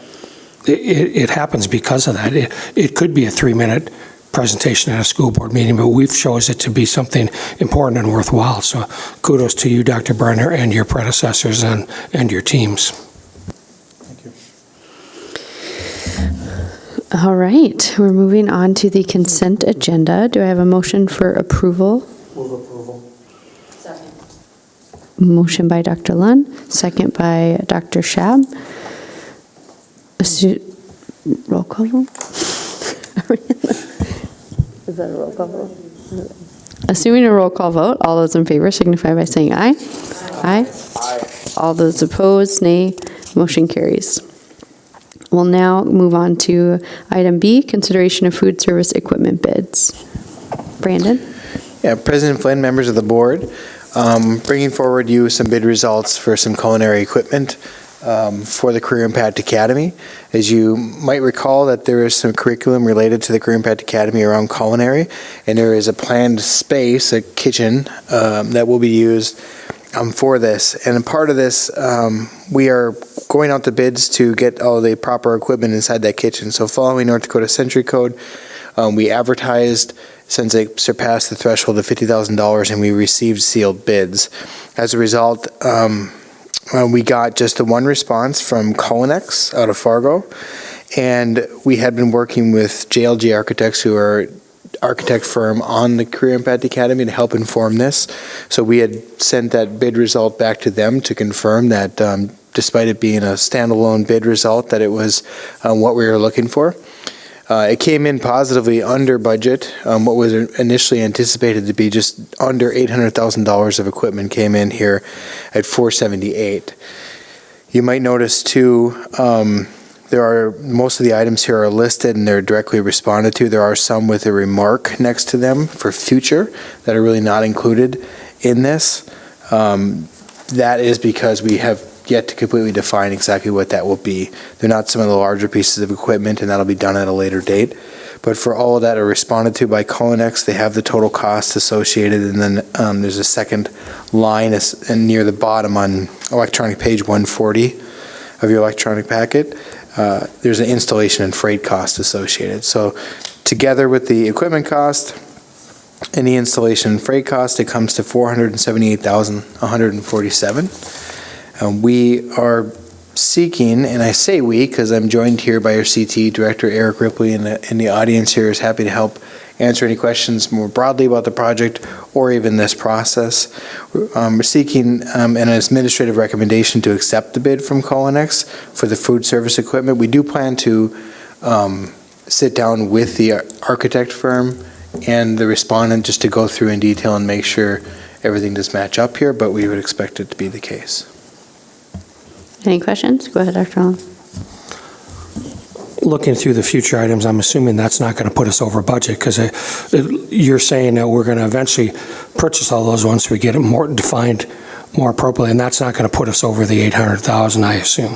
it happens because of that. It could be a 3-minute presentation at a school board meeting, but we've chosen it to be something important and worthwhile. So kudos to you, Dr. Brenner, and your predecessors and your teams. Thank you. All right, we're moving on to the consent agenda. Do I have a motion for approval? Move approval. Second. Motion by Dr. Lund, second by Dr. Schab. Roll call vote? Is that a roll call vote? Assuming a roll call vote, all those in favor signify by saying aye. Aye. Aye. All those opposed, nay. Motion carries. We'll now move on to item B, consideration of food service equipment bids. Brandon? Yeah, President Flynn, members of the board, bringing forward you some bid results for some culinary equipment for the Career Impact Academy. As you might recall, that there is some curriculum related to the Career Impact Academy around culinary, and there is a planned space, a kitchen, that will be used for this. And a part of this, we are going out to bids to get all the proper equipment inside that kitchen. So following North Dakota Century Code, we advertised since it surpassed the threshold of $50,000, and we received sealed bids. As a result, we got just the one response from Culinex out of Fargo, and we had been working with JLG Architects, who are architect firm on the Career Impact Academy, to help inform this. So we had sent that bid result back to them to confirm that despite it being a standalone bid result, that it was what we were looking for. It came in positively under budget. What was initially anticipated to be just under $800,000 of equipment came in here at $478,000. You might notice too, most of the items here are listed and they're directly responded to. There are some with a remark next to them for future that are really not included in this. That is because we have yet to completely define exactly what that will be. They're not some of the larger pieces of equipment, and that'll be done at a later date. But for all that are responded to by Culinex, they have the total cost associated, and then there's a second line near the bottom on electronic page 140 of your electronic packet. There's an installation and freight cost associated. So together with the equipment cost and the installation and freight cost, it comes to $478,147. We are seeking, and I say we because I'm joined here by our CTE Director, Eric Ripley, and the audience here is happy to help answer any questions more broadly about the project or even this process. We're seeking an administrative recommendation to accept the bid from Culinex for the food service equipment. We do plan to sit down with the architect firm and the respondent just to go through in detail and make sure everything does match up here, but we would expect it to be the case. Any questions? Go ahead, Dr. Allen. Looking through the future items, I'm assuming that's not going to put us over budget, because you're saying that we're going to eventually purchase all those once we get it more defined more appropriately, and that's not going to put us over the 800,000, I assume.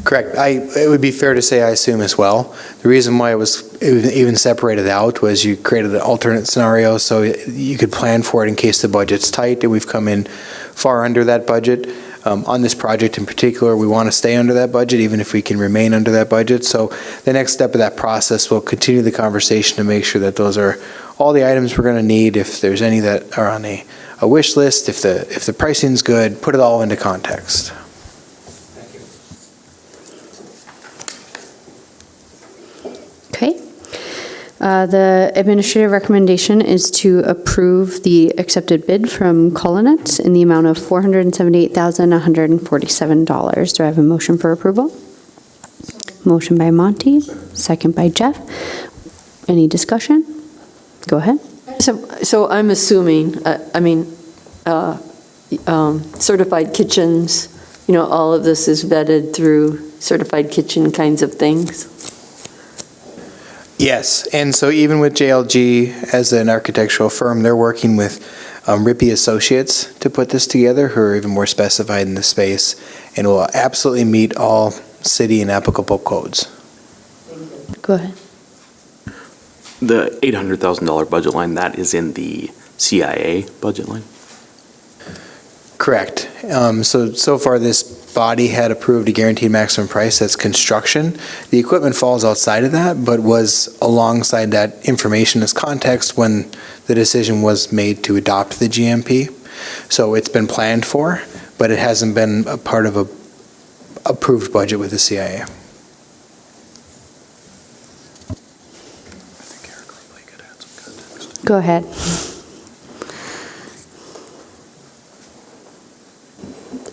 Correct. It would be fair to say I assume as well. The reason why it was even separated out was you created an alternate scenario so you could plan for it in case the budget's tight, and we've come in far under that budget. On this project in particular, we want to stay under that budget, even if we can remain under that budget. So the next step of that process will continue the conversation to make sure that those are all the items we're going to need. If there's any that are on a wish list, if the pricing's good, put it all into context. Okay. The administrative recommendation is to approve the accepted bid from Culinex in the amount of $478,147. Do I have a motion for approval? Motion by Monty, second by Jeff. Any discussion? Go ahead. So I'm assuming, certified kitchens, all of this is vetted through certified kitchen kinds of things? Yes, and so even with JLG as an architectural firm, they're working with Rippey Associates to put this together, who are even more specified in the space, and will absolutely meet all city and applicable codes. Go ahead. The $800,000 budget line, that is in the CIA budget line? Correct. So far this body had approved a guaranteed maximum price. That's construction. The equipment falls outside of that, but was alongside that information as context when the decision was made to adopt the GMP. So it's been planned for, but it hasn't been a part of a approved budget with the CIA. Go ahead.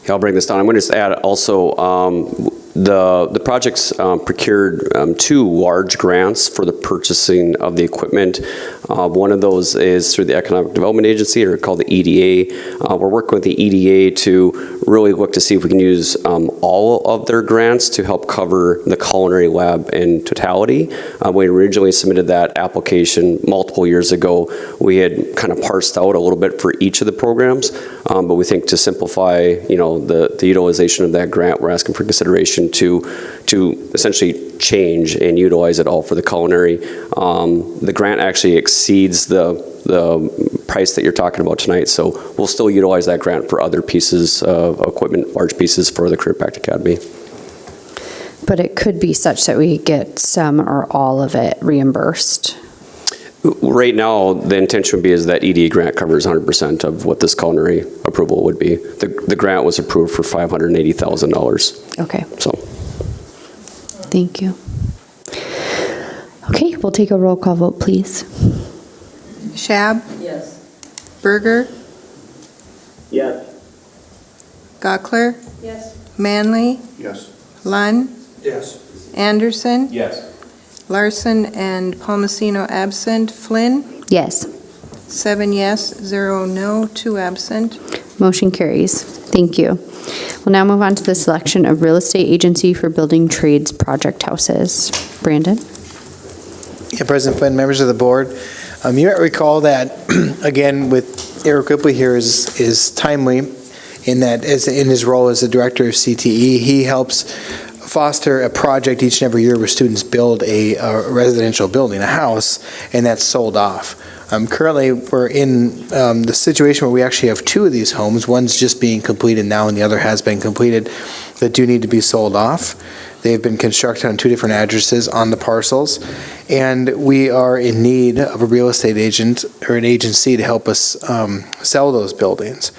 I'll bring this down. I'm going to just add also, the project's procured 2 large grants for the purchasing of the equipment. One of those is through the Economic Development Agency, or called the EDA. We're working with the EDA to really look to see if we can use all of their grants to help cover the culinary lab in totality. We originally submitted that application multiple years ago. We had kind of parsed out a little bit for each of the programs, but we think to simplify, the utilization of that grant, we're asking for consideration to essentially change and utilize it all for the culinary. The grant actually exceeds the price that you're talking about tonight, so we'll still utilize that grant for other pieces of equipment, large pieces for the Career Pact Academy. But it could be such that we get some or all of it reimbursed. Right now, the intention would be is that EDA grant covers 100% of what this culinary approval would be. The grant was approved for $580,000. Okay. So. Thank you. Okay, we'll take a roll call vote, please. Schab? Yes. Berger? Yes. Gockler? Yes. Manley? Yes. Lunn? Yes. Anderson? Yes. Larson and Palmasino absent. Flynn? Yes. 7 yes, 0 no, 2 absent. Motion carries. Thank you. We'll now move on to the selection of real estate agency for building trades project houses. Brandon? Yeah, President Flynn, members of the board, you might recall that, again, with Eric Ripley here is timely in that, as in his role as the director of CTE, he helps foster a project each and every year where students build a residential building, a house, and that's sold off. Currently, we're in the situation where we actually have two of these homes. One's just being completed now, and the other has been completed, that do need to be sold off. They've been constructed on two different addresses on the parcels, and we are in need of a real estate agent or an agency to help us sell those buildings.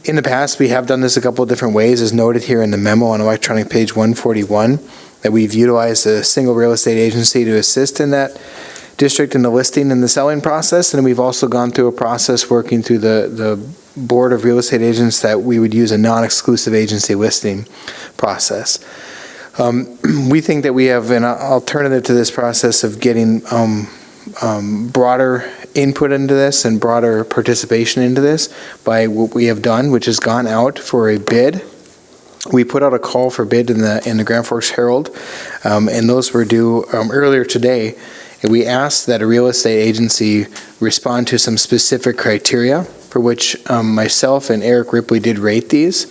In the past, we have done this a couple of different ways, as noted here in the memo on electronic page 141, that we've utilized a single real estate agency to assist in that district in the listing and the selling process, and we've also gone through a process working through the board of real estate agents that we would use a non-exclusive agency listing process. We think that we have an alternative to this process of getting broader input into this and broader participation into this by what we have done, which has gone out for a bid. We put out a call for bid in the Grand Forks Herald, and those were due earlier today. And we asked that a real estate agency respond to some specific criteria, for which myself and Eric Ripley did rate these.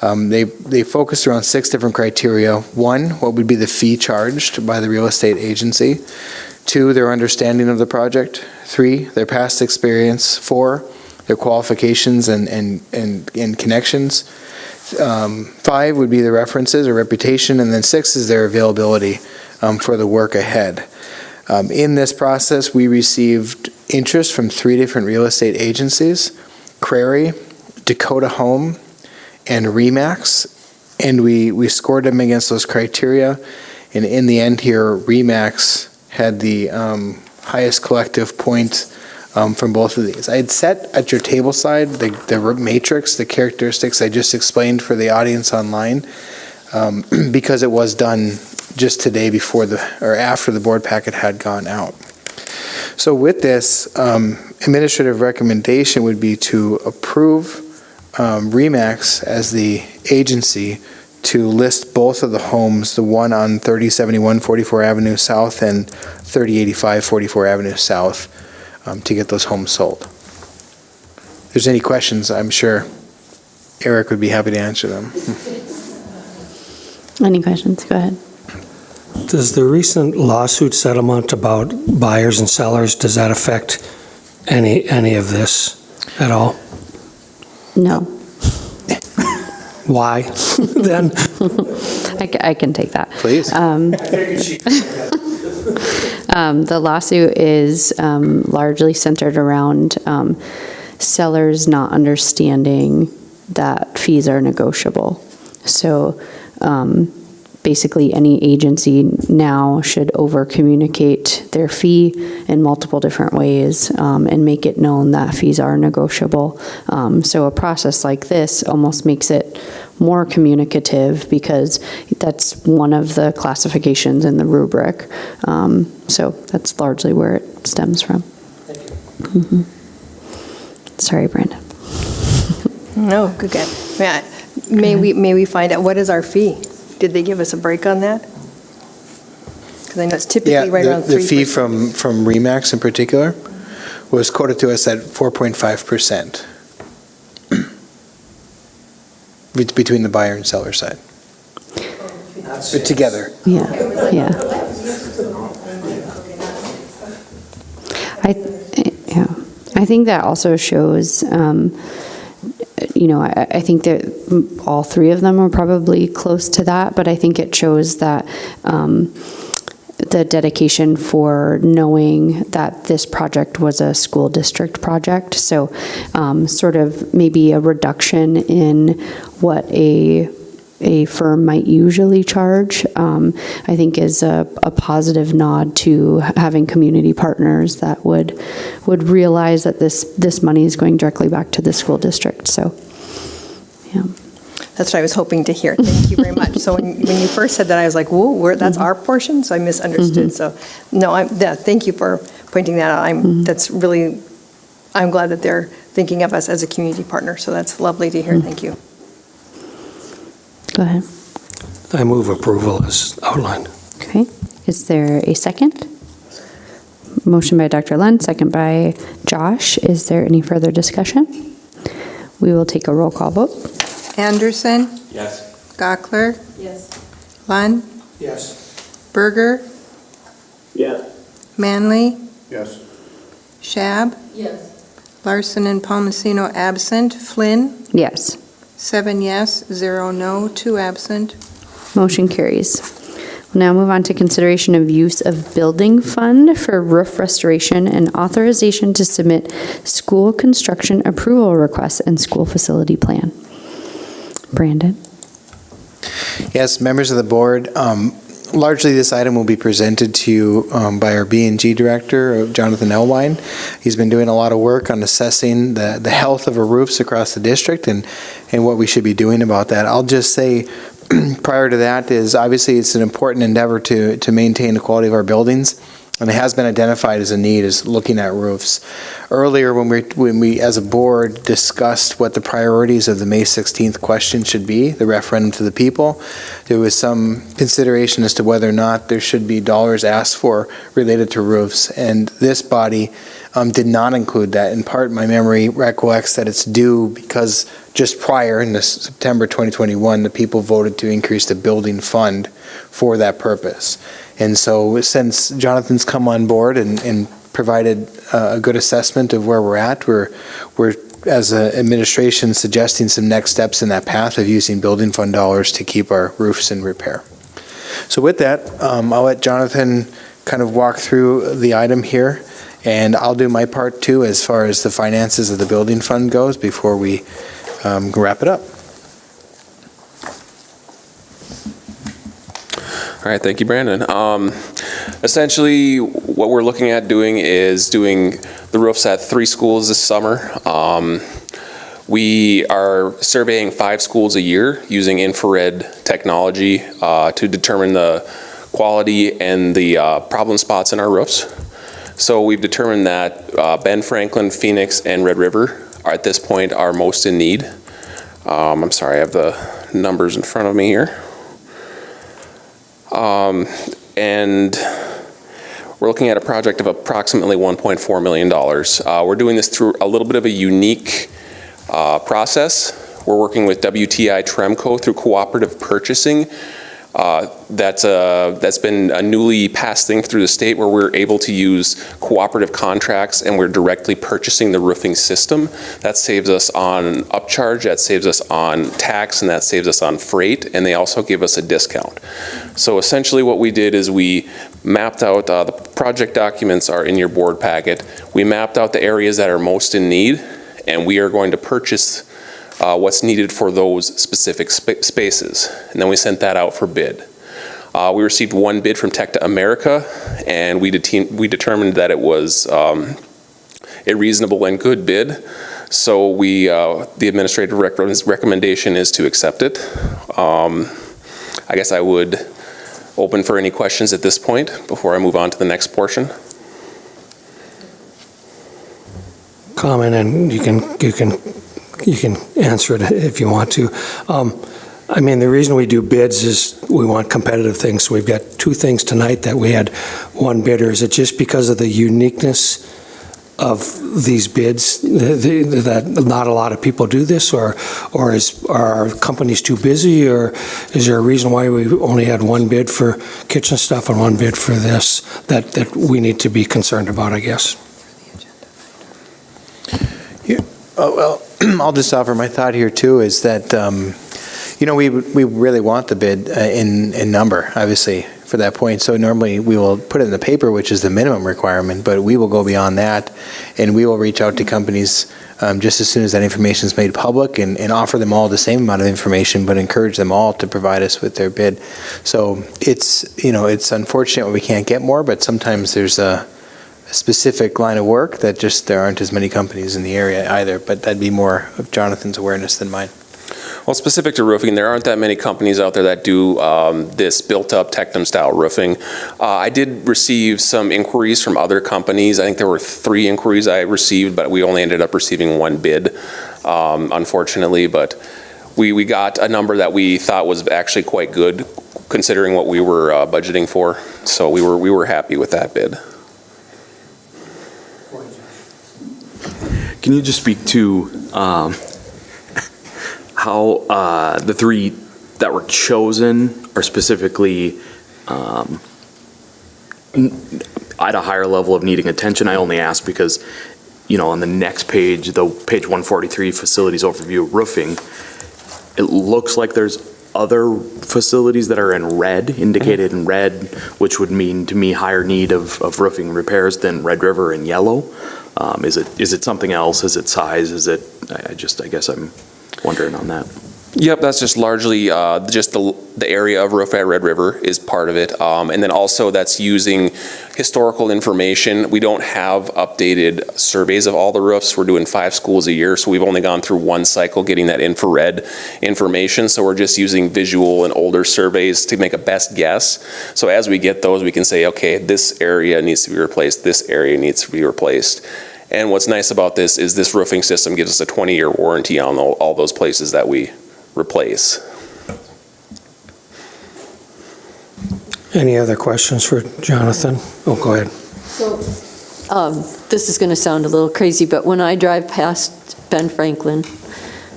They focused around 6 different criteria. 1, what would be the fee charged by the real estate agency? 2, their understanding of the project. 3, their past experience. 4, their qualifications and connections. 5 would be the references or reputation, and then 6 is their availability for the work ahead. In this process, we received interest from 3 different real estate agencies: Crary, Dakota Home, and Remax, and we scored them against those criteria. And in the end here, Remax had the highest collective point from both of these. I had set at your table side the matrix, the characteristics I just explained for the audience online, because it was done just today before or after the board packet had gone out. So with this, administrative recommendation would be to approve Remax as the agency to list both of the homes, the one on 3071 44 Avenue South and 3085 44 Avenue South, to get those homes sold. If there's any questions, I'm sure Eric would be happy to answer them. Any questions? Go ahead. Does the recent lawsuit settlement about buyers and sellers, does that affect any of this at all? No. Why then? I can take that. Please. The lawsuit is largely centered around sellers not understanding that fees are negotiable. So basically, any agency now should over-communicate their fee in multiple different ways and make it known that fees are negotiable. So a process like this almost makes it more communicative because that's one of the classifications in the rubric. So that's largely where it stems from. Thank you. Sorry, Brandon. No, good. Yeah. May we find out what is our fee? Did they give us a break on that? Because I know it's typically right around 3%. The fee from Remax in particular was quoted to us at 4.5% between the buyer and seller side. Together. Yeah. I think that also shows, I think that all 3 of them are probably close to that, but I think it shows that the dedication for knowing that this project was a school district project. So sort of maybe a reduction in what a firm might usually charge, I think is a positive nod to having community partners that would realize that this money is going directly back to the school district. So, yeah. That's what I was hoping to hear. Thank you very much. So when you first said that, I was like, whoa, that's our portion? So I misunderstood. So no, thank you for pointing that out. I'm glad that they're thinking of us as a community partner. So that's lovely to hear. Thank you. Go ahead. I move approval as outlined. Okay. Is there a second? Motion by Dr. Lund, second by Josh. Is there any further discussion? We will take a roll call vote. Anderson? Yes. Gockler? Yes. Lund, Yes. Berger, Yes. Manley, Yes. Shab, Yes. Larson and Palmasino absent, Flynn, Yes. 7 yes, 0 no, 2 absent. Motion carries. We'll now move on to consideration of use of building fund for roof restoration and authorization to submit school construction approval requests and school facility plan. Brandon? Yes, members of the board, largely this item will be presented to you by our B&G director, Jonathan Elwine. He's been doing a lot of work on assessing the health of our roofs across the district and what we should be doing about that. I'll just say, prior to that is obviously it's an important endeavor to maintain the quality of our buildings, and it has been identified as a need is looking at roofs. Earlier when we as a board discussed what the priorities of the May 16th question should be, the referendum to the people, there was some consideration as to whether or not there should be dollars asked for related to roofs, and this body did not include that. In part, my memory recollects that it's due because just prior in September 2021, the people voted to increase the building fund for that purpose. And so since Jonathan's come on board and provided a good assessment of where we're at, we're as an administration suggesting some next steps in that path of using building fund dollars to keep our roofs in repair. So with that, I'll let Jonathan kind of walk through the item here, and I'll do my part too as far as the finances of the building fund goes before we wrap it up. All right, thank you, Brandon. Essentially, what we're looking at doing is doing the roofs at 3 schools this summer. We are surveying 5 schools a year using infrared technology to determine the quality and the problem spots in our roofs. So we've determined that Ben Franklin, Phoenix, and Red River are at this point are most in need. I'm sorry, I have the numbers in front of me here. And we're looking at a project of approximately $1.4 million. We're doing this through a little bit of a unique process. We're working with WTI Tremco through cooperative purchasing. That's been a newly passed thing through the state where we're able to use cooperative contracts and we're directly purchasing the roofing system. That saves us on upcharge, that saves us on tax, and that saves us on freight, and they also give us a discount. So essentially what we did is we mapped out, the project documents are in your board packet. We mapped out the areas that are most in need, and we are going to purchase what's needed for those specific spaces. And then we sent that out for bid. We received 1 bid from Tech to America, and we determined that it was a reasonable and good bid. So the administrative recommendation is to accept it. I guess I would open for any questions at this point before I move on to the next portion. Comment, and you can answer it if you want to. I mean, the reason we do bids is we want competitive things. So we've got 2 things tonight that we had 1 bidder. Is it just because of the uniqueness of these bids that not a lot of people do this, or are our companies too busy, or is there a reason why we only had 1 bid for kitchen stuff and 1 bid for this that we need to be concerned about, I guess? Oh, well, I'll just offer my thought here too, is that, we really want the bid in number, obviously, for that point. So normally we will put it in the paper, which is the minimum requirement, but we will go beyond that, and we will reach out to companies just as soon as that information is made public and offer them all the same amount of information, but encourage them all to provide us with their bid. So it's unfortunate when we can't get more, but sometimes there's a specific line of work that just there aren't as many companies in the area either, but that'd be more of Jonathan's awareness than mine. Well, specific to roofing, there aren't that many companies out there that do this built-up Tectum-style roofing. I did receive some inquiries from other companies. I think there were 3 inquiries I received, but we only ended up receiving 1 bid, unfortunately. But we got a number that we thought was actually quite good, considering what we were budgeting for. So we were happy with that bid. Can you just speak to how the 3 that were chosen are specifically at a higher level of needing attention. I only ask because, on the next page, the page 143, facilities overview roofing, it looks like there's other facilities that are in red, indicated in red, which would mean to me higher need of roofing repairs than Red River in yellow. Is it something else? Is it size? Is it, I guess I'm wondering on that. Yep, that's just largely just the area of roof at Red River is part of it. And then also that's using historical information. We don't have updated surveys of all the roofs. We're doing 5 schools a year, so we've only gone through one cycle getting that infrared information. So we're just using visual and older surveys to make a best guess. So as we get those, we can say, okay, this area needs to be replaced, this area needs to be replaced. And what's nice about this is this roofing system gives us a 20-year warranty on all those places that we replace. Any other questions for Jonathan? Oh, go ahead. This is going to sound a little crazy, but when I drive past Ben Franklin,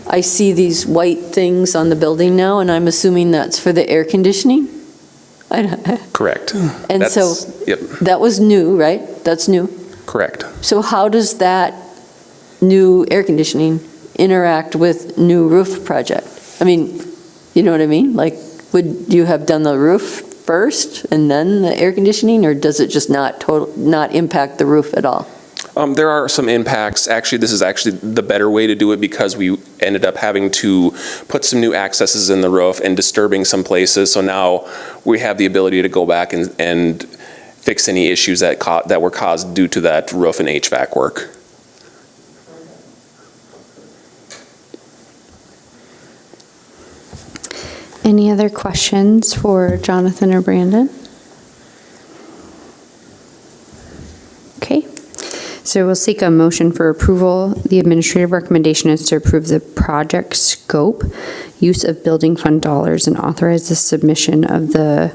I see these white things on the building now, and I'm assuming that's for the air conditioning? Correct. And so yep. that was new, right? That's new? Correct. So how does that new air conditioning interact with new roof project? I mean, you know what I mean? Like, would you have done the roof first and then the air conditioning, or does it just not impact the roof at all? There are some impacts. Actually, this is actually the better way to do it because we ended up having to put some new accesses in the roof and disturbing some places. So now we have the ability to go back and fix any issues that were caused due to that roof and HVAC work. Any other questions for Jonathan or Brandon? Okay, so we'll seek a motion for approval. The administrative recommendation is to approve the project scope, use of building fund dollars, and authorize the submission of the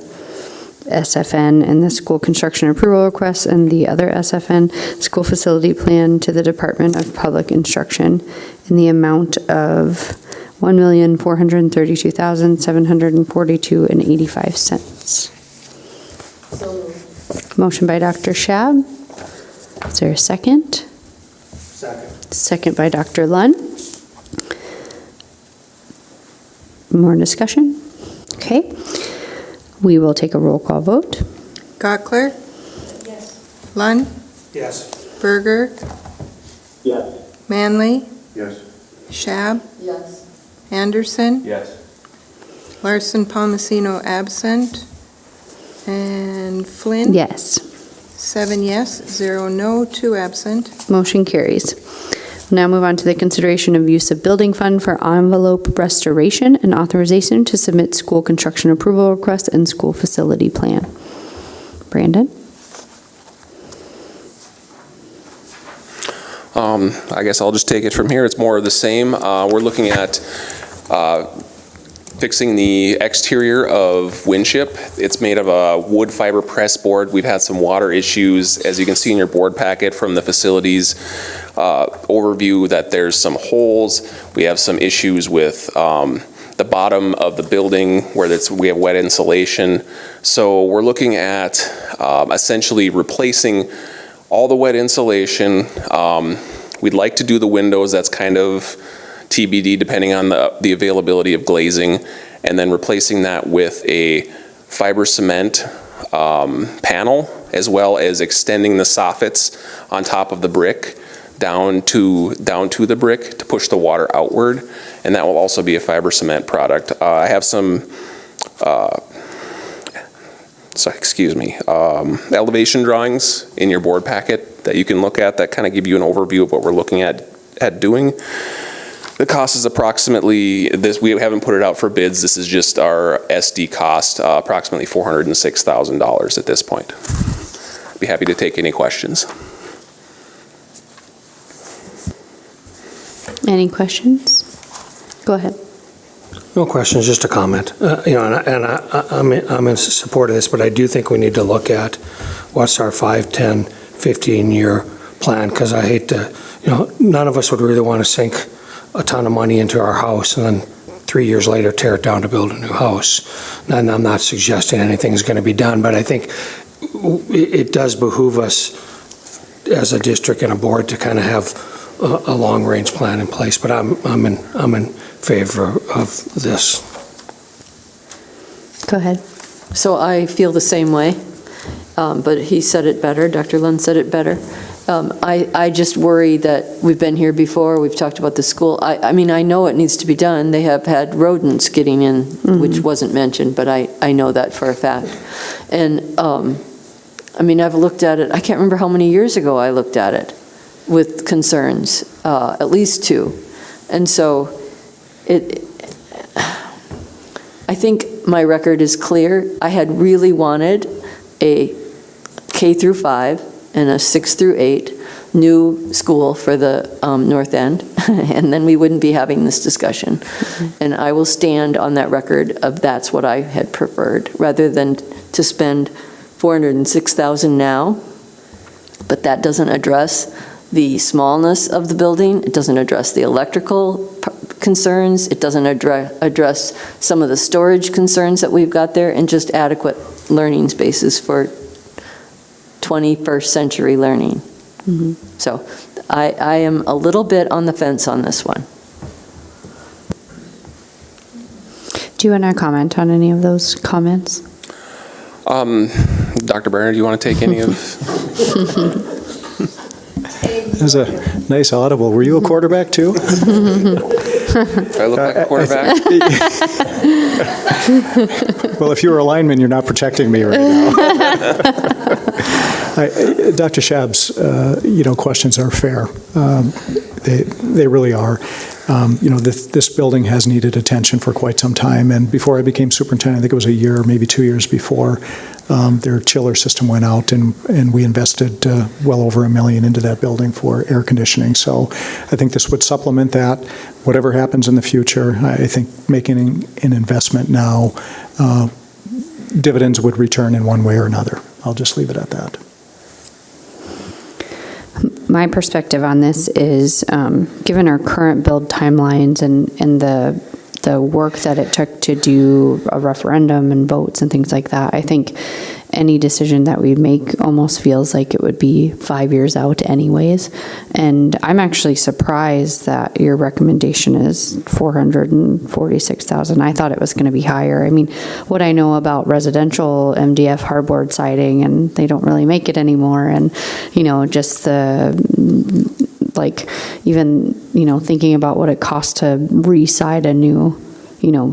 SFN and the school construction approval request and the other SFN school facility plan to the Department of Public Instruction in the amount of $1,432,742.85. Motion by Dr. Shab. Is there a second? Second. Second by Dr. Lunn. More discussion? Okay. We will take a roll call vote. Gottler? Yes. Lund? Yes. Berger? Yes. Manley? Yes. Shab? Yes. Anderson? Yes. Larson Palmasino absent. And Flynn? Yes. 7 yes, 0 no, 2 absent. Motion carries. We'll now move on to the consideration of use of building fund for envelope restoration and authorization to submit school construction approval request and school facility plan. Brandon? I guess I'll just take it from here. It's more of the same. We're looking at fixing the exterior of Winship. It's made of a wood fiber press board. We've had some water issues, as you can see in your board packet from the facilities overview, that there's some holes. We have some issues with the bottom of the building where we have wet insulation. So we're looking at essentially replacing all the wet insulation. We'd like to do the windows. That's kind of TBD depending on the availability of glazing, and then replacing that with a fiber cement panel, as well as extending the soffits on top of the brick down to the brick to push the water outward, and that will also be a fiber cement product. I have some elevation drawings in your board packet that you can look at that kind of give you an overview of what we're looking at doing. The cost is approximately this. We haven't put it out for bids. This is just our SD cost, approximately $406,000 at this point. Be happy to take any questions. Any questions? Go ahead. No questions, just a comment. I'm in support of this, but I do think we need to look at what's our 5, 10, 15-year plan, because I hate to, none of us would really want to sink a ton of money into our house and then 3 years later, tear it down to build a new house. And I'm not suggesting anything's going to be done, but I think it does behoove us as a district and a board to kind of have a long-range plan in place. But I'm in favor of this. Go ahead. So I feel the same way, but he said it better. Dr. Lund said it better. I just worry that we've been here before, we've talked about the school. I mean, I know it needs to be done. They have had rodents getting in, which wasn't mentioned, but I know that for a fact. And, I mean, I've looked at it, I can't remember how many years ago I looked at it with concerns, at least 2. And so I think my record is clear. I had really wanted a K through 5 and a 6 through 8 new school for the North End, and then we wouldn't be having this discussion. And I will stand on that record of that's what I had preferred, rather than to spend $406,000 now, but that doesn't address the smallness of the building, it doesn't address the electrical concerns, it doesn't address some of the storage concerns that we've got there, and just adequate learning spaces for 21st century learning. So I am a little bit on the fence on this one. Do you want to comment on any of those comments? Dr. Bernard, do you want to take any of? That was a nice audible. Were you a quarterback too? Do I look like a quarterback? Well, if you were a lineman, you're not protecting me right now. Dr. Shab's, questions are fair. They really are. This building has needed attention for quite some time, and before I became superintendent, I think it was a year, maybe 2 years before, their chiller system went out, and we invested well over $1 million into that building for air conditioning. So I think this would supplement that. Whatever happens in the future, I think making an investment now, dividends would return in one way or another. I'll just leave it at that. My perspective on this is, given our current build timelines and the work that it took to do a referendum and votes and things like that, I think any decision that we make almost feels like it would be 5 years out anyways. And I'm actually surprised that your recommendation is $446,000. I thought it was going to be higher. I mean, what I know about residential MDF hardboard siding, and they don't really make it anymore, and just the even thinking about what it costs to re-side a new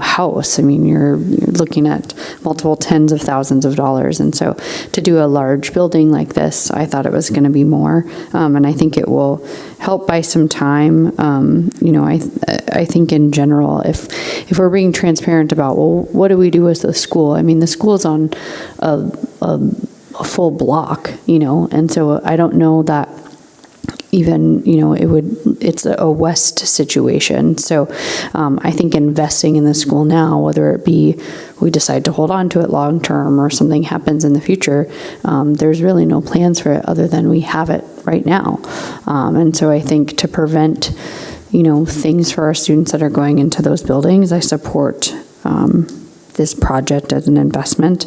house. I mean, you're looking at multiple tens of thousands of dollars. And so to do a large building like this, I thought it was going to be more. And I think it will help buy some time. I think in general, if we're being transparent about, well, what do we do with the school? I mean, the school's on a full block, and so I don't know that even, it's a west situation. So I think investing in the school now, whether it be we decide to hold on to it long term or something happens in the future, there's really no plans for it other than we have it right now. And so I think to prevent, things for our students that are going into those buildings, I support this project as an investment.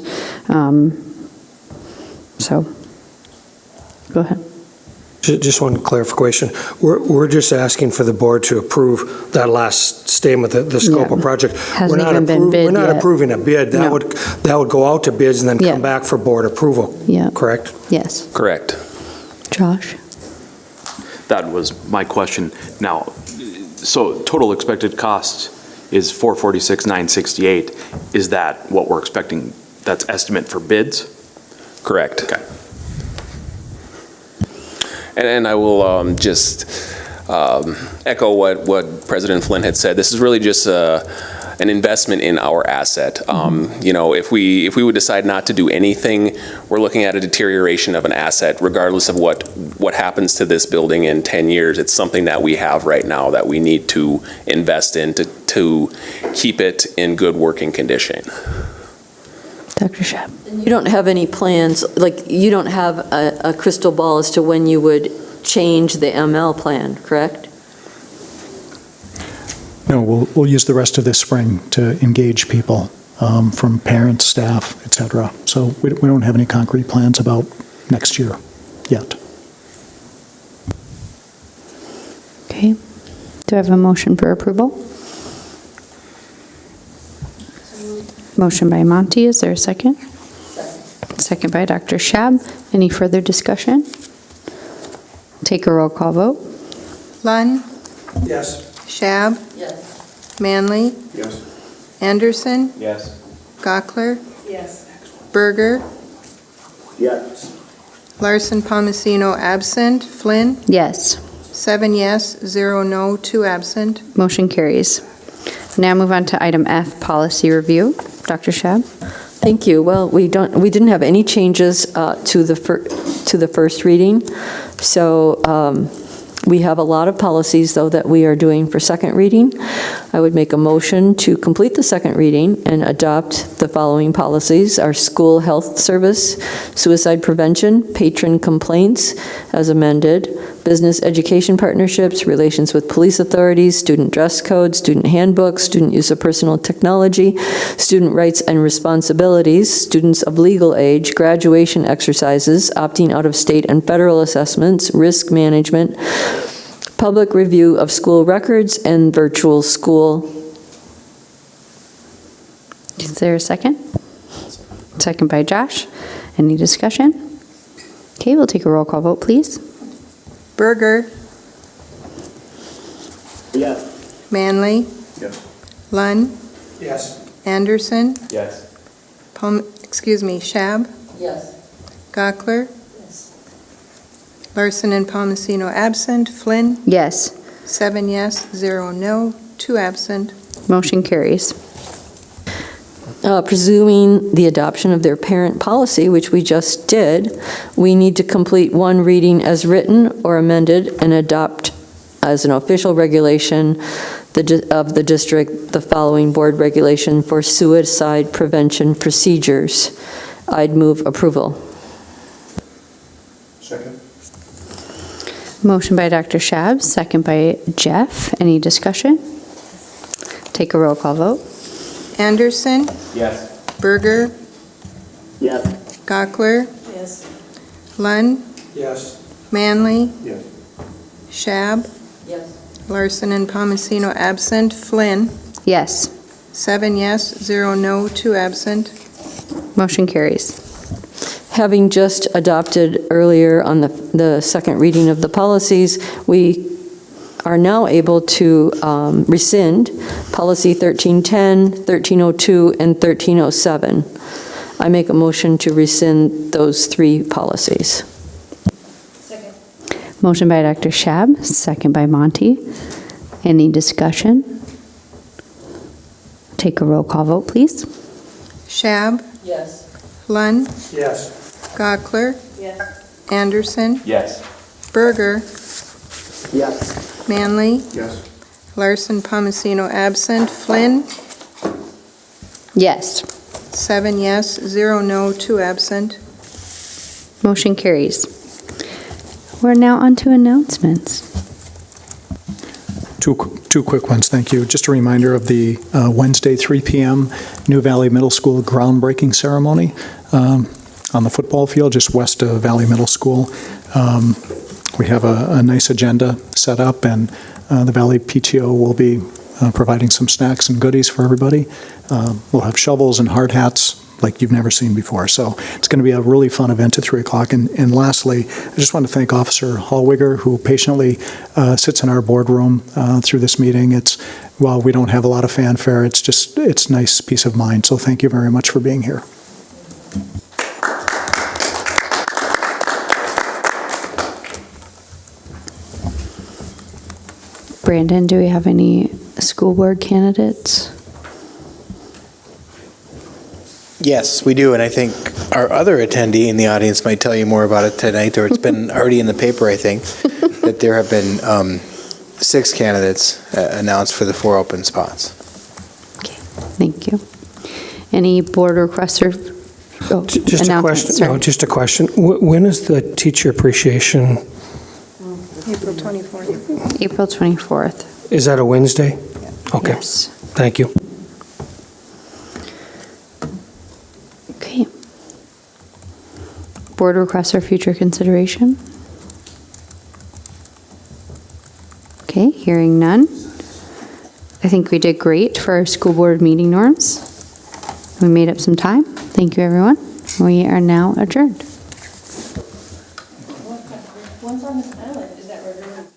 So go ahead. Just one clarification. We're just asking for the board to approve that last statement, the scope of project. Hasn't even been bid We're not yet. approving a bid. That would go out to bids and then come back for board approval. Yeah. Correct? Yes. Correct. Josh? That was my question. Now, so total expected cost is $446,968. Is that what we're expecting? That's estimate for bids? Correct. Okay. And I will just echo what President Flynn had said. This is really just an investment in our asset. If we would decide not to do anything, we're looking at a deterioration of an asset, regardless of what happens to this building in 10 years. It's something that we have right now that we need to invest in to keep it in good working condition. Dr. Shab. You don't have any plans, you don't have a crystal ball as to when you would change the ML plan, correct? No, we'll use the rest of this spring to engage people from parents, staff, et cetera. So we don't have any concrete plans about next year yet. Okay. Do I have a motion for approval? Motion by Monty. Is there a second? Second by Dr. Shab. Any further discussion? Take a roll call vote. Lund, Yes. Shab, Yes. Manley, Yes. Anderson, Yes. Gockler, Yes. Berger, Yes. Larson Palmasino absent, Flynn, Yes. 7 yes, 0 no, 2 absent. Motion carries. Now move on to item F, policy review. Dr. Shab? Thank you. Well, we didn't have any changes to the first reading. So we have a lot of policies, though, that we are doing for second reading. I would make a motion to complete the second reading and adopt the following policies: our school health service, suicide prevention, patron complaints as amended, business education partnerships, relations with police authorities, student dress code, student handbooks, student use of personal technology, student rights and responsibilities, students of legal age, graduation exercises, opting out of state and federal assessments, risk management, public review of school records, and virtual school. Is there a second? Second by Josh. Any discussion? Okay, we'll take a roll call vote, please. Berger, Yes. Manley, Yes. Lund, Yes. Anderson, Yes. Shab, Yes. Gockler, Larson and Palmasino absent, Flynn, Yes. 7 yes, 0 no, 2 absent. Motion carries. Presuming the adoption of their parent policy, which we just did, we need to complete one reading as written or amended and adopt as an official regulation of the district the following board regulation for suicide prevention procedures. I'd move approval. Second. Motion by Dr. Shab, second by Jeff. Any discussion? Take a roll call vote. Anderson, Yes. Berger, Yes. Gockler, Yes. Lund, Yes. Manley, Yes. Shab, Yes. Larson and Palmasino absent, Flynn, Yes. 7 yes, 0 no, 2 absent. Motion carries. Having just adopted earlier on the second reading of the policies, we are now able to rescind policy 1310, 1302, and 1307. I make a motion to rescind those 3 policies. Motion by Dr. Shab, second by Monty. Any discussion? Take a roll call vote, please. Shab, Yes. Lund, Yes. Gockler, Yes. Anderson, Yes. Berger, Yes. Manley, Yes. Larson Palmasino absent, Flynn, Yes. 7 yes, 0 no, 2 absent. Motion carries. We're now on to announcements. Two quick ones, thank you. Just a reminder of the Wednesday, 3 p.m. New Valley Middle School groundbreaking ceremony on the football field just west of Valley Middle School. We have a nice agenda set up, and the Valley PTO will be providing some snacks and goodies for everybody. We'll have shovels and hard hats like you've never seen before. So it's going to be a really fun event at 3 o'clock. And lastly, I just want to thank Officer Hallwigger, who patiently sits in our boardroom through this meeting. While we don't have a lot of fanfare, it's nice peace of mind. So thank you very much for being here. Brandon, do we have any school board candidates? Yes, we do, and I think our other attendee in the audience might tell you more about it tonight, or it's been already in the paper, I think, that there have been 6 candidates announced for the 4 open spots. Okay, thank you. Any board requests or Just a question. Sorry. No, just a question. When is the teacher appreciation? April 24th. April 24th. Is that a Wednesday? Okay. Yes. Thank you. Okay. Board requests for future consideration? Okay, hearing none. I think we did great for our school board meeting norms. We made up some time. Thank you, everyone. We are now adjourned. Once on this island, is that where